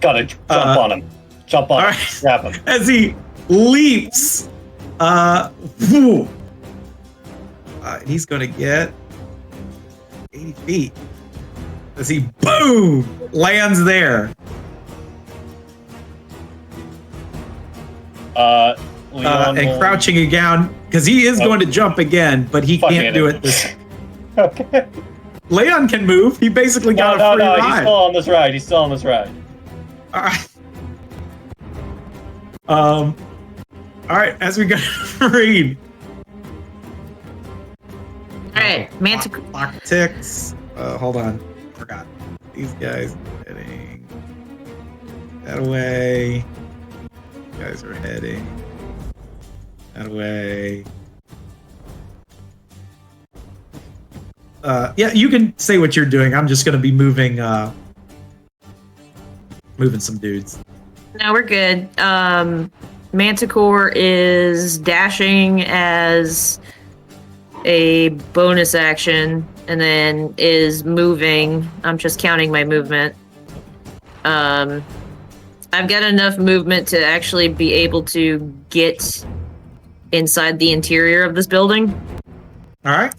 Gotta jump on him. Jump on him. Grab him. As he leaps. He's going to get 80 feet. As he, boom, lands there. Leon and crouching down because he is going to jump again, but he can't do it this. Okay. Leon can move. He basically got a free ride. He's still on this ride. He's still on this ride. All right. All right. As we go read. All right, Manticore. Clock ticks. Hold on. Forgot. These guys are heading that way. You guys are heading that way. Yeah, you can say what you're doing. I'm just gonna be moving some dudes. No, we're good. Manticore is dashing as a bonus action, and then is moving. I'm just counting my movement. I've got enough movement to actually be able to get inside the interior of this building. All right.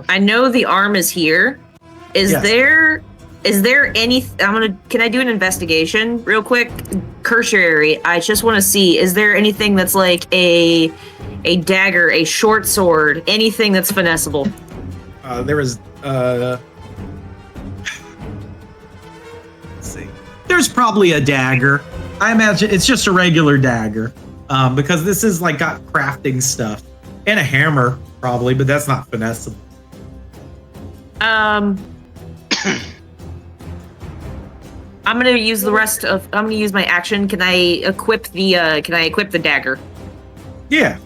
I know the arm is here. Is there any? Can I do an investigation real quick? Cursory. I just want to see. Is there anything that's like a dagger, a short sword, anything that's finessable? There is. Let's see. There's probably a dagger. I imagine it's just a regular dagger, because this is like got crafting stuff and a hammer probably, but that's not finessable. I'm gonna use I'm gonna use my action. Can I equip the dagger? Yeah.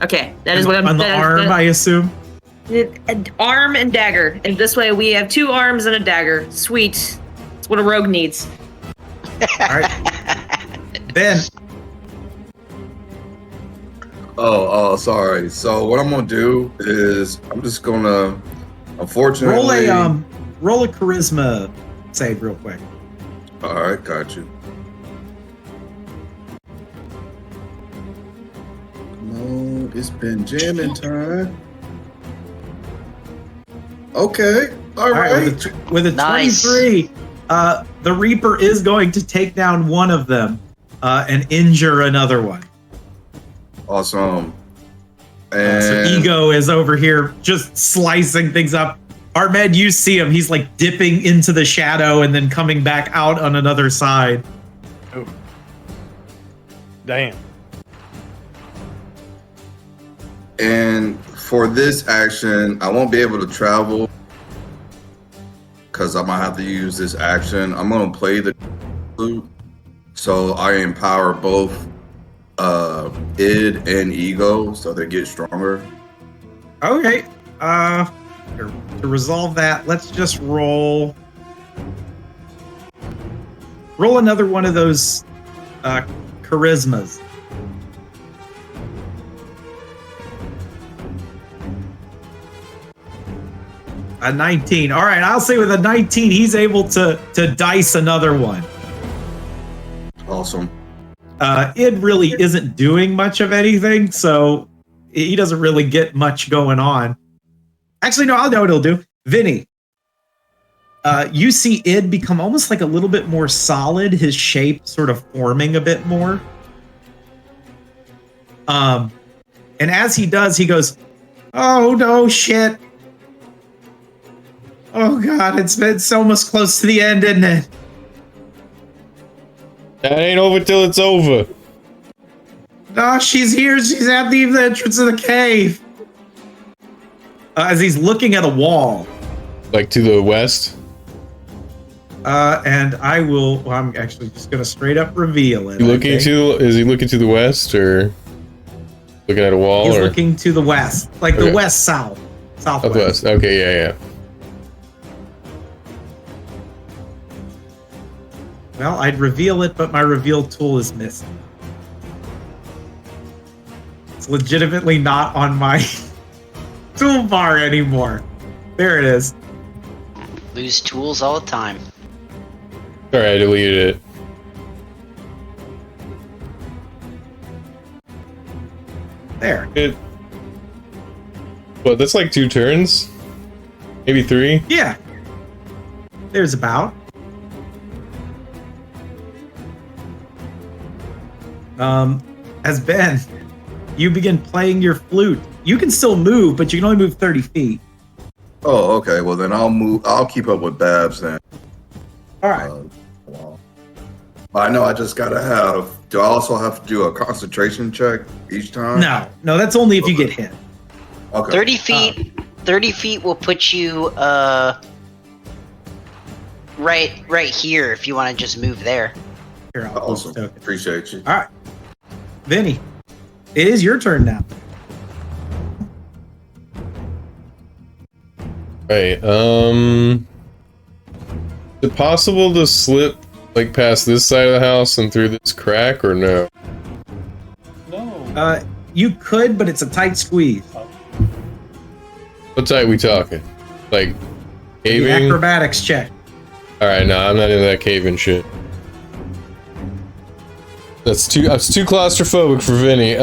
Okay, that is what I'm. On the arm, I assume. An arm and dagger, and this way we have 2 arms and a dagger. Sweet. That's what a rogue needs. All right. Ben. Oh, sorry. So what I'm gonna do is I'm just gonna, unfortunately, roll a charisma save real quick. All right, got you. Come on, it's been jamming time. Okay, all right. With a Nice. 23, the Reaper is going to take down one of them and injure another one. Awesome. So And Ego is over here just slicing things up. Ahmed, you see him. He's like dipping into the shadow and then coming back out on another side. Oh. Damn. And for this action, I won't be able to travel because I'm gonna have to use this action. I'm gonna play the flute, so I empower both id and ego, so they get stronger. Okay. To resolve that, let's just roll another one of those charismas. A 19. All right, I'll say with a 19, he's able to dice another one. Awesome. Id really isn't doing much of anything, so he doesn't really get much going on. Actually, no, I'll know what he'll do. Vinny, you see Id become almost like a little bit more solid, his shape sort of forming a bit more. And as he does, he goes, "Oh no, shit. Oh god, it's almost close to the end, isn't it?" That ain't over till it's over. No, she's here. She's at the entrance of the cave. As he's looking at a wall. Like to the west? And I'm actually just going to straight up reveal it. Is he looking to the west or looking at a wall? He's looking to the west. Like the southwest. Southwest. Okay, yeah. Well, I'd reveal it, but my reveal tool is missing. It's legitimately not on my toolbar anymore. There it is. Lose tools all the time. Sorry, I deleted it. There. Well, that's like 2 turns? Maybe 3? Yeah. There's about. As Ben, you begin playing your flute. You can still move, but you can only move 30 feet. Oh, okay. Well, then I'll move. I'll keep up with Babs then. All right. I know I just gotta have. Do I also have to do a concentration check each time? No, that's only if you get hit. Okay. 30 feet. 30 feet will put you right here if you want to just move there. Here, I'll Awesome. Appreciate you. All right, Vinny, it is your turn now. Right. Is it possible to slip like past this side of the house and through this crack, or no? No. You could, but it's a tight squeeze. What tight we talking? Like The caving? acrobatics check. All right, no, I'm not into that caving shit. That's too claustrophobic for Vinny.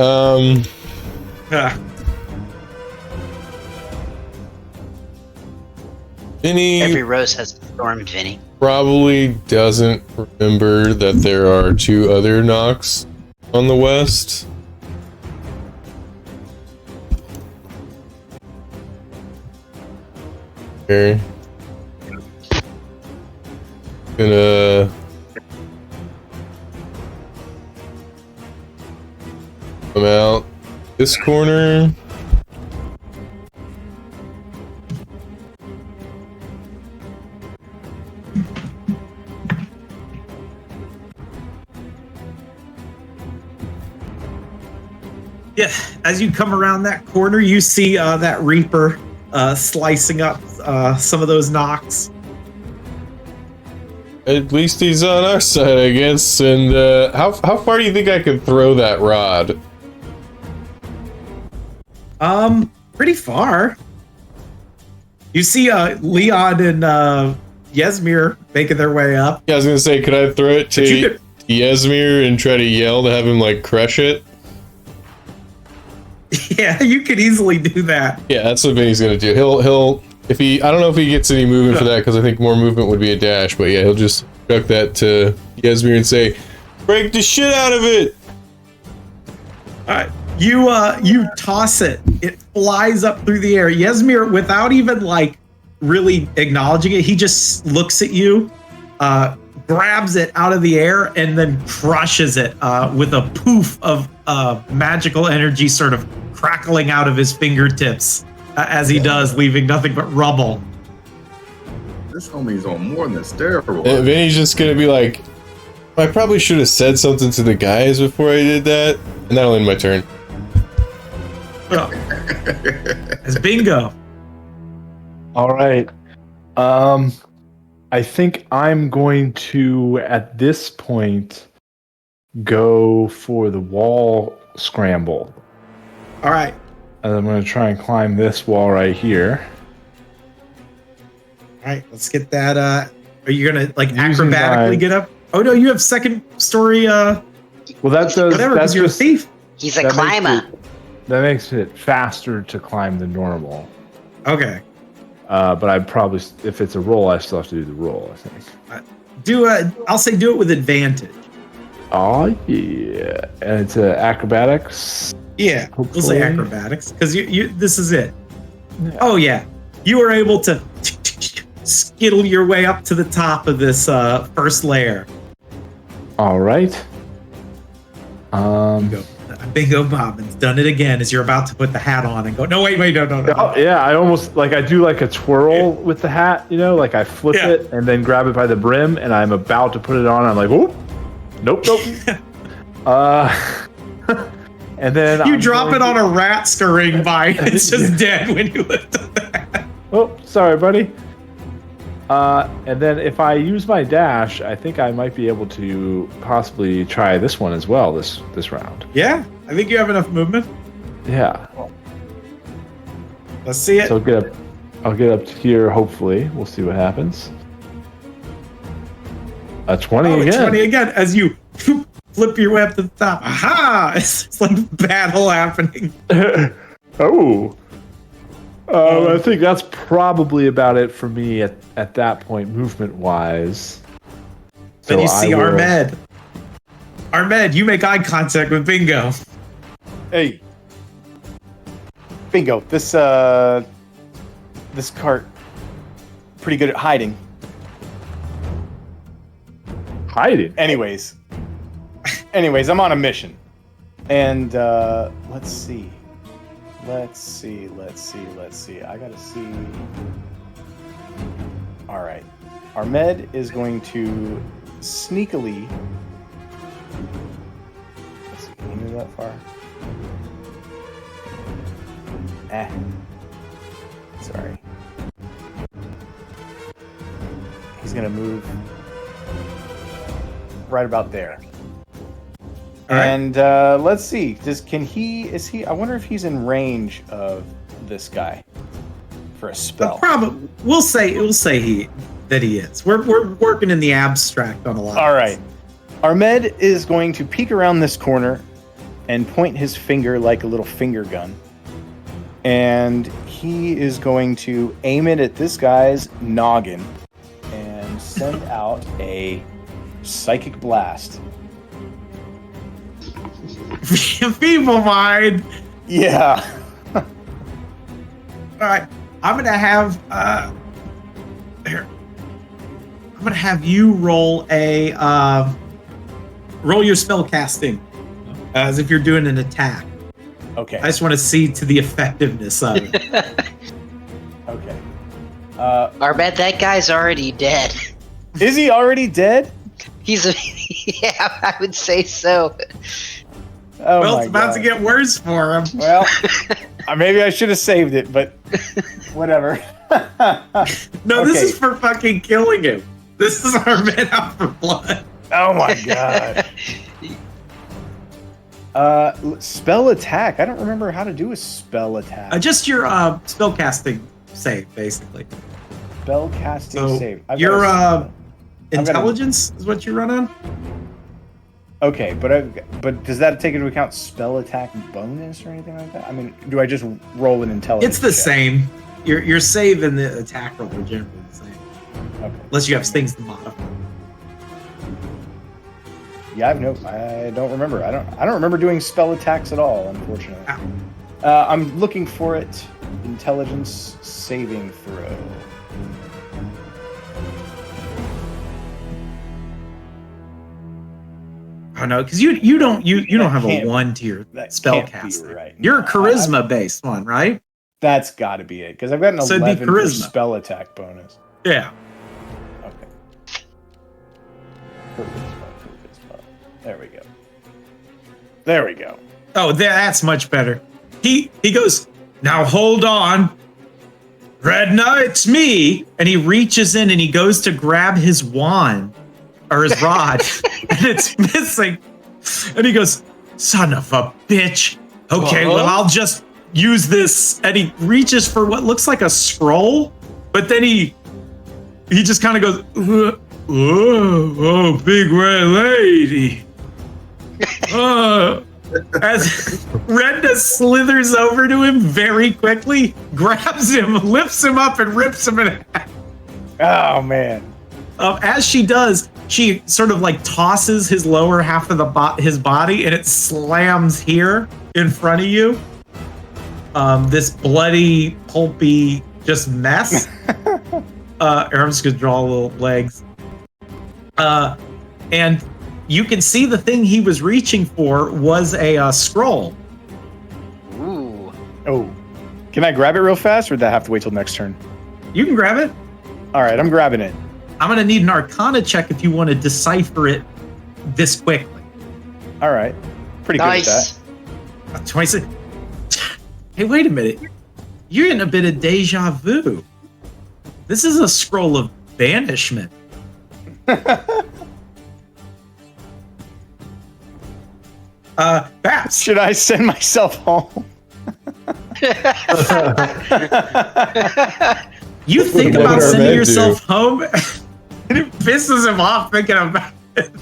Vinny Every rose has a thorn, Vinny. probably doesn't remember that there are 2 other knocks on the west. Okay. Gonna come out this corner. Yeah, as you come around that corner, you see that Reaper slicing up some of those knocks. At least he's on our side, I guess. And how far do you think I could throw that rod? Pretty far. You see Leon and Yesmir making their way up. Yeah, I was gonna say, could I throw it to Yesmir and try to yell to have him like crush it? Yeah, you could easily do that. Yeah, that's what Vinny's gonna do. He'll if he, I don't know if he gets any movement for that, because I think more movement would be a dash, but yeah, he'll just chuck that to Yesmir and say, break the shit out of it! Alright, you toss it. It flies up through the air. Yesmir, without even like really acknowledging it, he just looks at you, grabs it out of the air, and then crushes it with a poof of magical energy sort of crackling out of his fingertips as he does, leaving nothing but rubble. This homie's on more than steroids. And Vinny's just gonna be like, I probably should have said something to the guys before I did that, and that'll end my turn. As bingo. All right. I think I'm going to, at this point, go for the wall scramble. All right. And I'm going to try and climb this wall right here. All right, let's get that. Are you gonna like acrobatically get up? Oh no, you have second story. Well, that does. Whatever, because you're a thief. He's a climber. That makes it faster to climb than normal. Okay. But I probably, if it's a roll, I still have to do the roll, I think. I'll say do it with advantage. Oh, yeah. And it's acrobatics? Yeah, we'll say acrobatics, because this is it. Yeah. Oh, yeah. You were able to skittle your way up to the top of this first layer. All right. Bingo Bobbin's done it again as you're about to put the hat on and go, no, wait, no. Oh, yeah, I almost, like, I do like a twirl with the hat, you know, like I flip it and then grab it by the brim and I'm about to put it on. I'm like, oh, nope. And then you drop it on a rat scurrying by. It's just dead when you lift up the hat. Oh, sorry, buddy. And then if I use my dash, I think I might be able to possibly try this one as well this round. Yeah, I think you have enough movement. Yeah. Let's see it. So I'll get up to here, hopefully. We'll see what happens. 20 again. 20 again as you flip your way up to the top. Aha! It's like battle happening. Oh. I think that's probably about it for me at that point, movement-wise. Then you see Ahmed. Ahmed, you make eye contact with Bingo. Hey, Bingo. This cart pretty good at hiding. Hiding. Anyways, I'm on a mission, and let's see. I gotta see. All right, Ahmed is going to sneakily. Let's see, can you move that far? Sorry. He's gonna move right about there. All right. And let's see. I wonder if he's in range of this guy for a spell. Probably. We'll say that he is. We're working in the abstract on a lot. All right. Ahmed is going to peek around this corner and point his finger like a little finger gun. And he is going to aim it at this guy's noggin and send out a psychic blast. Feeble mind. Yeah. All right. I'm gonna have here. I'm gonna have you roll roll your spell casting as if you're doing an attack. Okay. I just want to see to the effectiveness of it. Okay. Arbet, that guy's already dead. Is he already dead? Yeah, I would say so. Oh well, my it's about God. to get worse for him. Well, maybe I should have saved it, but whatever. No, this Okay. is for fucking killing him. This is our man out for blood. Oh my God. Spell attack. I don't remember how to do a spell attack. Just your spell casting save, basically. Spell casting So save. your I've got intelligence is what you run on. Okay, but does that take into account spell attack bonus or anything like that? I mean, do I just roll an intelligence? It's the check? same. Your save and the attack roll are generally the same, Okay. unless you have things to modify. Yeah, I don't remember. I don't remember doing spell attacks at all, unfortunately. Ow. I'm looking for it. Intelligence saving throw. Oh no, because you don't have a can't- 1 to your that spell can't be casting. right. You're a charisma based one, right? That's got to be it, because I've got an So it'd be 11 for charisma. spell attack bonus. Yeah. Okay. Charisma. There we go. There we go. Oh, that's much better. He goes, now hold on. Redna, it's me. And he reaches in and he goes to grab his wand or his rod and it's missing. And he goes, son of a bitch. Okay, well, I'll just use this. And he reaches for what looks like a scroll, but then he just kind of goes, oh, big red lady. As Renda slithers over to him very quickly, grabs him, lifts him up, and rips him in half. Oh, man. As she does, she sort of like tosses his lower half of his body, and it slams here in front of you. This bloody, pulpy, just mess. I'm just gonna draw little legs. And you can see the thing he was reaching for was a scroll. Ooh. Oh. Can I grab it real fast, or would that have to wait till next turn? You can grab it. All right, I'm grabbing it. I'm going to need an Arcana check if you want to decipher it this quickly. All right. Pretty good at Nice. that. 26. Hey, wait a minute. You're getting a bit of deja vu. This is a scroll of banishment. Babs. Should I send myself home? You think What about would our sending men yourself home, and it pisses him off thinking about it.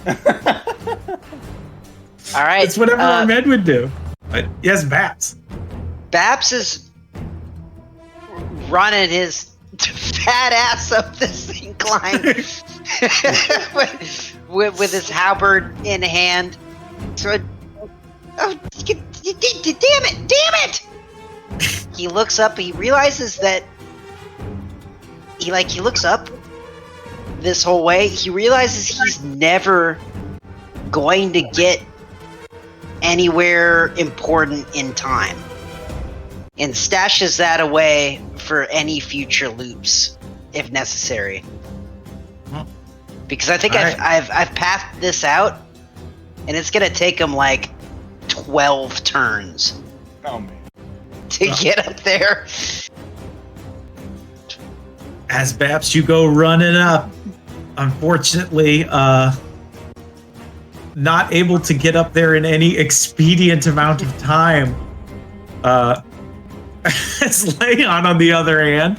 All right. It's whatever our men would do. But yes, Babs. Babs is running his fat ass up this incline with his halberd in hand, So, oh, damn it! He looks up. He realizes that he looks up this whole way. He realizes he's never going to get anywhere important in time, and stashes that away for any future loops if necessary. Because I think I've pathed this out, and it's gonna take him like 12 turns to get up there. As Babs, you go running up. Unfortunately, not able to get up there in any expedient amount of time. As Leon, on the other hand,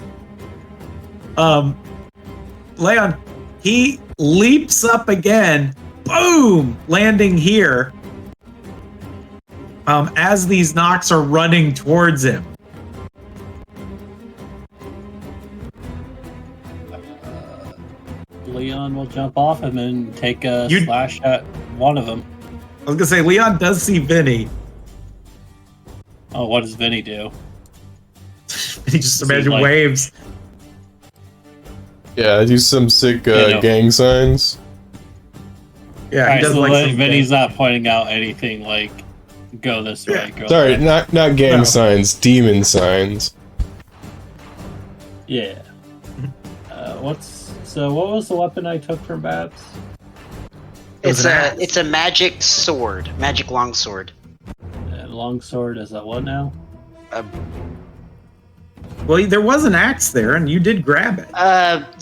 Leon, he leaps up again, boom, landing here. As these knocks are running towards him. Leon will jump off him and take a slash at one of them. I was gonna say, Leon does see Vinny. Oh, what does Vinny do? He just imagine waves. Yeah, I do some sick gang signs. Yeah, right, so like Vinny's not pointing out anything like go this way. Go Sorry, that. not gang signs, demon signs. Yeah. What was the weapon I took from Babs? It's a magic sword, magic longsword. Longsword is that what now? Well, there was an axe there, and you did grab it.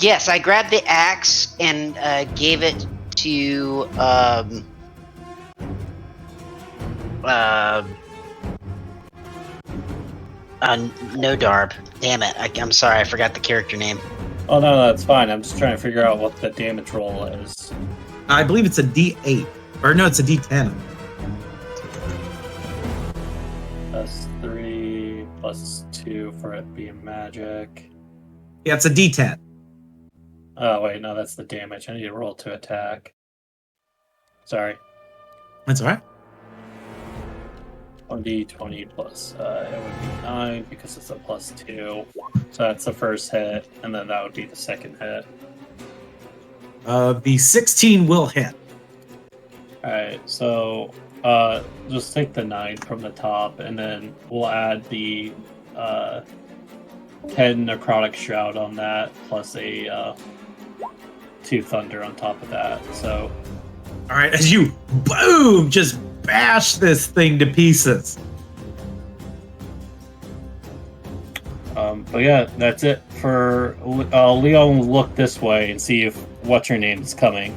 Yes, I grabbed the axe and gave it to Nodarb. Damn it! I'm sorry, I forgot the character name. Oh no, that's fine. I'm just trying to figure out what the damage roll is. I believe it's a D8, or no, it's a D10. That's 3 plus 2 for it being magic. Yeah, it's a D10. Oh wait, no, that's the damage. I need to roll to attack. Sorry. That's alright. 1d20 plus it would be 9 because it's a plus 2. So that's the first hit, and then that would be the second hit. The 16 will hit. Alright, so just take the 9 from the top, and then we'll add the 10 necrotic shroud on that, plus a 2 thunder on top of that. So, all right, as you boom, just bash this thing to pieces. But yeah, that's it for Leon. Will look this way and see if what's her name is coming.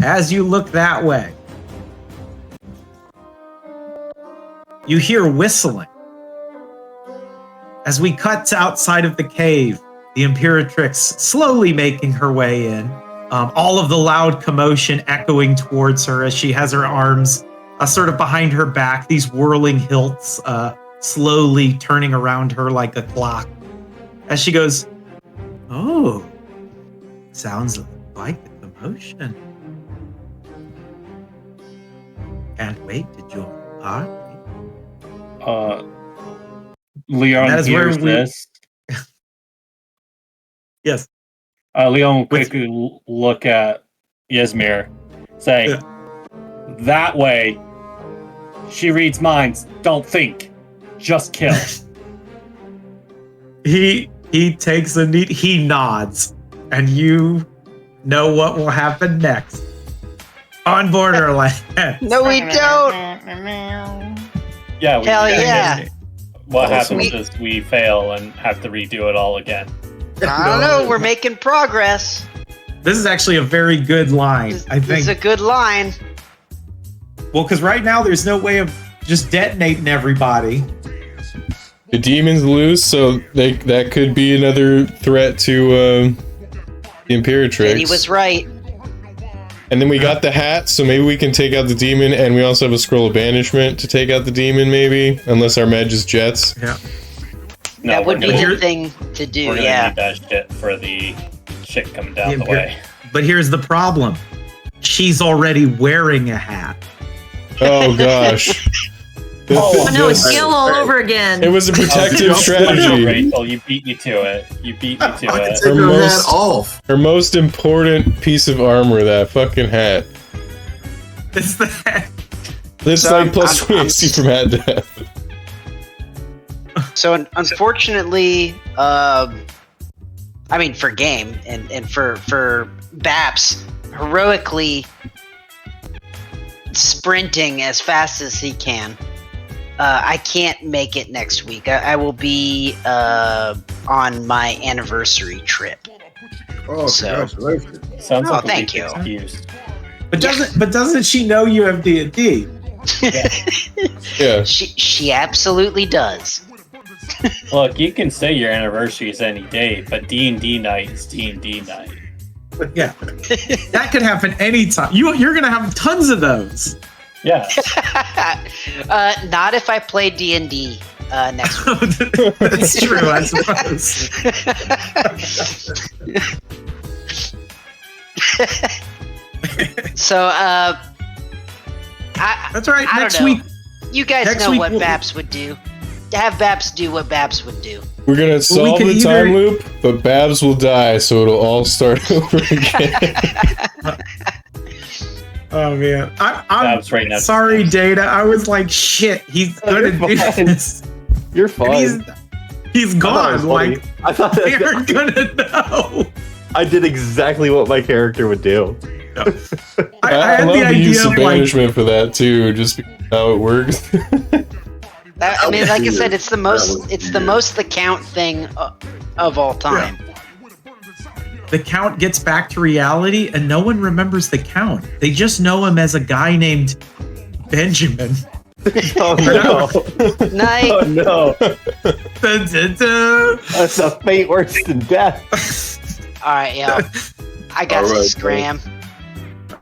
As you look that way, you hear whistling. As we cut to outside of the cave, the Imperatrix slowly making her way in. All of the loud commotion echoing towards her as she has her arms sort of behind her back, these whirling hilts slowly turning around her like a clock. As she goes, "Oh, sounds like a commotion. Can't wait to join the party." Leon hears this. Yes. Leon will quickly look at Ysmir. Say, that way, she reads minds. Don't think. Just kill. He takes a neat, he nods, and you know what will happen next. On Borderlands. No, we don't. Yeah. Hell yeah. What happens is we fail and have to redo it all again. I don't know. We're making progress. This is actually a very good line, I think. It's a good line. Well, because right now there's no way of just detonating everybody. The demons lose, so that could be another threat to the Imperatrix. And he was right. And then we got the hat, so maybe we can take out the demon, and we also have a scroll of banishment to take out the demon, maybe, unless our Magus jets. Yeah. No, that would be the thing to do. We're gonna need that shit for the shit coming down the way. But here's the problem: she's already wearing a hat. Oh gosh. Oh no, it's Gil all over again. It was a protective strategy. Rachel, you beat me to it. You beat me to it. Her most important piece of armor, that fucking hat. It's the hat. This So like plus 3 AC from hat death. So unfortunately, I mean for game and for Baps heroically sprinting as fast as he can. I can't make it next week. I will be on my anniversary trip. Oh, So- congratulations. Sounds Oh, like a thank weak you. excuse. But doesn't she know you have D&D? Yeah. She absolutely does. Look, you can say your anniversary is any day, but D&D night is D&D night. Yeah. That could happen anytime. You're gonna have tons of those. Yeah. Not if I play D&D next week. That's true, I suppose. So, That's right. I Next don't know. week, You guys Next know week what we'll- Baps would do. Have Baps do what Baps would do. We're gonna solve could the either- time loop, but Babs will die, so it'll all start over again. oh man, I'm Babs right now. sorry, Data. I was like, shit, he's gonna do You're fine. this. You're And fine. he's I thought it was gone. funny. Like I thought they're that gonna know. I did exactly what my character would do. I I had love the the use idea of of like, banishment for that too, just because how it works. I mean, like I said, it's the most the count thing of all time. the Count gets back to reality, and no one remembers the Count. They just know him as a guy named Benjamin. Oh no! Night. Oh no! Dun, dun, dun. That's a fate worse than death. All right, yeah. I got All to right, scram.